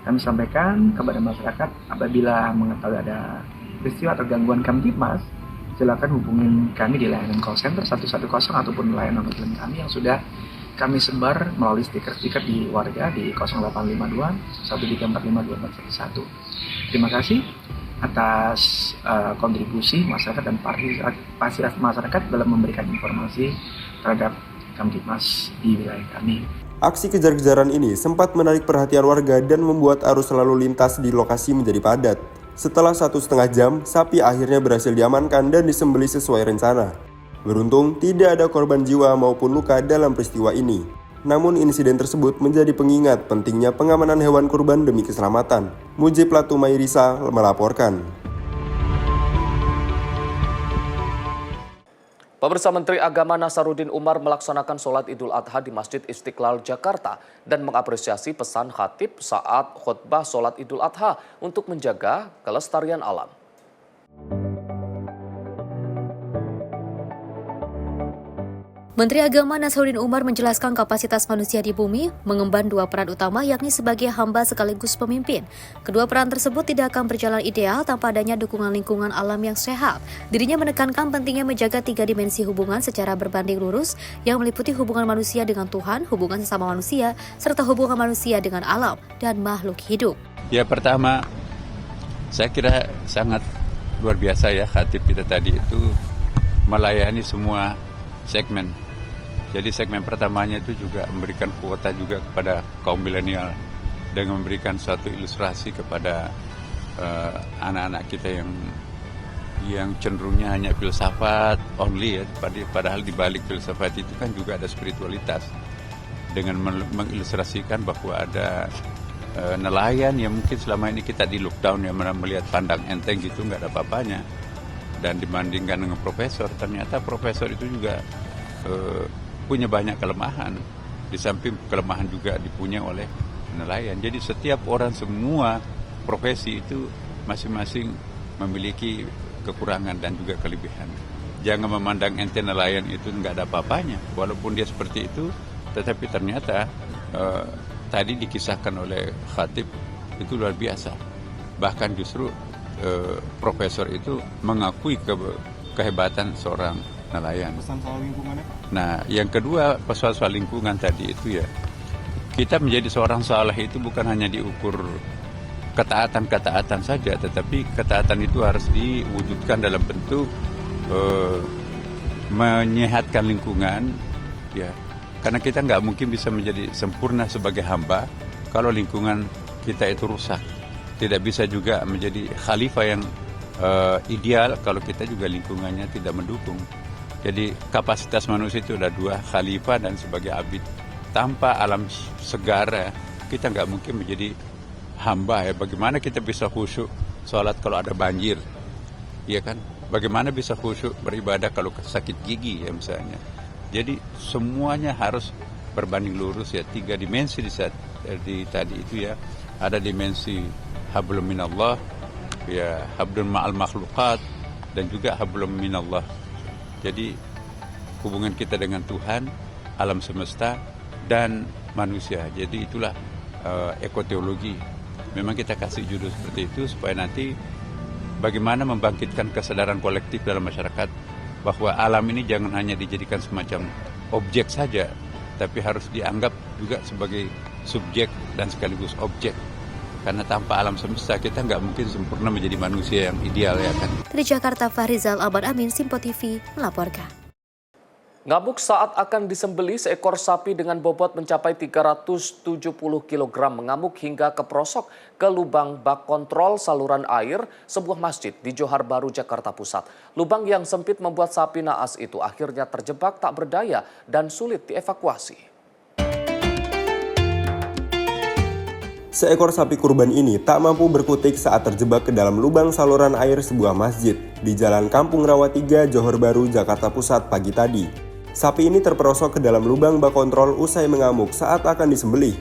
Kami sampaikan kepada masyarakat apabila mengetahui ada peristiwa atau gangguan Kamtibmas, silakan hubungin kami di layanan call center 110 ataupun layanan hotline kami yang sudah kami sebar melalui stiker-stiker di warga di 0852 13452 411. Terima kasih atas kontribusi masyarakat dan partisipasi masyarakat dalam memberikan informasi terhadap Kamtibmas di wilayah kami. Aksi kejar-kejaran ini sempat menarik perhatian warga dan membuat arus lalu lintas di lokasi menjadi padat. Setelah 1,5 jam, sapi akhirnya berhasil diamankan dan disembelih sesuai rencana. Beruntung, tidak ada korban jiwa maupun luka dalam peristiwa ini. Namun insiden tersebut menjadi pengingat pentingnya pengamanan hewan kurban demi keselamatan. Mujib Latumairisa melaporkan. Pemirsa, Menteri Agama Nasaruddin Umar melaksanakan sholat Idul Adha di Masjid Istiqlal, Jakarta dan mengapresiasi pesan khatib saat khutbah sholat Idul Adha untuk menjaga kelestarian alam. Menteri Agama Nasaruddin Umar menjelaskan kapasitas manusia di bumi mengemban 2 peran utama, yakni sebagai hamba sekaligus pemimpin. Kedua peran tersebut tidak akan berjalan ideal tanpa adanya dukungan lingkungan alam yang sehat. Dirinya menekankan pentingnya menjaga 3 dimensi hubungan secara berbanding lurus yang meliputi hubungan manusia dengan Tuhan, hubungan sesama manusia, serta hubungan manusia dengan alam dan makhluk hidup. Ya, pertama, saya kira sangat luar biasa khatib kita tadi itu melayani semua segmen. Jadi segmen pertamanya itu juga memberikan kuota juga kepada kaum milenial. dengan memberikan suatu ilustrasi kepada anak-anak kita yang cenderungnya hanya filsafat only ya, padahal di balik filsafat itu kan juga ada spiritualitas, dengan mengilustrasikan bahwa ada nelayan yang mungkin selama ini kita di lockdown yang melihat pandang enteng gitu nggak ada apa-apanya, dan dibandingkan dengan profesor, ternyata profesor itu juga punya banyak kelemahan, di samping kelemahan juga dipunya oleh nelayan. Jadi setiap orang, semua profesi itu masing-masing memiliki kekurangan dan juga kelebihan. Jangan memandang ente nelayan itu nggak ada apa-apanya, walaupun dia seperti itu, tetapi ternyata tadi dikisahkan oleh khatib itu luar biasa. Bahkan justru profesor itu mengakui kehebatan seorang nelayan. Pesan soal lingkungannya, Pak? Nah, yang kedua soal lingkungan tadi itu ya, kita menjadi seorang saleh itu bukan hanya diukur ketaatan saja, tetapi ketaatan itu harus diwujudkan dalam bentuk menyehatkan lingkungan, ya. Karena kita nggak mungkin bisa menjadi sempurna sebagai hamba kalau lingkungan kita itu rusak. Tidak bisa juga menjadi khalifah yang ideal kalau kita juga lingkungannya tidak mendukung. Jadi kapasitas manusia itu ada dua, khalifah dan sebagai abid. Tanpa alam segar kita nggak mungkin menjadi hamba ya. Bagaimana kita bisa khusyuk sholat kalau ada banjir, ya kan? Bagaimana bisa khusyuk beribadah kalau sakit gigi ya misalnya. Jadi semuanya harus berbanding lurus ya, 3 dimensi di tadi itu ya. Ada dimensi hablum minallah, ya hablum ma'al makhluqat, dan juga hablum minallah. Jadi hubungan kita dengan Tuhan, alam semesta, dan manusia. Jadi itulah ekoteologi. Memang kita kasih judul seperti itu supaya nanti bagaimana membangkitkan kesadaran kolektif dalam masyarakat bahwa alam ini jangan hanya dijadikan semacam objek saja, tapi harus dianggap juga sebagai subjek dan sekaligus objek. Karena tanpa alam semesta kita nggak mungkin sempurna menjadi manusia yang ideal ya kan. Dari Jakarta, Fahrizal Ahmad Amin, Simpo TV melaporkan. Ngamuk saat akan disembelih, seekor sapi dengan bobot mencapai 370 kg mengamuk hingga keprosok ke lubang bak kontrol saluran air sebuah masjid di Johar Baru, Jakarta Pusat. Lubang yang sempit membuat sapi naas itu akhirnya terjebak tak berdaya dan sulit dievakuasi. Seekor sapi kurban ini tak mampu berkutik saat terjebak ke dalam lubang saluran air sebuah masjid di Jalan Kampung Rawa 3, Johor Baru, Jakarta Pusat pagi tadi. Sapi ini terperosok ke dalam lubang bak kontrol usai mengamuk saat akan disembelih.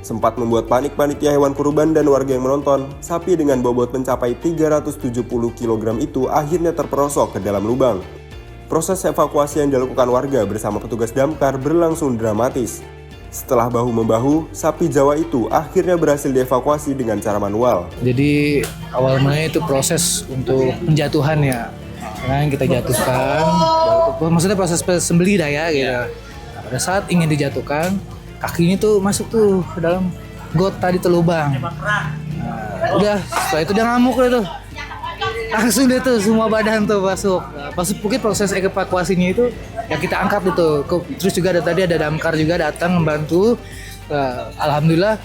Sempat membuat panik panitia hewan kurban dan warga yang menonton. Sapi dengan bobot mencapai 370 kg itu akhirnya terperosok ke dalam lubang. Proses evakuasi yang dilakukan warga bersama petugas damkar berlangsung dramatis. Setelah bahu-membahu, sapi Jawa itu akhirnya berhasil dievakuasi dengan cara manual. Jadi awal mulanya itu proses untuk penjatuhan ya. Karena kita jatuhkan, maksudnya proses sembelih dah ya gitu. Nah, pada saat ingin dijatuhkan, kakinya tuh masuk tuh ke dalam got tadi tuh lubang. Nah, udah setelah itu dia ngamuk deh tuh. Langsung deh tuh semua badan tuh masuk. Nah, mungkin proses evakuasinya itu ya kita angkat itu. Terus juga tadi ada damkar juga datang membantu. Alhamdulillah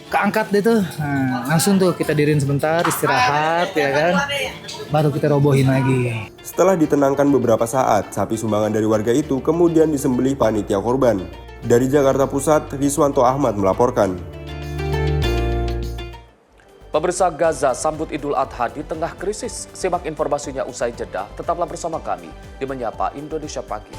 keangkat deh tuh. Nah, langsung tuh kita dirin sebentar, istirahat ya kan. Baru kita robohin lagi. Setelah ditenangkan beberapa saat, sapi sumbangan dari warga itu kemudian disembelih panitia korban. Dari Jakarta Pusat, Riswanto Ahmad melaporkan. Pemirsa, Gaza sambut Idul Adha di tengah krisis. Simak informasinya usai jeda. Tetaplah bersama kami di Menyapa Indonesia Pagi.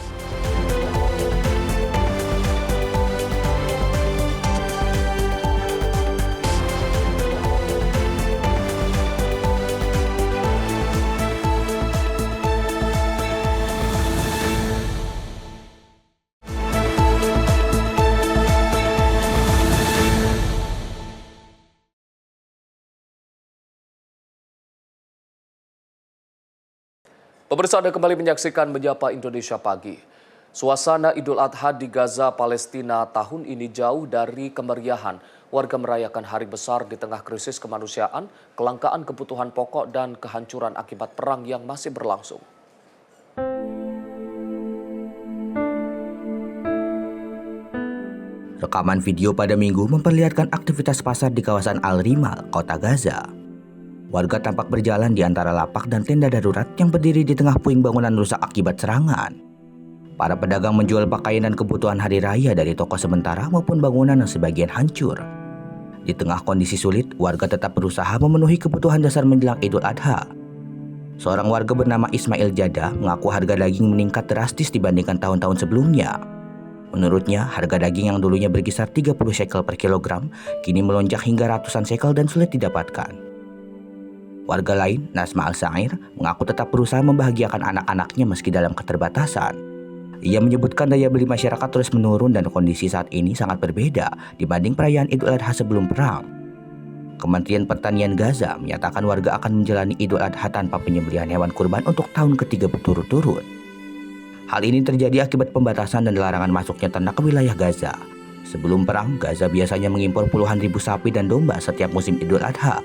Pemirsa, Anda kembali menyaksikan Menyapa Indonesia Pagi. Suasana Idul Adha di Gaza, Palestina tahun ini jauh dari kemeriahan. Warga merayakan hari besar di tengah krisis kemanusiaan, kelangkaan kebutuhan pokok, dan kehancuran akibat perang yang masih berlangsung. Rekaman video pada Minggu memperlihatkan aktivitas pasar di kawasan Al-Rimal, kota Gaza. Warga tampak berjalan di antara lapak dan tenda darurat yang berdiri di tengah puing bangunan rusak akibat serangan. Para pedagang menjual pakaian dan kebutuhan hari raya dari toko sementara maupun bangunan yang sebagian hancur. Di tengah kondisi sulit, warga tetap berusaha memenuhi kebutuhan dasar menjelang Idul Adha. Seorang warga bernama Ismail Jada mengaku harga daging meningkat drastis dibandingkan tahun-tahun sebelumnya. Menurutnya, harga daging yang dulunya berkisar 30 shekel per kilogram, kini melonjak hingga ratusan shekel dan sulit didapatkan. Warga lain, Nasma Al-Sa'ir, mengaku tetap berusaha membahagiakan anak-anaknya meski dalam keterbatasan. Ia menyebutkan daya beli masyarakat terus menurun dan kondisi saat ini sangat berbeda dibanding perayaan Idul Adha sebelum perang. Kementerian Pertanian Gaza menyatakan warga akan menjalani Idul Adha tanpa penyembelihan hewan kurban untuk tahun ketiga berturut-turut. Hal ini terjadi akibat pembatasan dan larangan masuknya ternak ke wilayah Gaza. Sebelum perang, Gaza biasanya mengimpor puluhan ribu sapi dan domba setiap musim Idul Adha.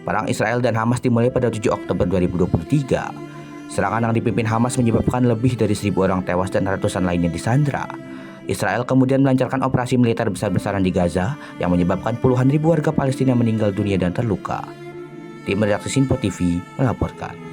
Perang Israel dan Hamas dimulai pada 7 Oktober 2023. Serangan yang dipimpin Hamas menyebabkan lebih dari 1.000 orang tewas dan ratusan lainnya disandra. Israel kemudian melancarkan operasi militer besar-besaran di Gaza yang menyebabkan puluhan ribu warga Palestina meninggal dunia dan terluka. Tim redaksi Sinpo TV melaporkan.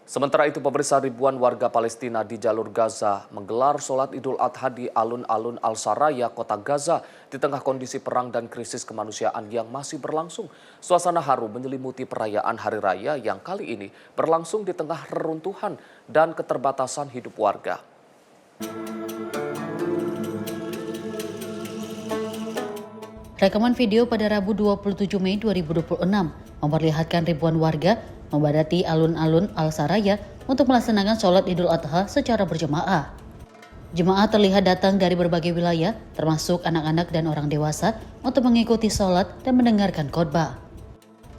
Sementara itu, pemirsa, ribuan warga Palestina di jalur Gaza menggelar sholat Idul Adha di alun-alun Al-Saraya, kota Gaza, di tengah kondisi perang dan krisis kemanusiaan yang masih berlangsung. Suasana haru menyelimuti perayaan Hari Raya yang kali ini berlangsung di tengah reruntuhan dan keterbatasan hidup warga. Rekaman video pada Rabu 27 Mei 2026 memperlihatkan ribuan warga membadati alun-alun Al-Saraya untuk melaksanakan sholat Idul Adha secara berjemaah. Jemaah terlihat datang dari berbagai wilayah, termasuk anak-anak dan orang dewasa, untuk mengikuti sholat dan mendengarkan khotbah.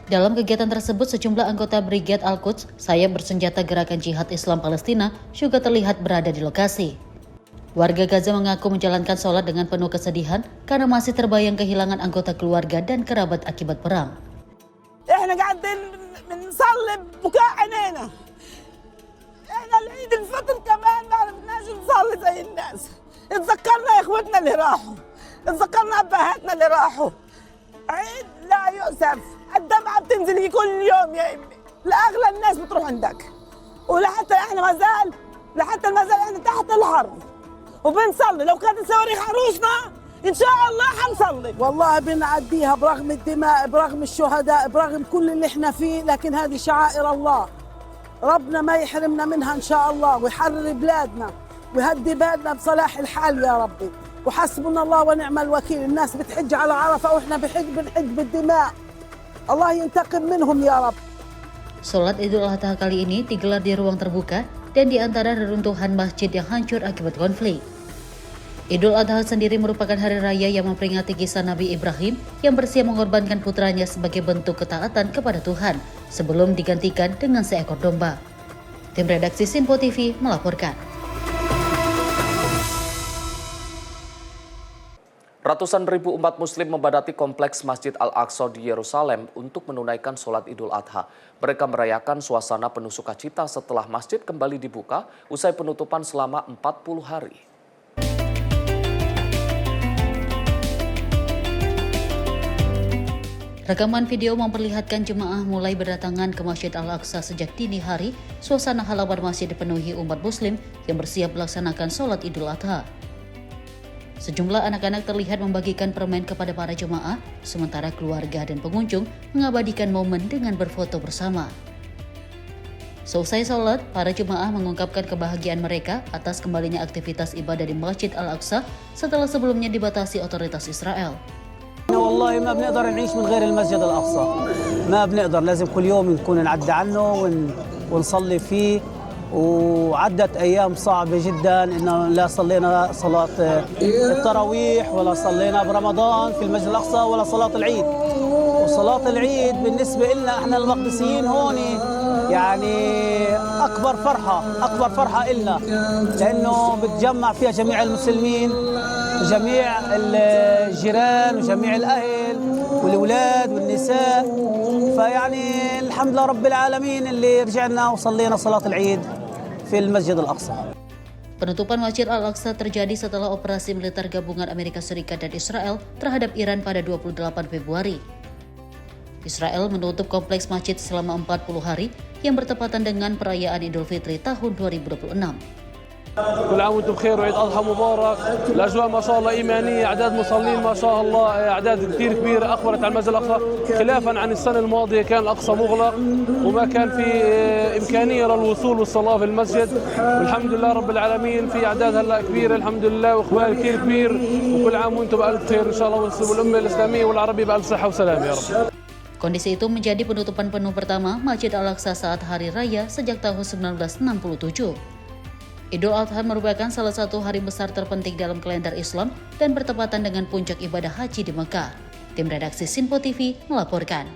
Dalam kegiatan tersebut, sejumlah anggota Brigade Al-Quds, sayap bersenjata Gerakan Jihad Islam Palestina, juga terlihat berada di lokasi. Warga Gaza mengaku menjalankan sholat dengan penuh kesedihan karena masih terbayang kehilangan anggota keluarga dan kerabat akibat perang. احنا قاعدين بنصلي ببكاء عينينا. احنا العيد الفطر كمان ما عرفناش نصلي زي الناس. اتذكرنا يا اخوتنا اللي راحوا. اتذكرنا ابهاتنا اللي راحوا. عيد لا يؤسف. الدمعة بتنزل كل يوم يا ابني. لأغلى الناس بتروح عندك. ولحتى احنا ما زال احنا تحت الحرب. وبنصلي لو كانت صواريخ عروسنا إن شاء الله حنصلي. والله بنعديها برغم الدماء، برغم الشهداء، برغم كل اللي احنا فيه، لكن هذه شعائر الله. ربنا ما يحرمنا منها إن شاء الله، ويحرر بلادنا ويهدي بلادنا بصلاح الحال يا ربي. وحسبنا الله ونعم الوكيل. الناس بتحج على عرفة وإحنا بنحج بالدماء. الله ينتقم منهم يا رب. Sholat Idul Adha kali ini digelar di ruang terbuka dan di antara reruntuhan masjid yang hancur akibat konflik. Idul Adha sendiri merupakan hari raya yang memperingati kisah Nabi Ibrahim yang bersiap mengorbankan putranya sebagai bentuk ketaatan kepada Tuhan sebelum digantikan dengan seekor domba. Tim redaksi Sinpo TV melaporkan. Ratusan ribu umat muslim membadati kompleks Masjid Al-Aqsa di Yerusalem untuk menunaikan sholat Idul Adha. Mereka merayakan suasana penuh sukacita setelah masjid kembali dibuka usai penutupan selama 40 hari. Rekaman video memperlihatkan jemaah mulai berdatangan ke Masjid Al-Aqsa sejak dini hari. Suasana halaman masjid dipenuhi umat muslim yang bersiap melaksanakan sholat Idul Adha. Sejumlah anak-anak terlihat membagikan permen kepada para jemaah, sementara keluarga dan pengunjung mengabadikan momen dengan berfoto bersama. Selesai sholat, para jemaah mengungkapkan kebahagiaan mereka atas kembalinya aktivitas ibadah di Masjid Al-Aqsa setelah sebelumnya dibatasi otoritas Israel. والله ما بنقدر نعيش من غير المسجد الأقصى. ما بنقدر، لازم كل يوم نكون نعدي عنه ونصلي فيه. وعدت أيام صعبة جدا إنه لا صلينا صلاة التراويح ولا صلينا برمضان في المسجد الأقصى ولا صلاة العيد. وصلاة العيد بالنسبة لنا احنا المقدسيين هون يعني أكبر فرحة إلنا، لأنه بتجمع فيها جميع المسلمين، جميع الجيران وجميع الأهل والأولاد والنساء. فيعني الحمد لله رب العالمين اللي رجعنا وصلينا صلاة العيد في المسجد الأقصى. Penutupan Masjid Al-Aqsa terjadi setelah operasi militer gabungan Amerika Serikat dan Israel terhadap Iran pada 28 Februari. Israel menutup kompleks masjid selama 40 hari yang bertepatan dengan perayaan Idul Fitri tahun 2026. كل عام وانتم بخير وعيد اضحى مبارك. الاجواء ما شاء الله ايمانيه، اعداد مصلين ما شاء الله اعداد كثير كبيره اخبرت عن المسجد الاقصى خلافا عن السنه الماضيه كان الاقصى مغلق وما كان في امكانيه للوصول والصلاه في المسجد، والحمد لله رب العالمين في اعداد هلا كبيره الحمد لله واقبال كثير كبير، وكل عام وانتم بالف خير ان شاء الله والامه الاسلاميه والعربيه بالف صحه وسلام يا رب. Kondisi itu menjadi penutupan penuh pertama Masjid Al-Aqsa saat Hari Raya sejak tahun 1967. Idul Adha merupakan salah satu hari besar terpenting dalam kalender Islam dan bertepatan dengan puncak ibadah haji di Mekah. Tim redaksi Sinpo TV melaporkan.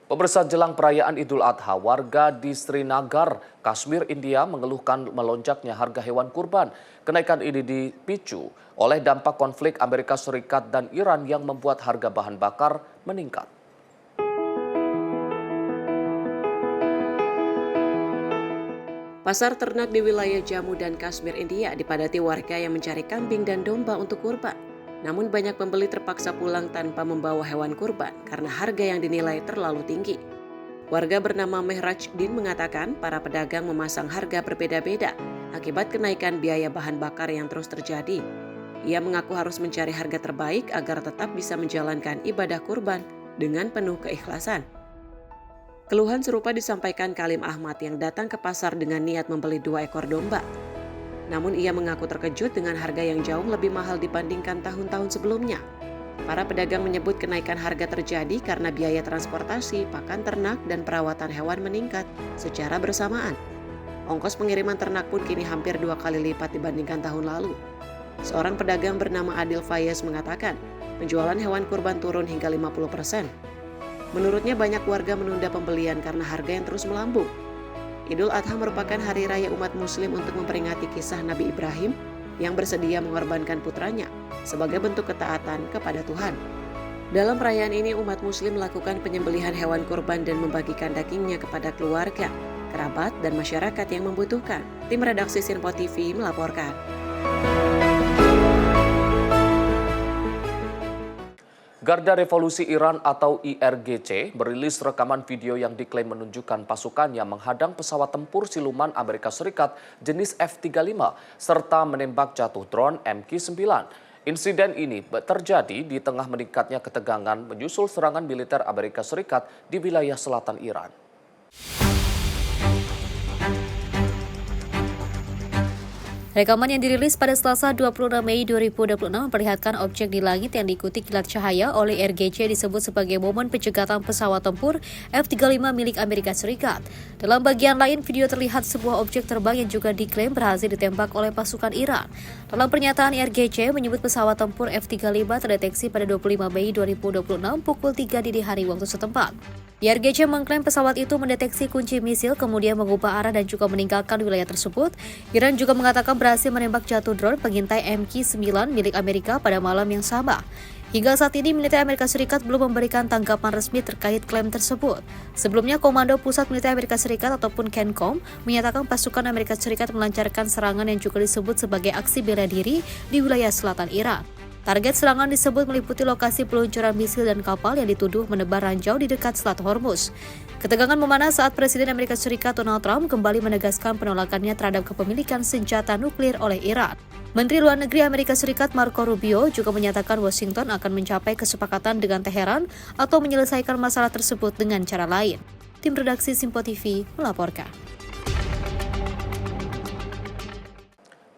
Pemirsa, jelang perayaan Idul Adha, warga di Srinagar, Kashmir, India mengeluhkan melonjaknya harga hewan kurban. Kenaikan ini dipicu oleh dampak konflik Amerika Serikat dan Iran yang membuat harga bahan bakar meningkat. Pasar ternak di wilayah Jammu dan Kashmir, India dipadati warga yang mencari kambing dan domba untuk kurban. Namun banyak pembeli terpaksa pulang tanpa membawa hewan kurban karena harga yang dinilai terlalu tinggi. Warga bernama Mehraj Din mengatakan para pedagang memasang harga berbeda-beda akibat kenaikan biaya bahan bakar yang terus terjadi. Ia mengaku harus mencari harga terbaik agar tetap bisa menjalankan ibadah kurban dengan penuh keikhlasan. Keluhan serupa disampaikan Kalim Ahmad yang datang ke pasar dengan niat membeli 2 ekor domba. Namun ia mengaku terkejut dengan harga yang jauh lebih mahal dibandingkan tahun-tahun sebelumnya. Para pedagang menyebut kenaikan harga terjadi karena biaya transportasi, pakan ternak, dan perawatan hewan meningkat secara bersamaan. Ongkos pengiriman ternak pun kini hampir 2 kali lipat dibandingkan tahun lalu. Seorang pedagang bernama Adil Fayez mengatakan, penjualan hewan kurban turun hingga 50%. Menurutnya banyak warga menunda pembelian karena harga yang terus melambung. Idul Adha merupakan hari raya umat muslim untuk memperingati kisah Nabi Ibrahim yang bersedia mengorbankan putranya sebagai bentuk ketaatan kepada Tuhan. Dalam perayaan ini umat muslim melakukan penyembelihan hewan kurban dan membagikan dagingnya kepada keluarga, kerabat, dan masyarakat yang membutuhkan. Tim redaksi Sinpo TV melaporkan. Garda Revolusi Iran atau IRGC merilis rekaman video yang diklaim menunjukkan pasukannya menghadang pesawat tempur siluman Amerika Serikat jenis F-35 serta menembak jatuh drone MQ-9. Insiden ini terjadi di tengah meningkatnya ketegangan menyusul serangan militer Amerika Serikat di wilayah selatan Iran. Rekaman yang dirilis pada Selasa 26 Mei 2026 memperlihatkan objek di langit yang diikuti kilat cahaya oleh IRGC disebut sebagai momen pencegatan pesawat tempur F-35 milik Amerika Serikat. Dalam bagian lain, video terlihat sebuah objek terbang yang juga diklaim berhasil ditembak oleh pasukan Iran. Dalam pernyataan, IRGC menyebut pesawat tempur F-35 terdeteksi pada 25 Mei 2026 pukul 3 dini hari waktu setempat. IRGC mengklaim pesawat itu mendeteksi kunci misil kemudian mengubah arah dan juga meninggalkan wilayah tersebut. Iran juga mengatakan berhasil menembak jatuh drone pengintai MQ-9 milik Amerika pada malam yang sama. Hingga saat ini, militer Amerika Serikat belum memberikan tanggapan resmi terkait klaim tersebut. Sebelumnya, Komando Pusat Militer Amerika Serikat ataupun CENTCOM menyatakan pasukan Amerika Serikat melancarkan serangan yang juga disebut sebagai aksi bela diri di wilayah selatan Iran. Target serangan disebut meliputi lokasi peluncuran misil dan kapal yang dituduh menebar ranjau di dekat Selat Hormuz. Ketegangan memanas saat Presiden Amerika Serikat Donald Trump kembali menegaskan penolakannya terhadap kepemilikan senjata nuklir oleh Iran. Menteri Luar Negeri Amerika Serikat Marco Rubio juga menyatakan Washington akan mencapai kesepakatan dengan Teheran atau menyelesaikan masalah tersebut dengan cara lain. Tim redaksi Sinpo TV melaporkan.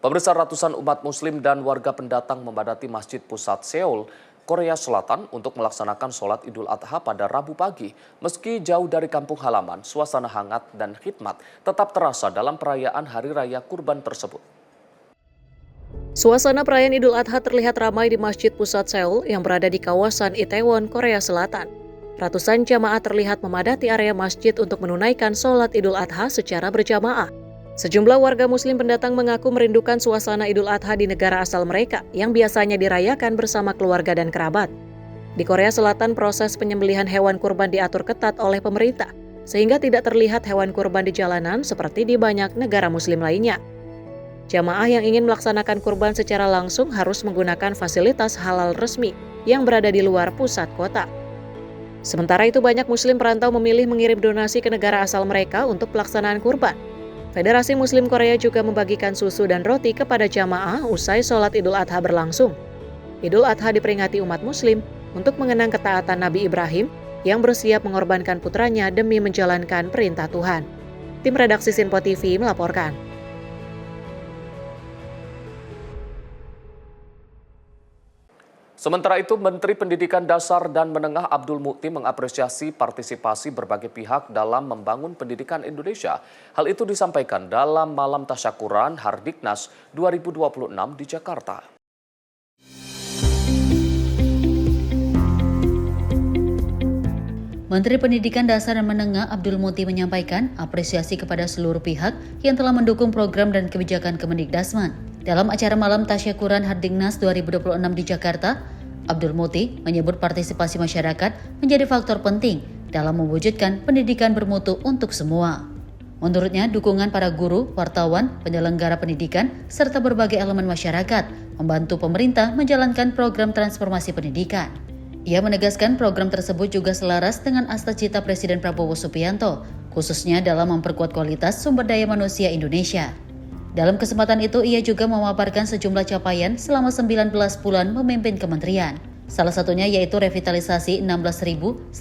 Pemirsa, ratusan umat muslim dan warga pendatang memadati Masjid Pusat Seoul, Korea Selatan untuk melaksanakan sholat Idul Adha pada Rabu pagi. Meski jauh dari kampung halaman, suasana hangat dan khidmat tetap terasa dalam perayaan Hari Raya Kurban tersebut. Suasana perayaan Idul Adha terlihat ramai di Masjid Pusat Seoul yang berada di kawasan Itaewon, Korea Selatan. Ratusan jamaah terlihat memadati area masjid untuk menunaikan sholat Idul Adha secara berjamaah. Sejumlah warga muslim pendatang mengaku merindukan suasana Idul Adha di negara asal mereka yang biasanya dirayakan bersama keluarga dan kerabat. Di Korea Selatan, proses penyembelihan hewan kurban diatur ketat oleh pemerintah, sehingga tidak terlihat hewan kurban di jalanan seperti di banyak negara muslim lainnya. Jamaah yang ingin melaksanakan kurban secara langsung harus menggunakan fasilitas halal resmi yang berada di luar pusat kota. Sementara itu banyak muslim perantau memilih mengirim donasi ke negara asal mereka untuk pelaksanaan kurban. Federasi Muslim Korea juga membagikan susu dan roti kepada jamaah usai sholat Idul Adha berlangsung. Idul Adha diperingati umat muslim untuk mengenang ketaatan Nabi Ibrahim yang bersiap mengorbankan putranya demi menjalankan perintah Tuhan. Tim redaksi Sinpo TV melaporkan. Sementara itu, Menteri Pendidikan Dasar dan Menengah Abdul Mukti mengapresiasi partisipasi berbagai pihak dalam membangun pendidikan Indonesia. Hal itu disampaikan dalam Malam Tasyakuran Hardiknas 2026 di Jakarta. Menteri Pendidikan Dasar dan Menengah Abdul Mukti menyampaikan apresiasi kepada seluruh pihak yang telah mendukung program dan kebijakan Kemendikdasman. Dalam acara Malam Tasyakuran Hardiknas 2026 di Jakarta, Abdul Mukti menyebut partisipasi masyarakat menjadi faktor penting dalam mewujudkan pendidikan bermutu untuk semua. Menurutnya, dukungan para guru, wartawan, penyelenggara pendidikan, serta berbagai elemen masyarakat membantu pemerintah menjalankan program transformasi pendidikan. Ia menegaskan program tersebut juga selaras dengan cita-cita Presiden Prabowo Subianto, khususnya dalam memperkuat kualitas sumber daya manusia Indonesia. Dalam kesempatan itu, ia juga memaparkan sejumlah capaian selama 19 bulan memimpin kementerian. Salah satunya yaitu revitalisasi 16.167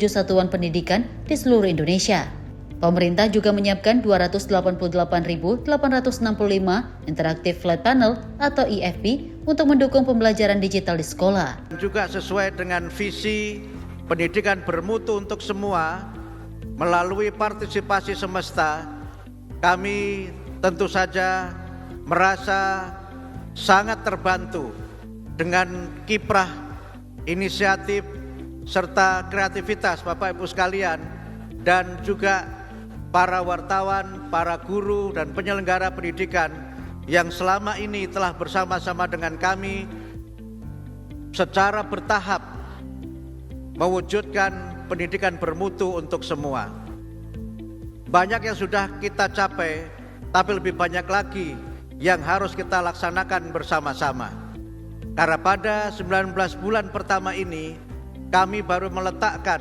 satuan pendidikan di seluruh Indonesia. Pemerintah juga menyiapkan 288.865 interaktif flat panel atau IFP untuk mendukung pembelajaran digital di sekolah. Juga sesuai dengan visi pendidikan bermutu untuk semua, melalui partisipasi semesta, kami tentu saja merasa sangat terbantu dengan kiprah, inisiatif, serta kreativitas Bapak Ibu sekalian, dan juga para wartawan, para guru, dan penyelenggara pendidikan yang selama ini telah bersama-sama dengan kami secara bertahap mewujudkan pendidikan bermutu untuk semua. Banyak yang sudah kita capai, tapi lebih banyak lagi yang harus kita laksanakan bersama-sama. Karena pada 19 bulan pertama ini, kami baru meletakkan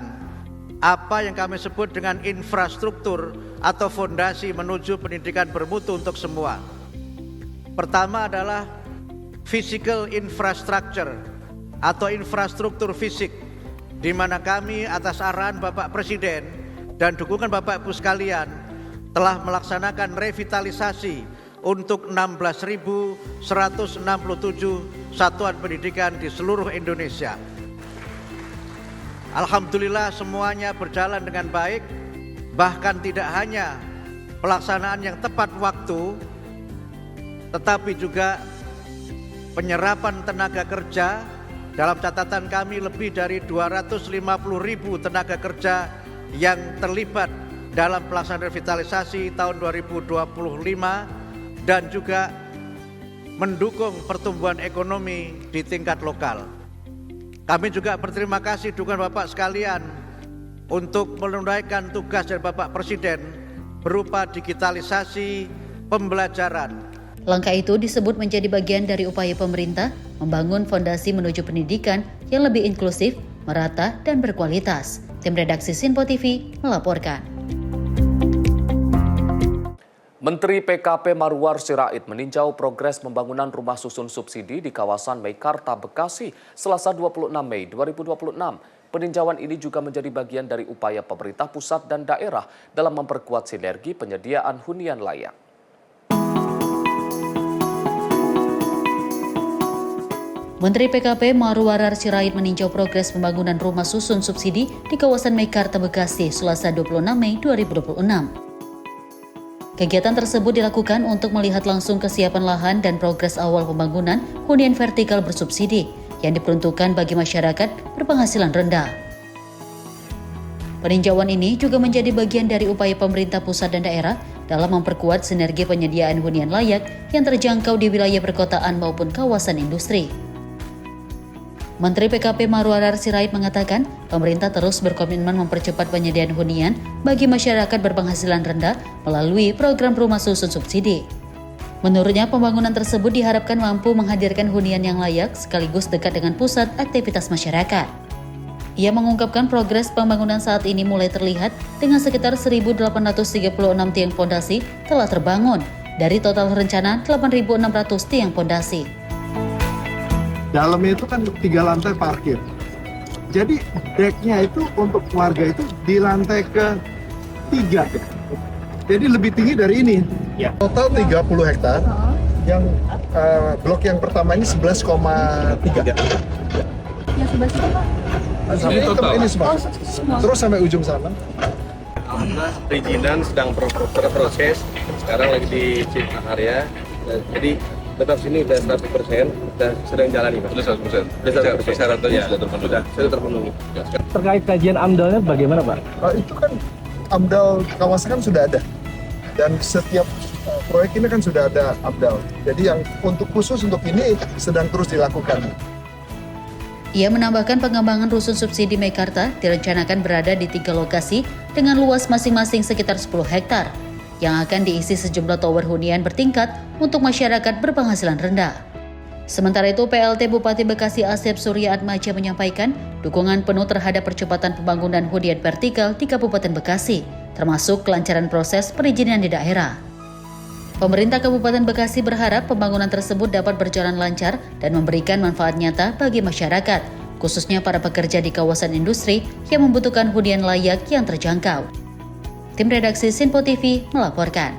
apa yang kami sebut dengan infrastruktur atau fondasi menuju pendidikan bermutu untuk semua. Pertama adalah physical infrastructure atau infrastruktur fisik, di mana kami atas arahan Bapak Presiden dan dukungan Bapak Ibu sekalian telah melaksanakan revitalisasi untuk 16.167 satuan pendidikan di seluruh Indonesia. Alhamdulillah semuanya berjalan dengan baik, bahkan tidak hanya pelaksanaan yang tepat waktu, tetapi juga penyerapan tenaga kerja. Dalam catatan kami lebih dari 250.000 tenaga kerja yang terlibat dalam pelaksanaan revitalisasi tahun 2025 dan juga mendukung pertumbuhan ekonomi di tingkat lokal. Kami juga berterima kasih dukungan Bapak sekalian untuk menunaikan tugas dari Bapak Presiden berupa digitalisasi pembelajaran. Langkah itu disebut menjadi bagian dari upaya pemerintah membangun fondasi menuju pendidikan yang lebih inklusif, merata, dan berkualitas. Tim redaksi Sinpo TV melaporkan. Menteri PKP Marwar Sirait meninjau progres pembangunan rumah susun subsidi di kawasan Meikarta, Bekasi, Selasa 26 Mei 2026. Peninjauan ini juga menjadi bagian dari upaya pemerintah pusat dan daerah dalam memperkuat sinergi penyediaan hunian layak. Menteri PKP Marwar Sirait meninjau progres pembangunan rumah susun subsidi di kawasan Meikarta, Bekasi, Selasa 26 Mei 2026. Kegiatan tersebut dilakukan untuk melihat langsung kesiapan lahan dan progres awal pembangunan hunian vertikal bersubsidi yang diperuntukkan bagi masyarakat berpenghasilan rendah. Peninjauan ini juga menjadi bagian dari upaya pemerintah pusat dan daerah dalam memperkuat sinergi penyediaan hunian layak yang terjangkau di wilayah perkotaan maupun kawasan industri. Menteri PKP Marwarar Sirait mengatakan, pemerintah terus berkomitmen mempercepat penyediaan hunian bagi masyarakat berpenghasilan rendah melalui program rumah susun subsidi. Menurutnya, pembangunan tersebut diharapkan mampu menghadirkan hunian yang layak sekaligus dekat dengan pusat aktivitas masyarakat. Ia mengungkapkan progres pembangunan saat ini mulai terlihat dengan sekitar 1.836 tiang fondasi telah terbangun dari total rencana 8.600 tiang fondasi. Dalamnya itu kan 3 lantai parkir. Jadi decknya itu untuk warga itu di lantai ke-3. Jadi lebih tinggi dari ini. Ya. Total 30 hektar. Yang blok yang pertama ini 11,3. Yang sebelah situ Pak? Sampai ini semua. Terus sampai ujung sana. Alhamdulillah perizinan sedang berproses. Sekarang lagi di Cipta Karya. Jadi tetap sini udah 100%, udah sedang jalani Pak. Sudah 100%. Persyaratannya sudah terpenuhi. Sudah terpenuhi. Terkait kajian AMDAL-nya bagaimana Pak? Itu kan AMDAL kawasan kan sudah ada. Dan setiap proyek ini kan sudah ada AMDAL. Jadi yang khusus untuk ini sedang terus dilakukan. Ia menambahkan pengembangan rusun subsidi Meikarta direncanakan berada di 3 lokasi dengan luas masing-masing sekitar 10 hektar. Yang akan diisi sejumlah tower hunian bertingkat untuk masyarakat berpenghasilan rendah. Sementara itu, PLT Bupati Bekasi Asep Surya Atmaja menyampaikan dukungan penuh terhadap percepatan pembangunan hunian vertikal di Kabupaten Bekasi, termasuk kelancaran proses perizinan di daerah. Pemerintah Kabupaten Bekasi berharap pembangunan tersebut dapat berjalan lancar dan memberikan manfaat nyata bagi masyarakat, khususnya para pekerja di kawasan industri yang membutuhkan hunian layak yang terjangkau. Tim redaksi Sinpo TV melaporkan.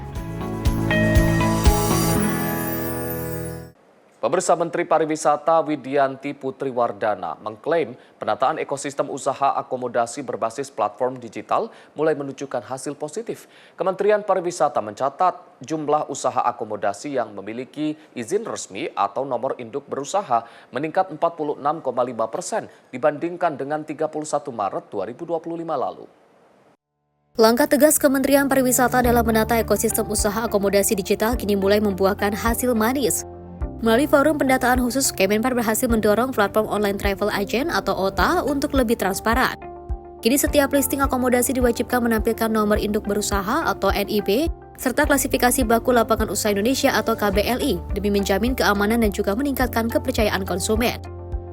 Pemirsa, Menteri Pariwisata Widianti Putri Wardana mengklaim penataan ekosistem usaha akomodasi berbasis platform digital mulai menunjukkan hasil positif. Kementerian Pariwisata mencatat jumlah usaha akomodasi yang memiliki izin resmi atau nomor induk berusaha meningkat 46,5% dibandingkan dengan 31 Maret 2025 lalu. Langkah tegas Kementerian Pariwisata dalam menata ekosistem usaha akomodasi digital kini mulai membuahkan hasil manis. Melalui forum pendataan khusus, Kemenpar berhasil mendorong platform online travel agent atau OTA untuk lebih transparan. Kini setiap listing akomodasi diwajibkan menampilkan nomor induk berusaha atau NIB, serta klasifikasi baku lapangan usaha Indonesia atau KBLI demi menjamin keamanan dan juga meningkatkan kepercayaan konsumen.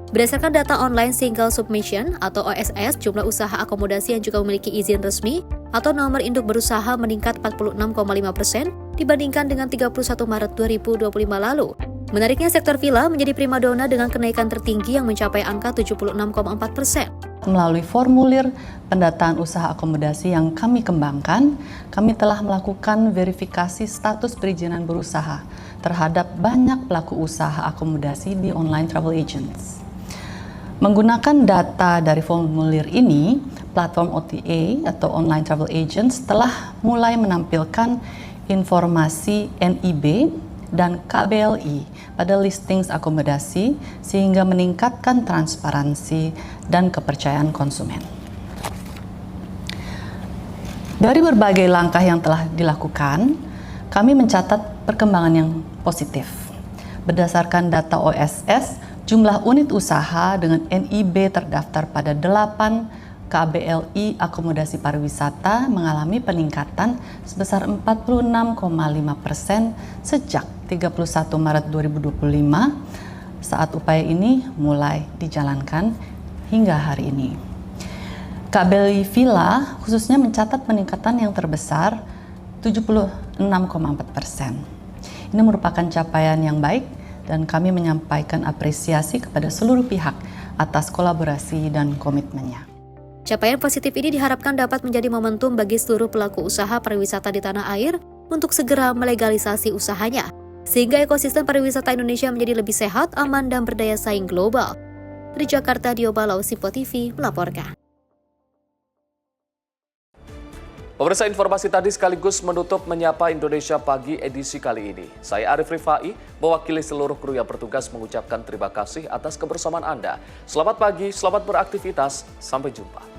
Berdasarkan data online single submission atau OSS, jumlah usaha akomodasi yang juga memiliki izin resmi atau nomor induk berusaha meningkat 46,5% dibandingkan dengan 31 Maret 2025 lalu. Menariknya, sektor villa menjadi primadona dengan kenaikan tertinggi yang mencapai angka 76,4%. Melalui formulir pendataan usaha akomodasi yang kami kembangkan, kami telah melakukan verifikasi status perizinan berusaha terhadap banyak pelaku usaha akomodasi di online travel agents. Menggunakan data dari formulir ini, platform OTA atau online travel agents telah mulai menampilkan informasi NIB dan KBLI pada listings akomodasi sehingga meningkatkan transparansi dan kepercayaan konsumen. Dari berbagai langkah yang telah dilakukan, kami mencatat perkembangan yang positif. Berdasarkan data OSS, jumlah unit usaha dengan NIB terdaftar pada 8 KBLI akomodasi pariwisata mengalami peningkatan sebesar 46,5% sejak 31 Maret 2025 saat upaya ini mulai dijalankan hingga hari ini. KBLI Villa khususnya mencatat peningkatan yang terbesar 76,4%. Ini merupakan capaian yang baik dan kami menyampaikan apresiasi kepada seluruh pihak atas kolaborasi dan komitmennya. Capaian positif ini diharapkan dapat menjadi momentum bagi seluruh pelaku usaha pariwisata di tanah air untuk segera melegalisasi usahanya, sehingga ekosistem pariwisata Indonesia menjadi lebih sehat, aman, dan berdaya saing global. Dari Jakarta, Dio Balau, Sinpo TV melaporkan. Pemirsa, informasi tadi sekaligus menutup Menyapa Indonesia Pagi edisi kali ini. Saya Arif Rifai, mewakili seluruh kru yang bertugas mengucapkan terima kasih atas kebersamaan Anda. Selamat pagi, selamat beraktivitas, sampai jumpa.